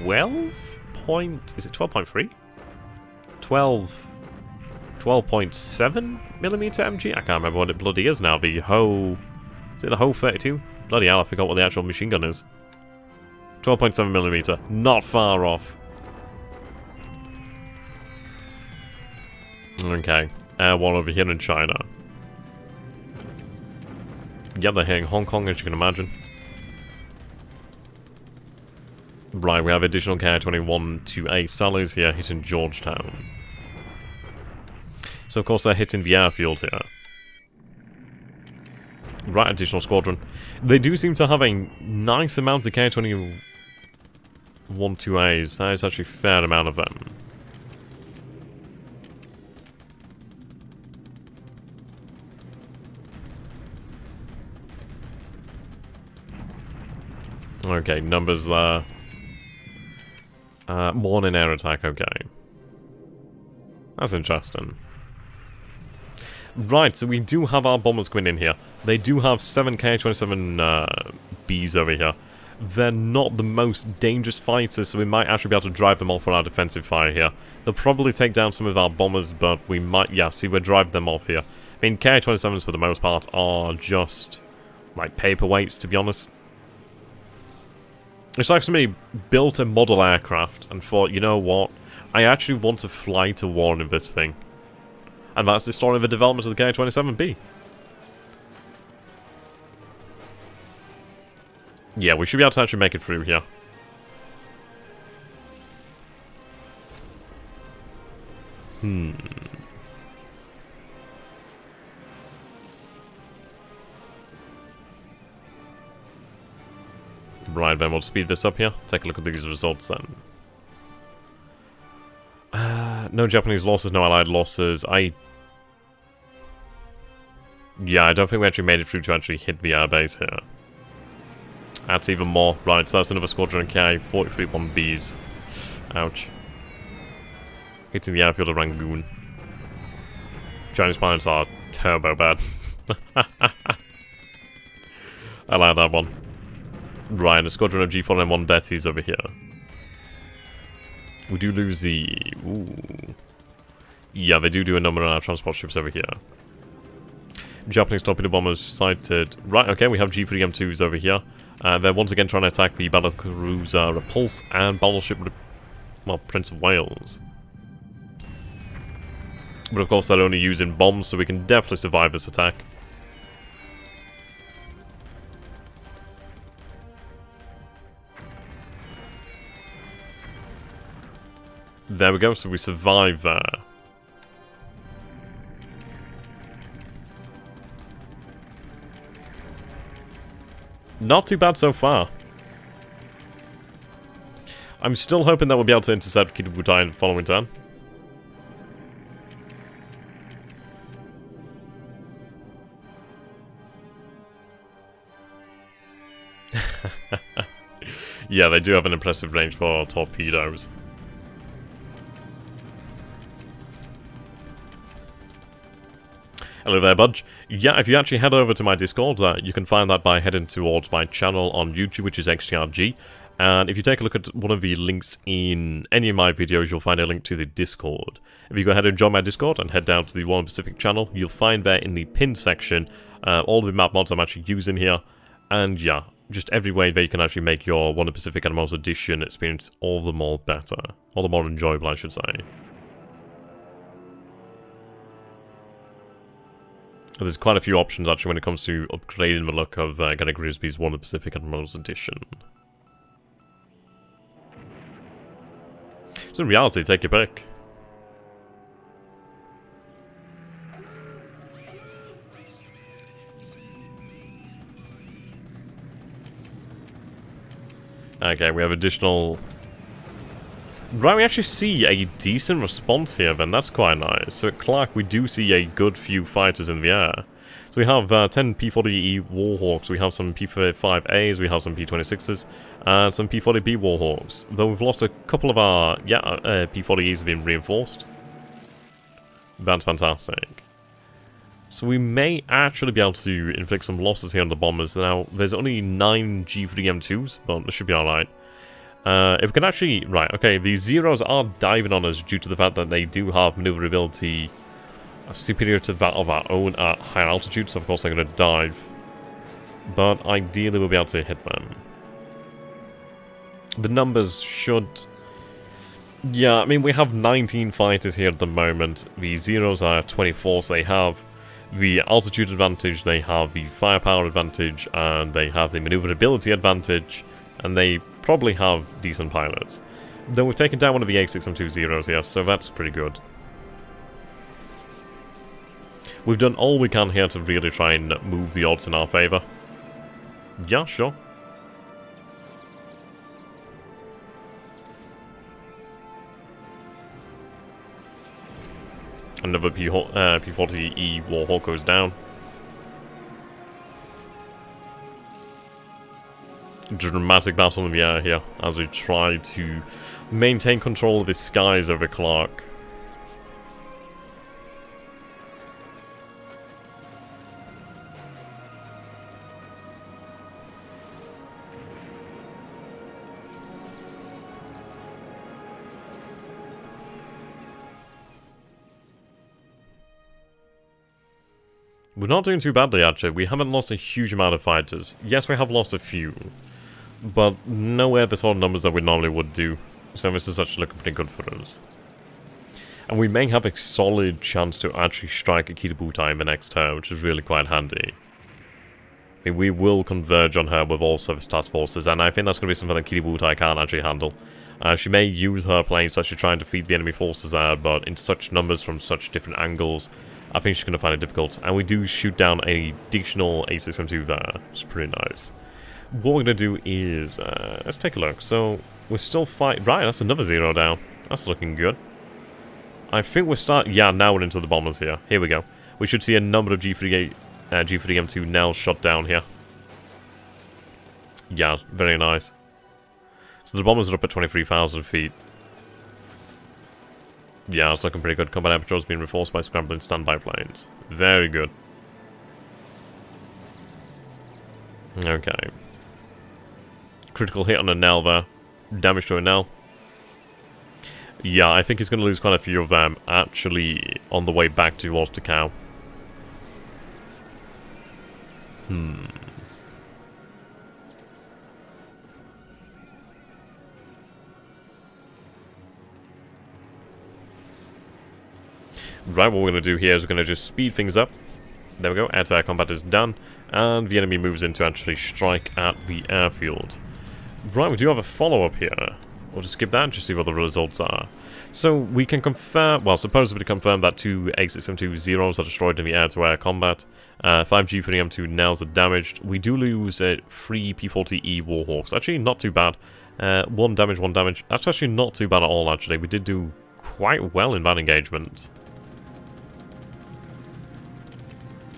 12 point... is it 12.3? 12.7mm MG? I can't remember what it bloody is now. The Ho... is it the Ho 32? Bloody hell, I forgot what the actual machine gun is. 12.7mm. Not far off. Okay. Air war over here in China. Yeah, they're hitting Hong Kong, as you can imagine. Right, we have additional KI-21-2A Sallies here hitting Georgetown. So, of course, they're hitting the airfield here. Right, additional squadron. They do seem to have a nice amount of KI-21-2As. That is actually a fair amount of them. Okay, numbers there. Morning air attack, okay. That's interesting. Right, so we do have our bombers going in here. They do have 7 KI-27Bs over here. They're not the most dangerous fighters, so we might actually be able to drive them off with our defensive fire here. They'll probably take down some of our bombers, but we might, yeah, see, we're driving them off here. I mean, KI-27s for the most part are just, like, paperweights, to be honest. It's like somebody built a model aircraft and thought, you know what, I actually want to fly to war in this thing. And that's the story of the development of the KI-27B. Yeah, we should be able to actually make it through here. Right, then we'll speed this up here. Take a look at these results then. No Japanese losses, no Allied losses. Yeah, I don't think we actually made it through to actually hit the airbase here. That's even more. Right, so that's another squadron of KI-43-1Bs. Ouch. Hitting the airfield of Rangoon. Chinese pilots are turbo bad. I like that one. Right, a squadron of G4N1 Betties over here. We do lose the... ooh. Yeah, they do a number on our transport ships over here. Japanese torpedo bombers sighted. Right, okay, we have G3M2s over here. They're once again trying to attack the battlecruiser Repulse and battleship, well, Prince of Wales. But of course, they're only using bombs, so we can definitely survive this attack. There we go, so we survive there. Not too bad so far. I'm still hoping that we'll be able to intercept Kidobutai in the following turn. Yeah, they do have an impressive range for torpedoes. Hello there, Budge. Yeah, if you actually head over to my Discord, you can find that by heading towards my channel on YouTube, which is XTRG. And if you take a look at one of the links in any of my videos, you'll find a link to the Discord. If you go ahead and join my Discord and head down to the Warren Pacific channel, you'll find there in the pinned section all the map mods I'm actually using here. And yeah, just every way that you can actually make your Warren Pacific Admirals Edition experience all the more better. All the more enjoyable, I should say. There's quite a few options actually when it comes to upgrading the look of Gary Grisby's Warren Pacific Admirals Edition. So in reality, take your pick. Okay, we have additional... Right, we actually see a decent response here then, that's quite nice. So at Clark, we do see a good few fighters in the air. So we have 10 P-40E Warhawks, we have some P-45As, we have some P-26s, and some P-40B Warhawks. Though we've lost a couple of our, P-40Es have been reinforced. That's fantastic. So we may actually be able to inflict some losses here on the bombers. Now, there's only 9 G3M2s, but this should be alright. If we can actually... Right, okay, the Zeros are diving on us due to the fact that they do have maneuverability superior to that of our own at higher altitude, so of course they're going to dive. But ideally we'll be able to hit them. The numbers should... Yeah, I mean, we have 19 fighters here at the moment. The Zeros are 24, so they have the altitude advantage, they have the firepower advantage, and they have the maneuverability advantage, and they probably have decent pilots. Though we've taken down one of the A6M2 Zeros here, so that's pretty good. We've done all we can here to really try and move the odds in our favour. Yeah, sure. Another P-40E Warhawk goes down. Dramatic battle in the air here as we try to maintain control of the skies over Clark. We're not doing too badly, actually. We haven't lost a huge amount of fighters. Yes, we have lost a few, but nowhere the sort of numbers that we normally would do. So this is actually looking pretty good for us. And we may have a solid chance to actually strike a WWII in the next turn, which is really quite handy. I mean, we will converge on her with all surface task forces, and I think that's going to be something that WWII can't actually handle. She may use her planes to actually try and defeat the enemy forces there, but in such numbers from such different angles, I think she's going to find it difficult. And we do shoot down an additional A6M2 there, which is pretty nice. What we're going to do is, let's take a look. So, we're still fighting... Right, that's another Zero down. That's looking good. I think we're starting... Yeah, now we're into the bombers here. Here we go. We should see a number of G3M2 now shot down here. Yeah, very nice. So the bombers are up at 23,000 feet. Yeah, it's looking pretty good. Combat aperture has been reinforced by scrambling standby planes. Very good. Okay. Critical hit on a Naval there. Damage to a Naval. Yeah, I think he's going to lose quite a few of them actually on the way back towards the cow. Right, what we're going to do here is we're going to just speed things up. There we go, air-to-air combat is done, and the enemy moves in to actually strike at the airfield. Right, we do have a follow-up here. We'll just skip that and just see what the results are. So we can confirm, well, supposedly confirm that 2 A6M2 Zeros are destroyed in the air-to-air combat. 5 G3M2 Nels are damaged. We do lose 3 P-40E Warhawks. Actually, not too bad. 1 damage, 1 damage. That's actually not too bad at all, actually. We did do quite well in that engagement.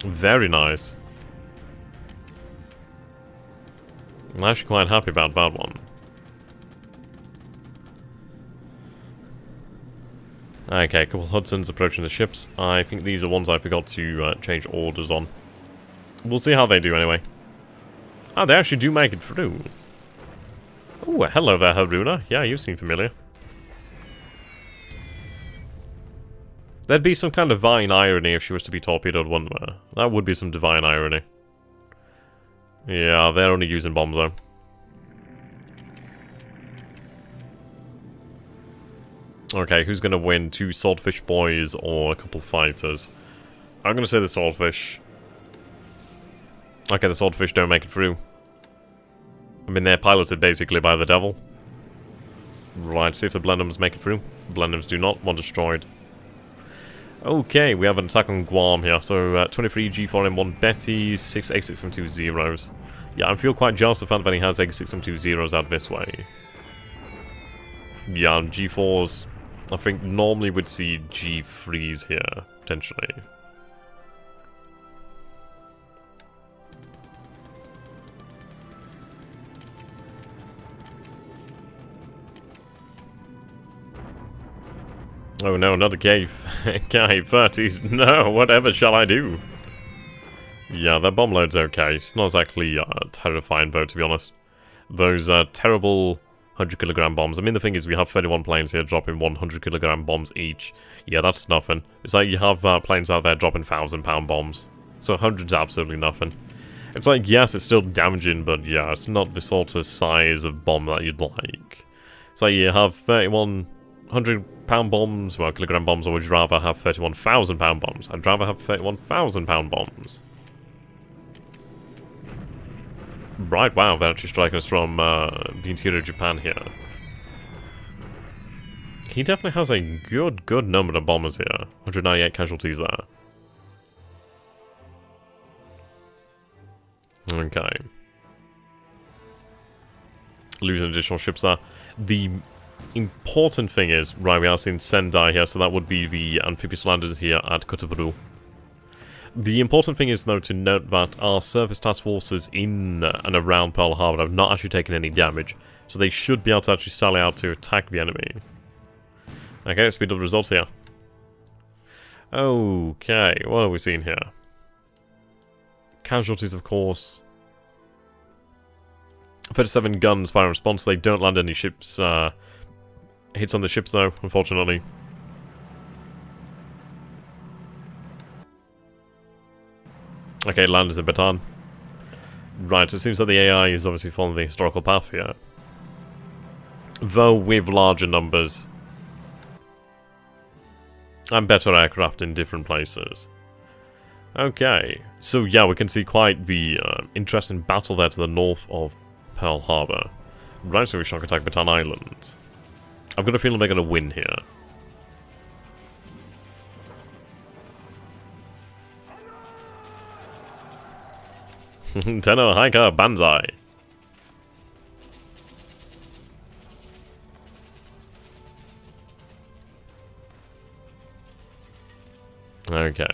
Very nice. I'm actually quite happy about that one. Okay, a couple of Hudsons approaching the ships. I think these are ones I forgot to change orders on. We'll see how they do anyway. Ah, they actually do make it through. Oh, hello there, Haruna. Yeah, you seem familiar. There'd be some kind of divine irony if she was to be torpedoed, wouldn't there? That would be some divine irony. Yeah, they're only using bombs though. Okay, who's gonna win? 2 swordfish boys or a couple of fighters? I'm gonna say the swordfish. Okay, the swordfish don't make it through. I mean, they're piloted basically by the devil. Right, see if the Blenheims make it through. Blenheims do not. One destroyed. Okay, we have an attack on Guam here. So 23 G4M1 Betty, 6 A6M2 Zeros. Yeah, I feel quite jealous of the fact that he has A6M2 Zeros out this way. Yeah, G4s, I think normally would see G3s here, potentially. Oh no, not a cave. K-30s. No, whatever shall I do? Yeah, that bomb load's okay. It's not exactly terrifying though, to be honest. Those terrible 100kg bombs. I mean, the thing is, we have 31 planes here dropping 100kg bombs each. Yeah, that's nothing. It's like you have planes out there dropping 1,000-pound bombs. So 100's absolutely nothing. It's like, yes, it's still damaging, but yeah, it's not the sort of size of bomb that you'd like. It's like you have 3,100-pound bombs, well, kilogram bombs, or would you rather have 31,000-pound bombs? I'd rather have 31,000-pound bombs. Right, wow, they're actually striking us from the interior of Japan here. He definitely has a good number of bombers here. 198 casualties there. Okay. Losing additional ships there. The important thing is, right, we are seeing Sendai here, so that would be the amphibious landers here at Kotoburu. The important thing is, though, to note that our surface task forces in and around Pearl Harbor have not actually taken any damage, so they should be able to actually sally out to attack the enemy. Okay, let's speed up the results here. Okay, what are we seeing here? Casualties, of course. 37 guns fire in response. They don't land any ships, hits on the ships, though, unfortunately. Okay, landers in Bataan. Right, it seems that the AI is obviously following the historical path here. Though with larger numbers. And better aircraft in different places. Okay, so yeah, we can see quite the interesting battle there to the north of Pearl Harbor. Right, so we shock attack Bataan Island. I've got a feeling they're going to win here. Tenno Hiker Banzai. Okay.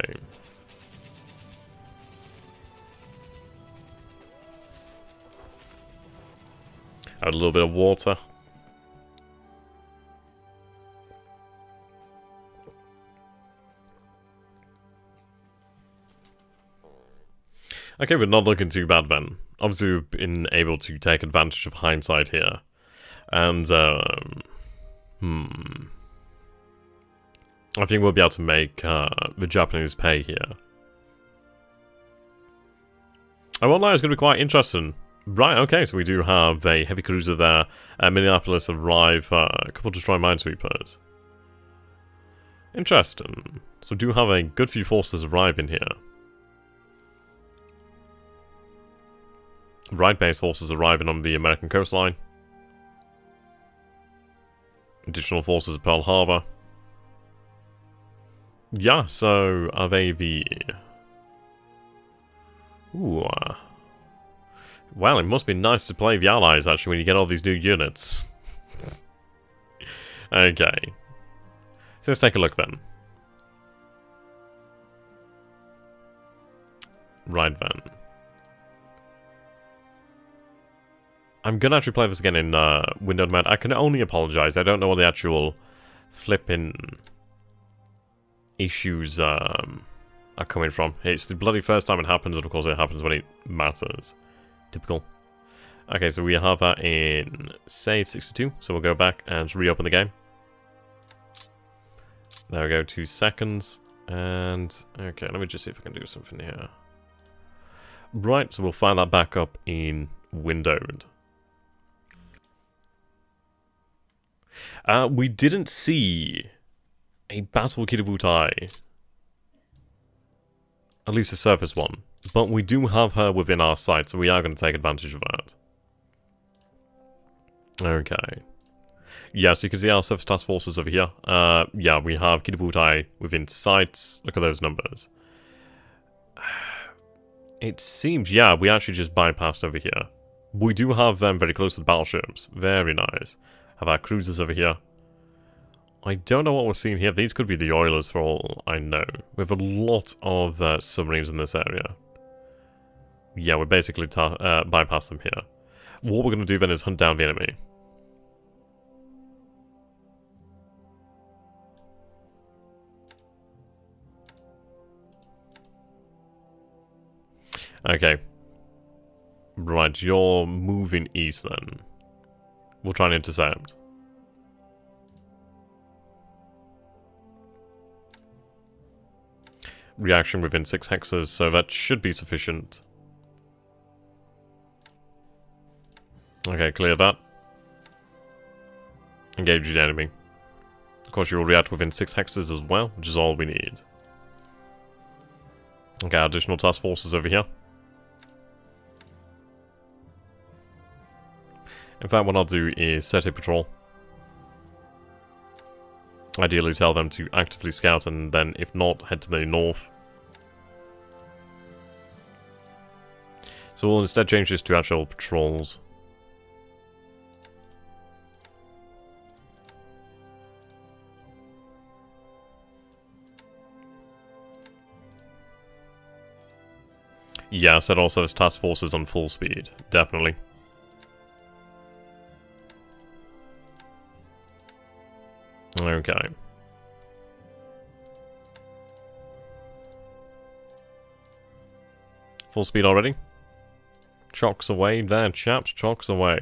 Add a little bit of water. Okay, we're not looking too bad then. Obviously, we've been able to take advantage of hindsight here. And, I think we'll be able to make the Japanese pay here. I won't lie, it's going to be quite interesting. Right, okay, so we do have a heavy cruiser there. Minneapolis arrive, a couple of destroyed minesweepers. Interesting. So we do have a good few forces arriving here. Right base forces arriving on the American coastline. Additional forces at Pearl Harbor. Yeah, so are they the... Ooh. Well, it must be nice to play the Allies, actually, when you get all these new units. Okay. So let's take a look then. Right then. I'm gonna actually play this again in windowed mode. I can only apologize. I don't know what the actual flipping issues are coming from. It's the bloody first time it happens, and of course it happens when it matters. Typical. Okay, so we have that in save 62, so we'll go back and reopen the game. There we go, 2 seconds. And, okay, let me just see if I can do something here. Right, so we'll fire that back up in windowed. We didn't see a battle with WWII. At least a surface one. But we do have her within our sight, so we are going to take advantage of that. Okay. Yeah, so you can see our surface task forces over here. Yeah, we have WWII within sight. Look at those numbers. It seems, yeah, we actually just bypassed over here. We do have them very close to the battleships. Very nice. Have our cruisers over here. I don't know what we're seeing here. These could be the oilers for all I know. We have a lot of submarines in this area. Yeah, we basically bypass them here. What we're going to do then is hunt down the enemy. Okay. Right, you're moving east then. We'll try and intercept. Reaction within 6 hexes, so that should be sufficient. Okay, clear that. Engage the enemy. Of course, you'll react within 6 hexes as well, which is all we need. Okay, additional task forces over here. In fact, what I'll do is set a patrol. Ideally tell them to actively scout and then, if not, head to the north. So we'll instead change this to actual patrols. Yeah, set also as task forces on full speed. Definitely. Okay. Full speed already? Chocks away there, chaps. Chocks away.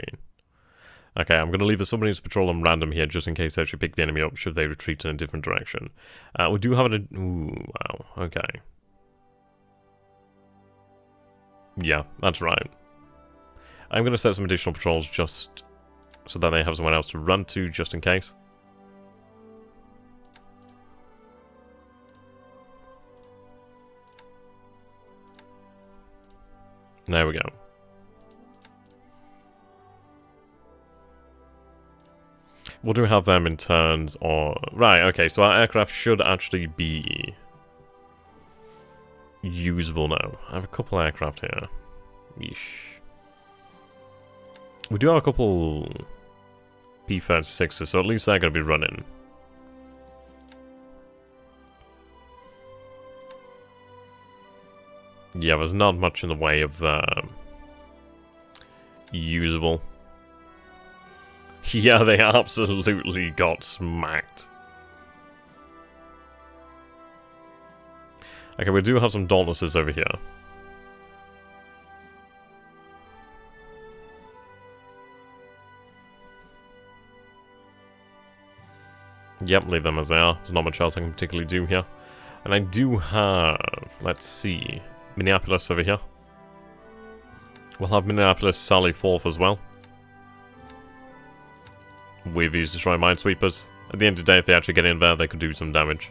Okay, I'm going to leave the submarines patrol on random here just in case they actually pick the enemy up should they retreat in a different direction. We do have an... Ooh, wow. Okay. Yeah, that's right. I'm going to set some additional patrols just so that they have someone else to run to just in case. There we go. We'll do have them in turns or... Right, okay, so our aircraft should actually be usable now. I have a couple aircraft here. Yeesh. We do have a couple P-36s, so at least they're going to be running. Yeah, there's not much in the way of usable. Yeah, they absolutely got smacked. Okay, we do have some Dauntlesses over here. Yep, leave them as they are. There's not much else I can particularly do here. And I do have, let's see, Minneapolis over here. We'll have Minneapolis Sally Forth as well. With these destroy minesweepers. At the end of the day, if they actually get in there, they could do some damage.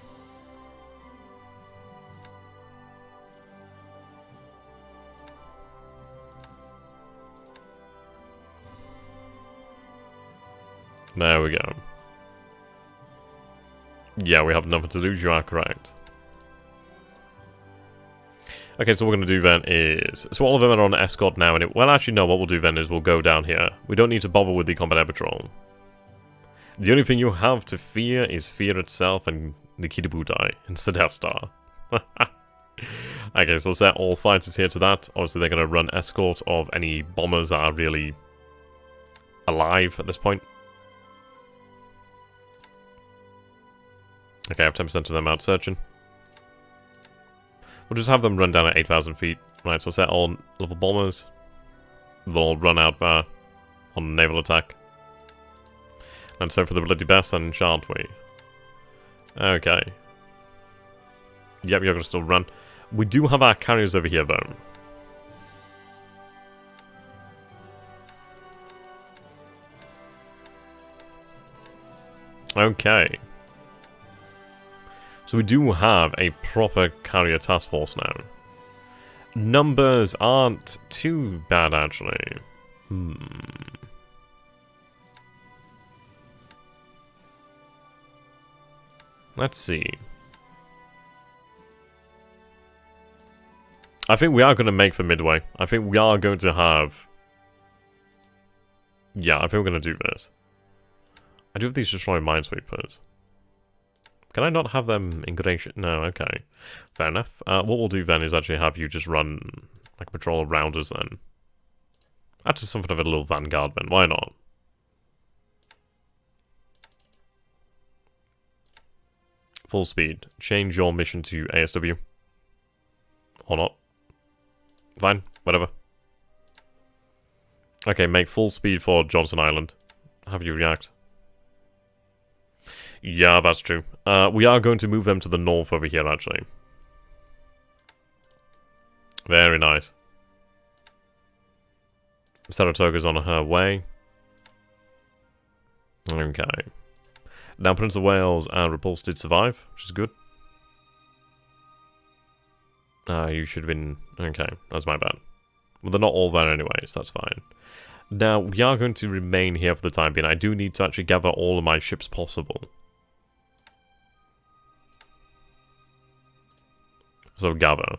There we go. Yeah, we have nothing to lose, you are correct. Okay, so what we're going to do then is... So all of them are on escort now, and well, actually, no, what we'll do then is we'll go down here. We don't need to bother with the combat air patrol. The only thing you have to fear is fear itself and the WWII. It's the Death Star. Okay, so we'll set all fighters here to that. Obviously, they're going to run escort of any bombers that are really alive at this point. Okay, I have 10% of them out searching. We'll just have them run down at 8,000 feet. Right, so set all level bombers. They'll all run out there on naval attack. And so for the bloody best then, shan't we? Okay. Yep, you're gonna still run. We do have our carriers over here though. Okay. So we do have a proper carrier task force now. Numbers aren't too bad, actually. Let's see. I think we are going to make for Midway. I think we are going to have... Yeah, I think we're going to do this. I do have these destroyed minesweepers. Can I not have them in gradation? No, okay. Fair enough. What we'll do then is actually have you just run like a patrol around us then. Actually something of a little vanguard then. Why not? Full speed. Change your mission to ASW. Or not. Fine. Whatever. Okay, make full speed for Johnson Island. Have you react? Yeah, that's true. We are going to move them to the north over here, actually. Very nice. Saratoga's on her way. Okay. Now Prince of Wales and Repulse did survive, which is good. You should have been... Okay, that's my bad. Well, they're not all there anyway, so that's fine. Now, we are going to remain here for the time being. I do need to actually gather all of my ships possible. So, gather.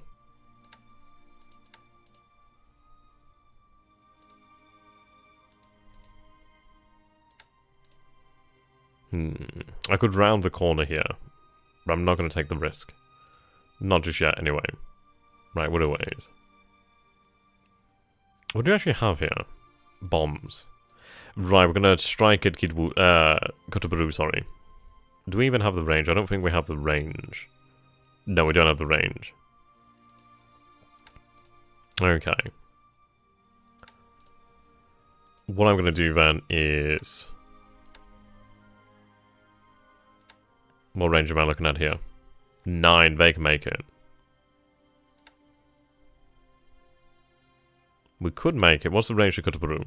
I could round the corner here, but I'm not going to take the risk. Not just yet, anyway. Right, what are ways? What do you actually have here? Bombs. Right, we're going to strike at Kotoburu, sorry. Do we even have the range? I don't think we have the range. No, we don't have the range. Okay. What I'm going to do then is... What range am I looking at here? 9, they can make it. We could make it. What's the range to Kotoburu?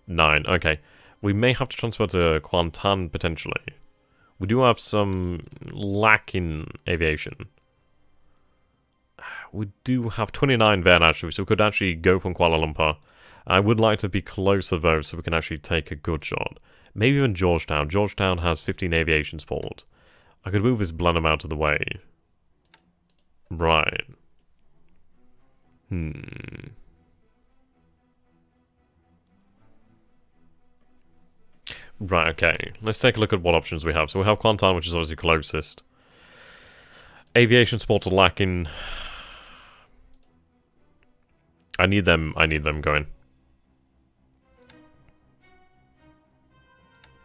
9, okay. We may have to transfer to Kuantan, potentially. We do have some lack in aviation. We do have 29 there, actually, so we could actually go from Kuala Lumpur. I would like to be closer, though, so we can actually take a good shot. Maybe even Georgetown. Georgetown has 15 aviation support. I could move this Blenheim out of the way. Right. Right, okay. Let's take a look at what options we have. So we have Kuantan, which is obviously closest. Aviation supports are lacking. I need them going.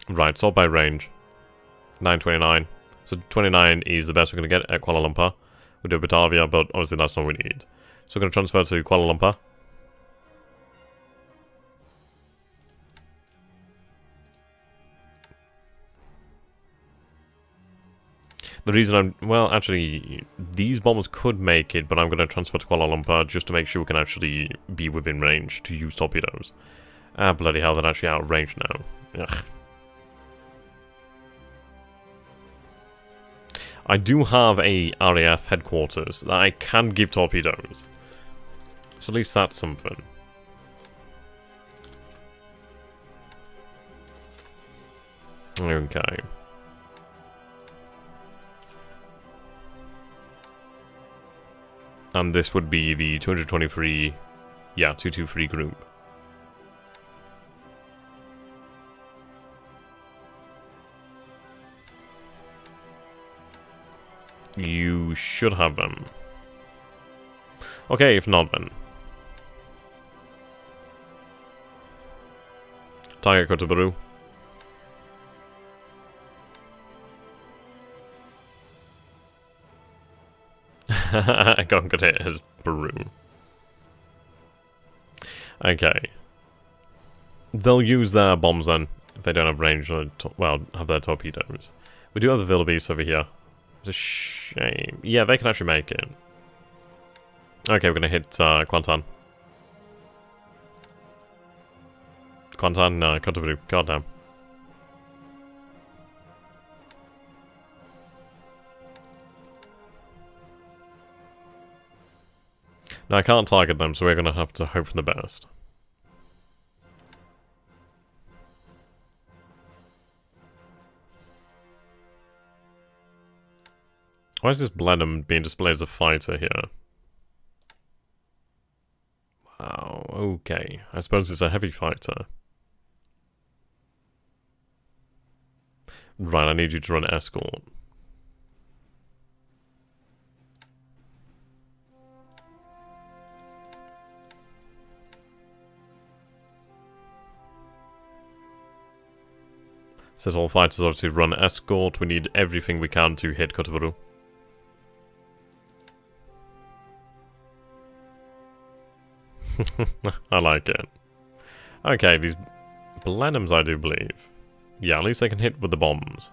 Right, sort by range. 929. So 29 is the best we're going to get at Kuala Lumpur. We do Batavia, but obviously that's not what we need. So we're going to transfer to Kuala Lumpur. The reason I'm... Well, actually, these bombers could make it, but I'm going to transfer to Kuala Lumpur just to make sure we can actually be within range to use torpedoes. Ah, bloody hell, they're actually out of range now. Ugh. I do have a RAF headquarters that I can give torpedoes. So at least that's something. Okay. And this would be the 223... Yeah, 223 group. You should have them. Okay, if not, then. Target Kotoburu. I can't get it as Peru. Okay. They'll use their bombs then, if they don't have range, or well, have their torpedoes. We do have the Wildebeest over here. It's a shame. Yeah, they can actually make it. Okay, we're gonna hit Kuantan. Kuantan, Kotoburu. Goddamn. Now, I can't target them, so we're gonna have to hope for the best. Why is this Blenheim being displayed as a fighter here? Wow, okay. I suppose it's a heavy fighter. Right, I need you to run escort. Says all fighters are to run escort. We need everything we can to hit Kotoburu. I like it. Okay, these Blenheims, I do believe. Yeah, at least they can hit with the bombs.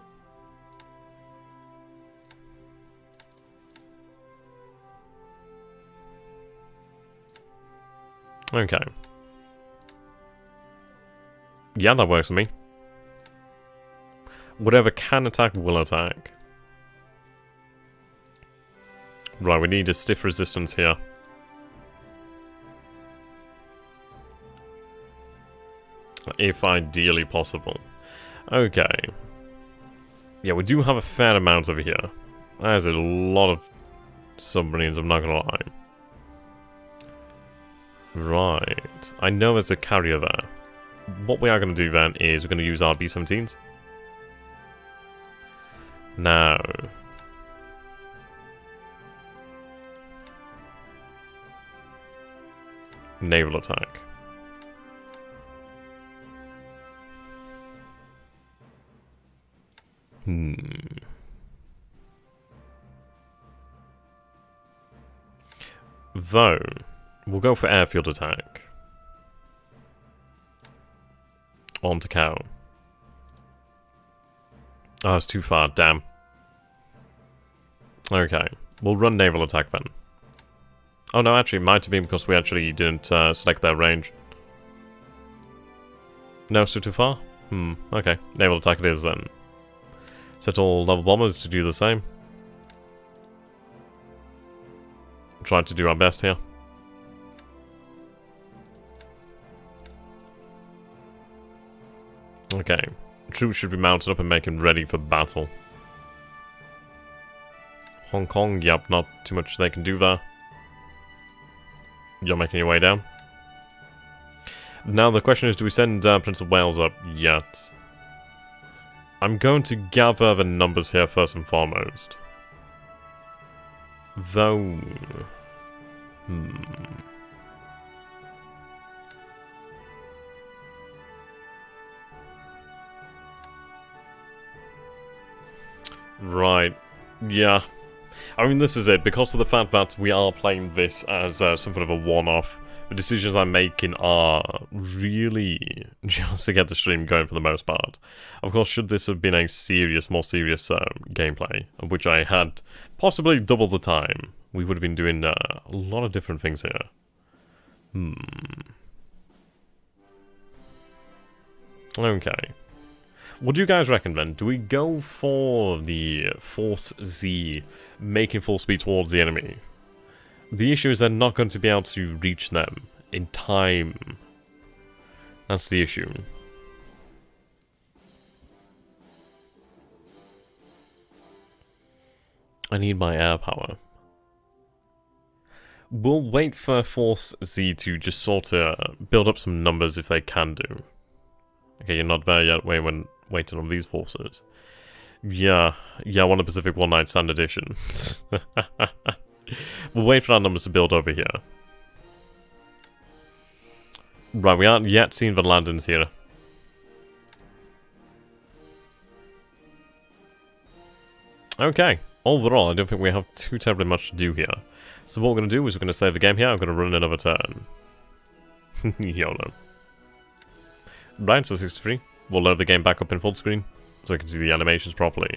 Okay. Yeah, that works for me. Whatever can attack will attack. Right, we need a stiff resistance here. If ideally possible. Okay. Yeah, we do have a fair amount over here. There's a lot of submarines, I'm not gonna lie. Right. I know there's a carrier there. What we are going to do then is we're going to use our B-17s. Now. Naval attack. Though, we'll go for airfield attack. On to cow. Oh, it's too far, damn. Okay, we'll run naval attack then. Oh no, actually, it might have been because we actually didn't select their range. No, still too far? Okay, naval attack it is then. Set all level bombers to do the same. Try to do our best here. Okay, troops should be mounted up and making ready for battle. Hong Kong, yep, not too much they can do there. You're making your way down. Now the question is, do we send Prince of Wales up yet? I'm going to gather the numbers here first and foremost. Though... Right. Yeah. I mean, this is it. Because of the fact that we are playing this as something of a one-off, the decisions I'm making are really just to get the stream going for the most part. Of course, should this have been a serious, more serious gameplay, of which I had possibly double the time, we would have been doing a lot of different things here. Okay. What do you guys reckon then? Do we go for the Force Z, making full speed towards the enemy? The issue is they're not going to be able to reach them in time. That's the issue. I need my air power. We'll wait for Force Z to just sort of build up some numbers if they can do. Okay, you're not there yet. Waiting on these forces. Yeah, I want a Pacific One Night Stand edition. We'll wait for our numbers to build over here. Right, we aren't yet seeing the landings here. Okay, overall, I don't think we have too terribly much to do here. So what we're going to do is we're going to save the game here. I'm going to run another turn. YOLO. Right, so 63. We'll load the game back up in full screen so I can see the animations properly.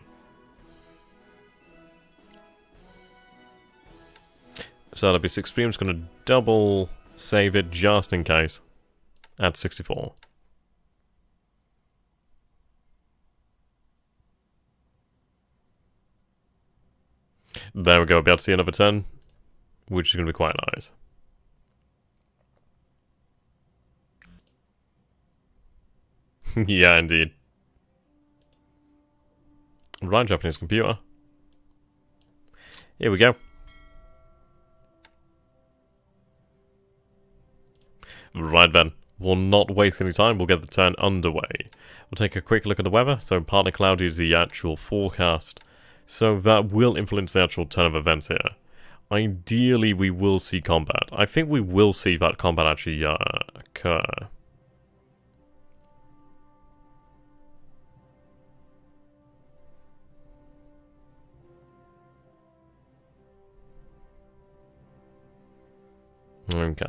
So that'll be 63. I'm just going to double save it just in case at 64. There we go. We'll be able to see another turn, which is going to be quite nice. Yeah, indeed. Right, Japanese computer. Here we go. Right then. We'll not waste any time. We'll get the turn underway. We'll take a quick look at the weather. So partly cloudy is the actual forecast. So that will influence the actual turn of events here. Ideally, we will see combat. I think we will see that combat actually occur. Okay.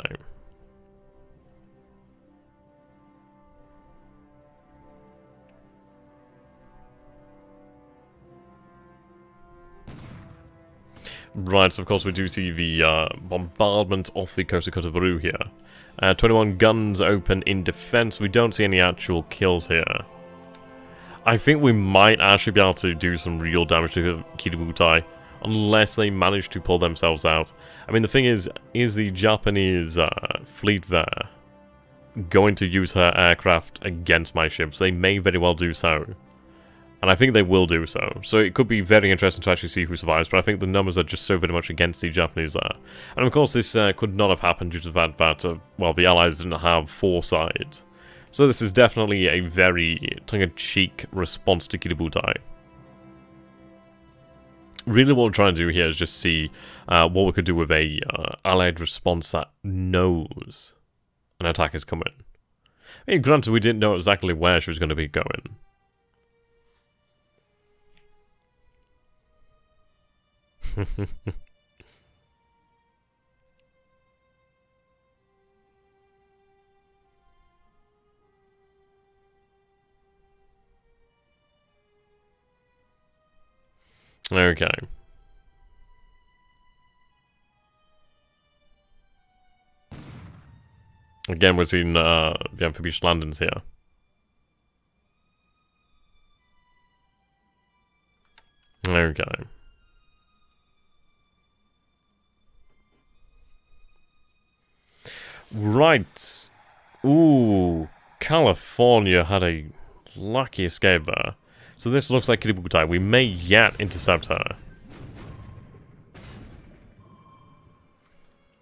Right, so of course we do see the bombardment off the coast of Kotobaru here. 21 guns open in defense. We don't see any actual kills here. I think we might actually be able to do some real damage to Kiributai, unless they manage to pull themselves out. I mean, the thing is the Japanese fleet there going to use her aircraft against my ships? They may very well do so. And I think they will do so. So it could be very interesting to actually see who survives, but I think the numbers are just so very much against the Japanese there. And of course this could not have happened due to the fact that, well, the Allies didn't have foresight. So this is definitely a very tongue-in-cheek response to Kiributai. Really what we're trying to do here is just see what we could do with a Allied response that knows an attack is coming. I mean, granted, we didn't know exactly where she was going to be going. Okay. Again, we're seeing the amphibious landings here. Okay. Right. Ooh, California had a lucky escape there. So this looks like Kiributai. We may yet intercept her.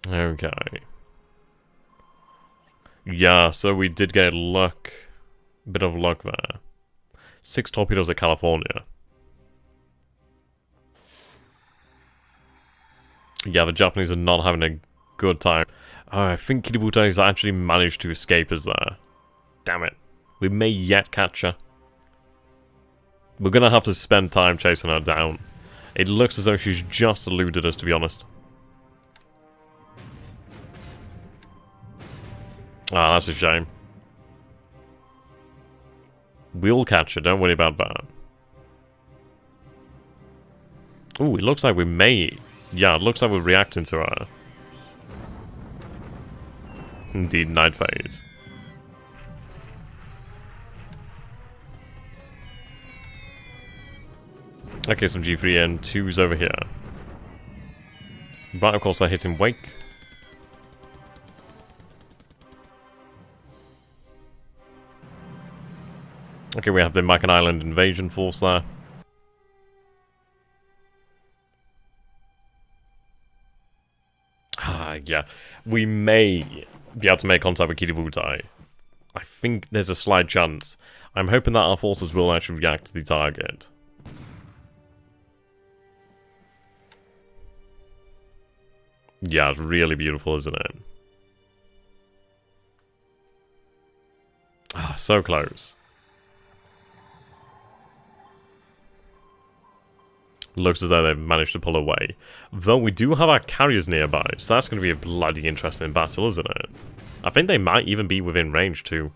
Okay. Yeah, so we did get luck. Bit of luck there. 6 torpedoes at California. Yeah, the Japanese are not having a good time. Oh, I think Kiributai has actually managed to escape us there. Damn it. We may yet catch her. We're gonna have to spend time chasing her down. It looks as though she's just eluded us, to be honest. Ah, that's a shame. We'll catch her, don't worry about that. Ooh, it looks like we may... Yeah, it looks like we're reacting to her. Indeed, night phase. Okay, some G3 and 2s over here. But of course I hit him wake. Okay, we have the Macan Island invasion force there. Ah, yeah. We may be able to make contact with Kiributai. I think there's a slight chance. I'm hoping that our forces will actually react to the target. Yeah, it's really beautiful, isn't it? Ah, so close. Looks as though they've managed to pull away. Though we do have our carriers nearby, so that's going to be a bloody interesting battle, isn't it? I think they might even be within range too.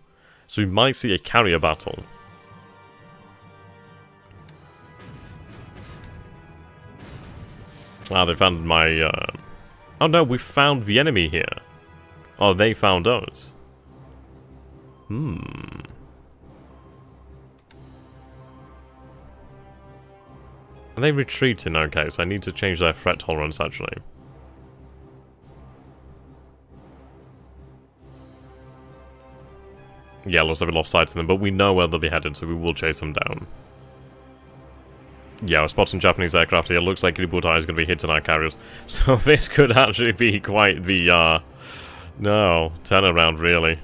So we might see a carrier battle. Ah, they found my... Oh no, we found the enemy here. Oh, they found us. Are they retreating? Okay, so I need to change their threat tolerance, actually. Yeah, looks like we lost sight of them, but we know where they'll be headed, so we will chase them down. Yeah, we're spotting Japanese aircraft here. Looks like WWII is going to be hitting our carriers. So this could actually be quite the, no, turnaround, really.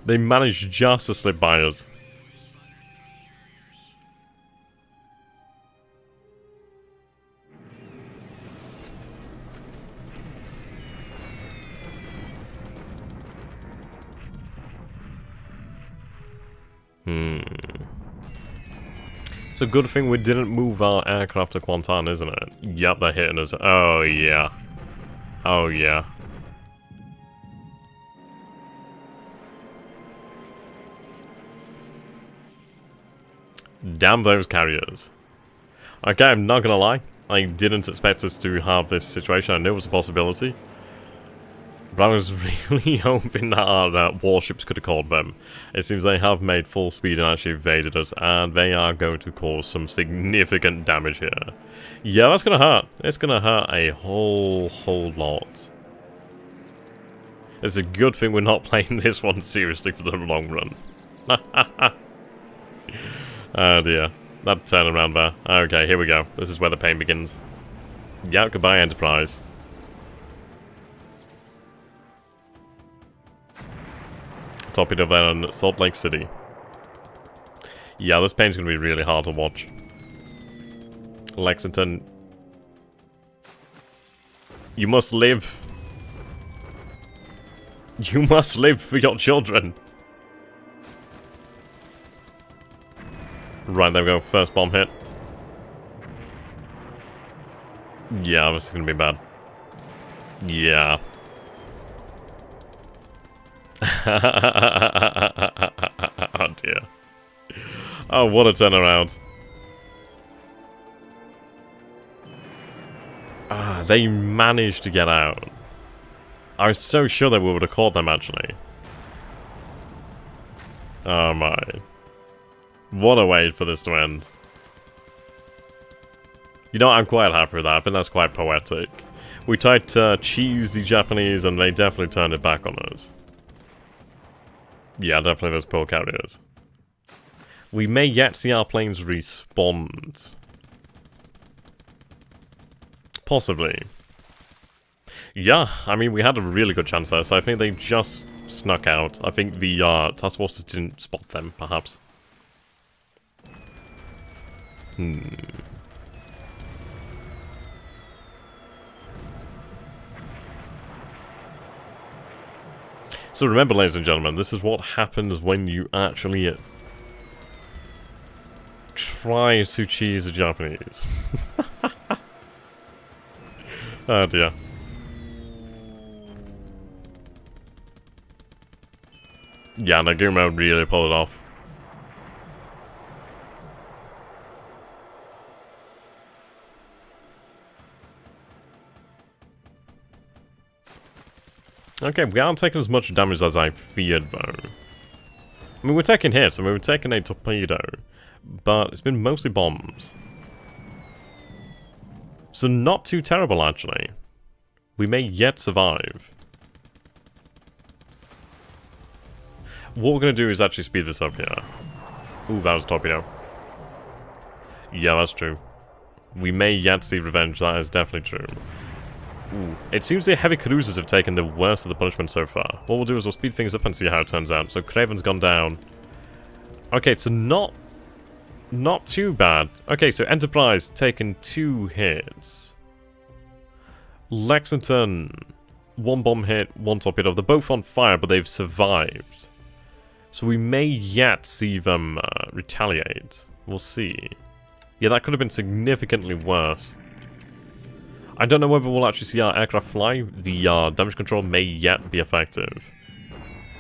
They managed just to slip by us. It's a good thing we didn't move our aircraft to Kuantan, isn't it? Yep, they're hitting us. Oh, yeah. Oh, yeah. Damn those carriers. Okay, I'm not gonna lie. I didn't expect us to have this situation. I knew it was a possibility. But I was really hoping that our warships could have called them. It seems they have made full speed and actually evaded us, and they are going to cause some significant damage here. Yeah, that's going to hurt. It's going to hurt a whole lot. It's a good thing we're not playing this one seriously for the long run. Oh dear. That turnaround there. Okay, here we go. This is where the pain begins. Yeah, goodbye, Enterprise. Torpedo there on Salt Lake City. Yeah, this pain's going to be really hard to watch. Lexington. You must live. You must live for your children. Right, there we go. First bomb hit. Yeah, this is going to be bad. Yeah. Oh dear. Oh, what a turnaround. Ah, they managed to get out. I was so sure that we would have caught them, actually. Oh my. What a way for this to end. You know, I'm quite happy with that. I think that's quite poetic. We tried to cheese the Japanese and they definitely turned it back on us. Yeah, definitely those poor carriers. We may yet see our planes respond. Possibly. Yeah, I mean, we had a really good chance there, so I think they just snuck out. I think the task forces didn't spot them, perhaps. So remember, ladies and gentlemen, this is what happens when you actually try to cheese the Japanese. Oh dear. Yeah, Nagumo really pulled it off. Okay, we aren't taking as much damage as I feared, though. I mean, we're taking hits, and we were taking a torpedo, but it's been mostly bombs. So not too terrible, actually. We may yet survive. What we're going to do is actually speed this up here. Ooh, that was a torpedo. Yeah, that's true. We may yet see revenge, that is definitely true. Ooh. It seems the heavy cruisers have taken the worst of the punishment so far. What we'll do is we'll speed things up and see how it turns out. So Craven's gone down. Okay, so not too bad. Okay, so Enterprise taken 2 hits. Lexington, 1 bomb hit, 1 torpedo. They're both on fire, but they've survived. So we may yet see them retaliate. We'll see. Yeah, that could have been significantly worse. I don't know whether we'll actually see our aircraft fly. The damage control may yet be effective.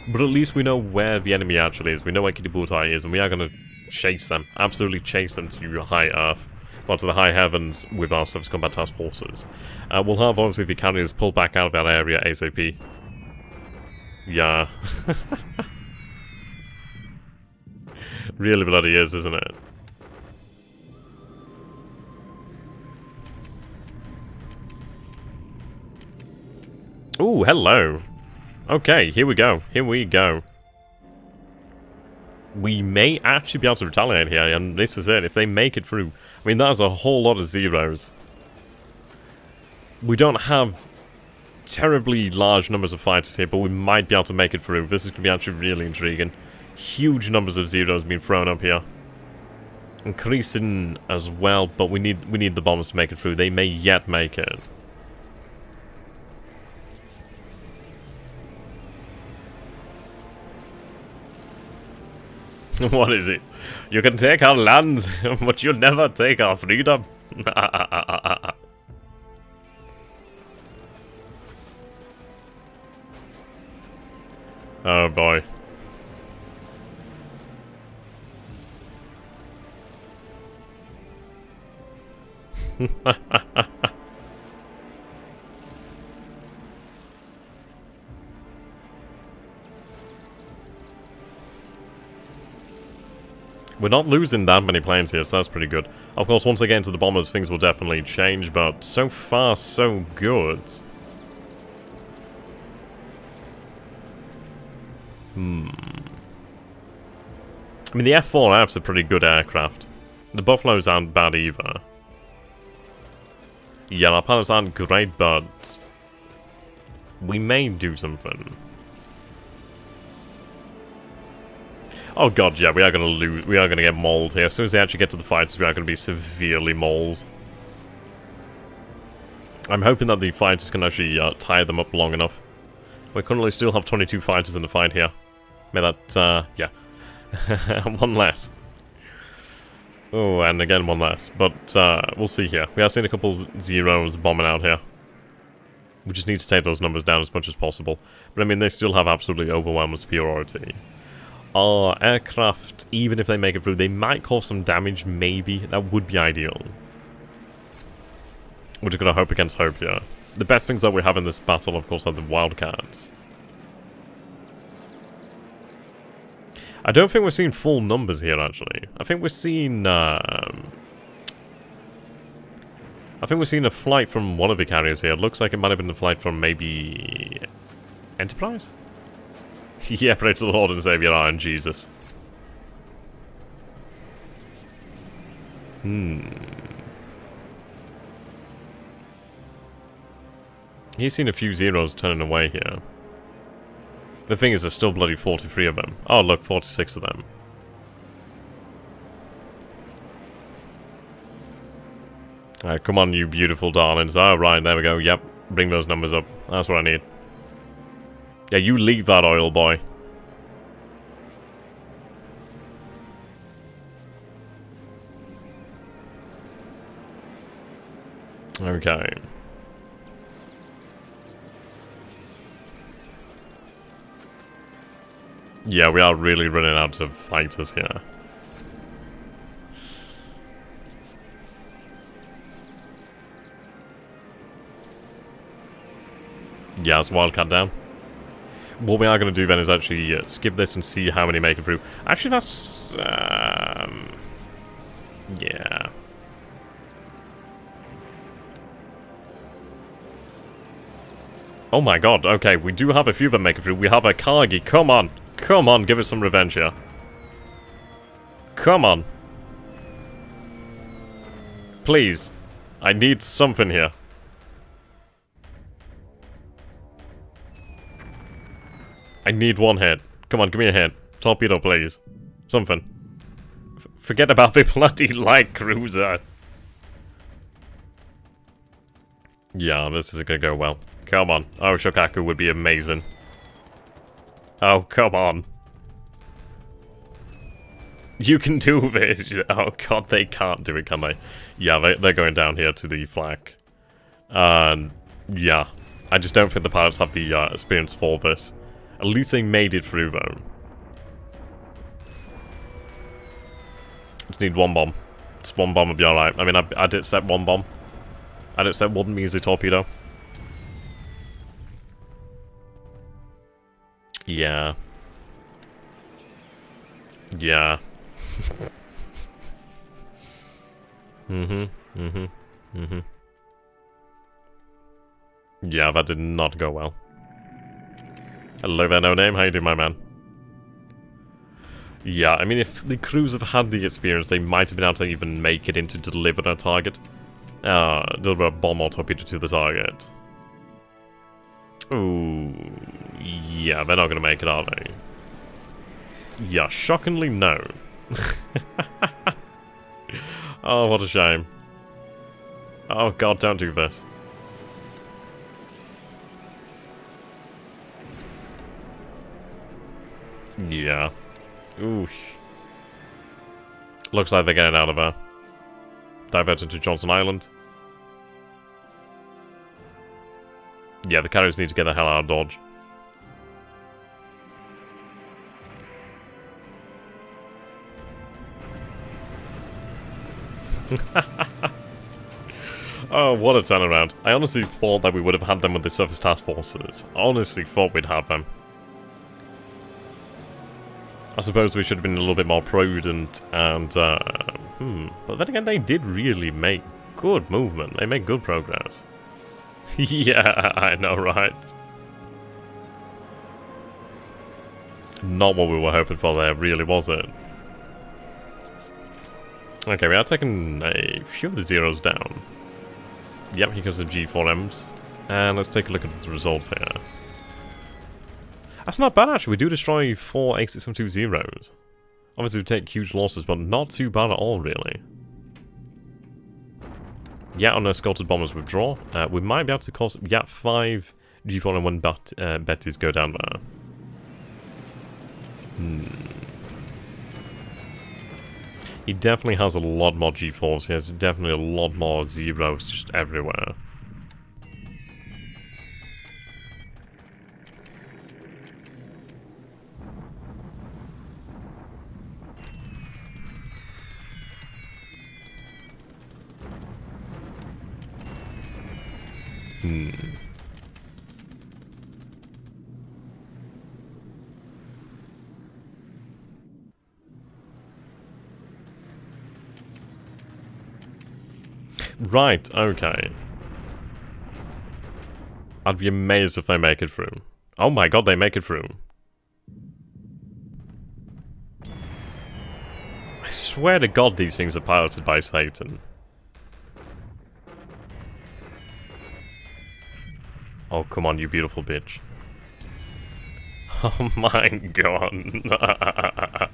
But at least we know where the enemy actually is. We know where WWII is, and we are going to chase them. Absolutely chase them to high Earth. Well, to the high heavens with our Surface Combat Task Forces. We'll have, obviously, the carriers pulled back out of that area ASAP. Yeah. Really bloody is, isn't it? Ooh, hello. Okay, here we go. Here we go. we may actually be able to retaliate here, and this is it. If they make it through, I mean, that is a whole lot of zeros. We don't have terribly large numbers of fighters here, but we might be able to make it through. This is going to be actually really intriguing. Huge numbers of zeros being thrown up here. Increasing as well, but we need the bombers to make it through. They may yet make it. What is it? You can take our lands, but you'll never take our freedom. Oh boy. We're not losing that many planes here, so that's pretty good. Of course, once they get into the bombers, things will definitely change, but so far, so good. I mean, the F4F's a pretty good aircraft. The Buffaloes aren't bad either. Yeah, our pilots aren't great, but we may do something. Oh god, yeah, we are gonna lose. We are gonna get mauled here. As soon as they actually get to the fighters, we are gonna be severely mauled. I'm hoping that the fighters can actually tie them up long enough. We currently still have 22 fighters in the fight here. May that, yeah. One less. Oh, and again one less. But, we'll see here. We are seeing a couple zeros bombing out here. We just need to take those numbers down as much as possible. But I mean, they still have absolutely overwhelming superiority. Our aircraft, even if they make it through, they might cause some damage, maybe. That would be ideal. We're just gonna hope against hope here. The best things that we have in this battle, of course, are the Wildcats. I don't think we're seeing full numbers here, actually. I think we're seeing, I think we're seeing a flight from one of the carriers here. It looks like it might have been a flight from maybe Enterprise? Yeah, pray to the Lord and Savior, Iron Jesus. He's seen a few zeros turning away here. The thing is, there's still bloody 43 of them. Oh, look, 46 of them. Alright, come on, you beautiful darlings. Oh, right, there we go. Yep, bring those numbers up. That's what I need. Yeah, you leave that oil, boy. Okay. Yeah, we are really running out of fighters here. Yeah, it's Wildcat down. What we are going to do then is actually skip this and see how many make it through. Actually, that's... yeah. Oh my god, okay, we do have a few of them make it through. We have a Cargi, come on. Come on, give us some revenge here. Come on. Please. I need something here. I need one hit. Come on, give me a hit. Torpedo, please. Something. Forget about the bloody light cruiser. Yeah, this isn't gonna go well. Come on. Oh, Shokaku would be amazing. Oh, come on. You can do this. Oh, God, they can't do it, can they? Yeah, they're going down here to the flak. Yeah. I just don't think the pilots have the experience for this. At least they made it through, though. Just need one bomb. Just one bomb would be alright. I mean, I did set one bomb. I did set one measly torpedo. Yeah. Yeah. Yeah, that did not go well. Hello there, no name. How you doing, my man? Yeah, I mean, if the crews have had the experience, they might have been able to even make it in to deliver a target. Deliver a bomb or torpedo to the target. Ooh, yeah, they're not going to make it, are they? Yeah, shockingly no. Oh, what a shame. Oh god, don't do this. Yeah. Oosh. Looks like they're getting out of there. Diverted to Johnson Island. Yeah, the carriers need to get the hell out of Dodge. Oh, what a turnaround. I honestly thought that we would have had them with the surface task forces. I honestly thought we'd have them. I suppose we should have been a little bit more prudent and, but then again, they did really make good movement. They made good progress. Yeah, I know, right? Not what we were hoping for there, really, was it? Okay, we are taking a few of the zeros down. Yep, here comes the G4Ms. And let's take a look at the results here. That's not bad, actually. We do destroy 4 A6M2 Obviously, we take huge losses, but not too bad at all, really. Yeah, unescorted bombers withdraw. We might be able to cause... Yeah, 5 G4 and 1 Bettys go down there. He definitely has a lot more G4s. He has definitely a lot more zeros just everywhere. Right, okay. I'd be amazed if they make it through. Oh my god, they make it through. I swear to god these things are piloted by Satan. Oh, come on, you beautiful bitch. Oh my god.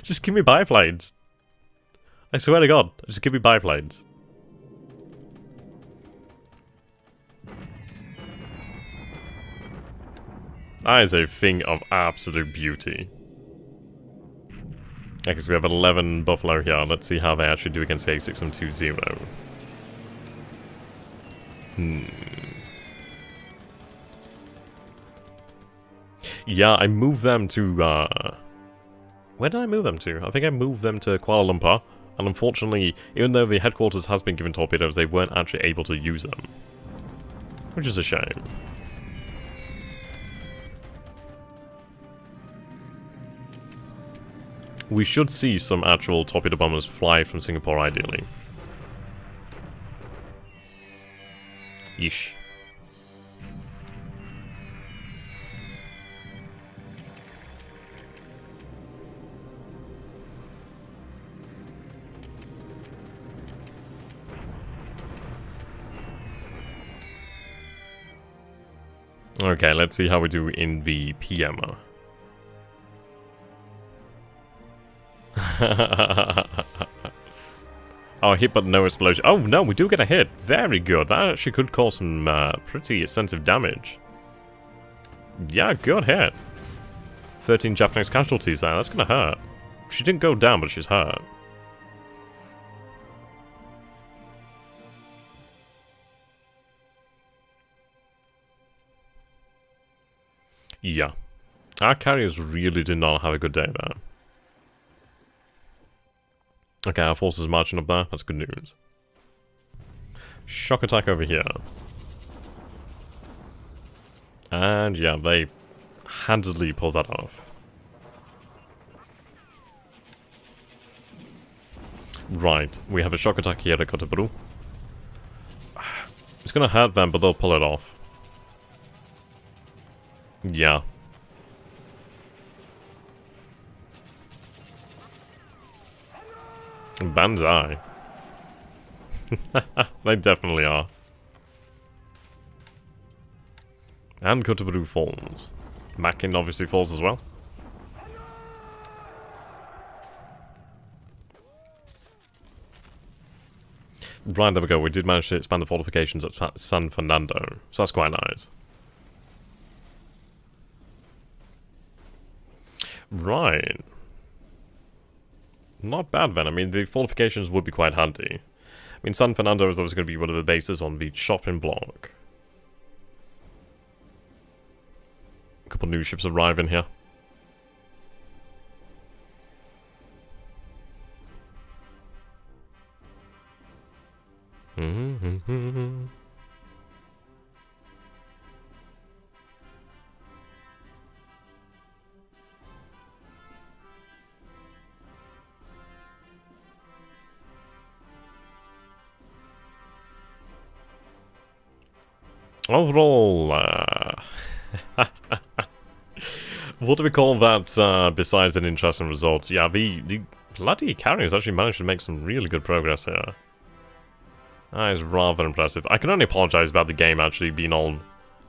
Just give me biplanes. I swear to god, just give me biplanes. That is a thing of absolute beauty. Okay, so we have 11 Buffalo here. Let's see how they actually do against A6M20. Yeah, I moved them to, where did I move them to? I think I moved them to Kuala Lumpur. And unfortunately, even though the headquarters has been given torpedoes, they weren't actually able to use them. Which is a shame. We should see some actual torpedo bombers fly from Singapore, ideally. Yeesh. Okay, let's see how we do in the PM. Oh, hit but no explosion. Oh no, we do get a hit. Very good. That actually could cause some pretty extensive damage. Yeah, good hit. 13 Japanese casualties there. That's gonna hurt. She didn't go down, but she's hurt. Yeah. Our carriers really did not have a good day there. Okay, our forces are marching up there. That's good news. Shock attack over here. And yeah, they handedly pulled that off. Right, we have a shock attack here at Kotoburu. It's gonna hurt them, but they'll pull it off. Yeah. Banzai. They definitely are. And Kotobaru falls. Makin obviously falls as well. Right, there we go. We did manage to expand the fortifications at San Fernando. So that's quite nice. Right. Not bad then. I mean, the fortifications would be quite handy. I mean, San Fernando is always going to be one of the bases on the shopping block. A couple new ships arriving here. Overall, what do we call that, besides an interesting result? Yeah, the bloody carriers actually managed to make some really good progress here. That is rather impressive. I can only apologize about the game actually being all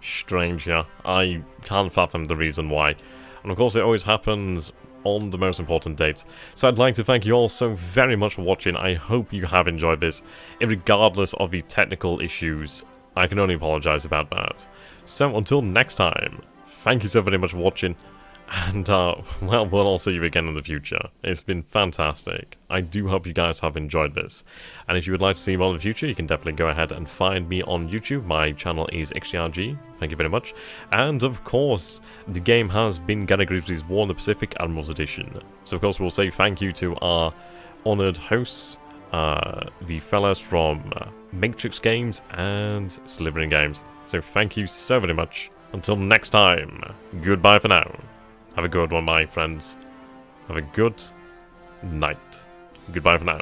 strange here. I can't fathom the reason why. And of course it always happens on the most important dates. So I'd like to thank you all so very much for watching. I hope you have enjoyed this. Regardless of the technical issues, I can only apologize about that. So until next time, thank you so very much for watching. And, well, we'll all see you again in the future. It's been fantastic. I do hope you guys have enjoyed this. And if you would like to see more in the future, you can definitely go ahead and find me on YouTube. My channel is XTRG. Thank you very much. And, of course, the game has been Gary Grizzly's War in the Pacific Admiral's Edition. So, of course, we'll say thank you to our honoured hosts, the fellas from Matrix Games and Slivering Games. So, thank you so very much. Until next time, goodbye for now. Have a good one, my friends. Have a good night. Goodbye for now.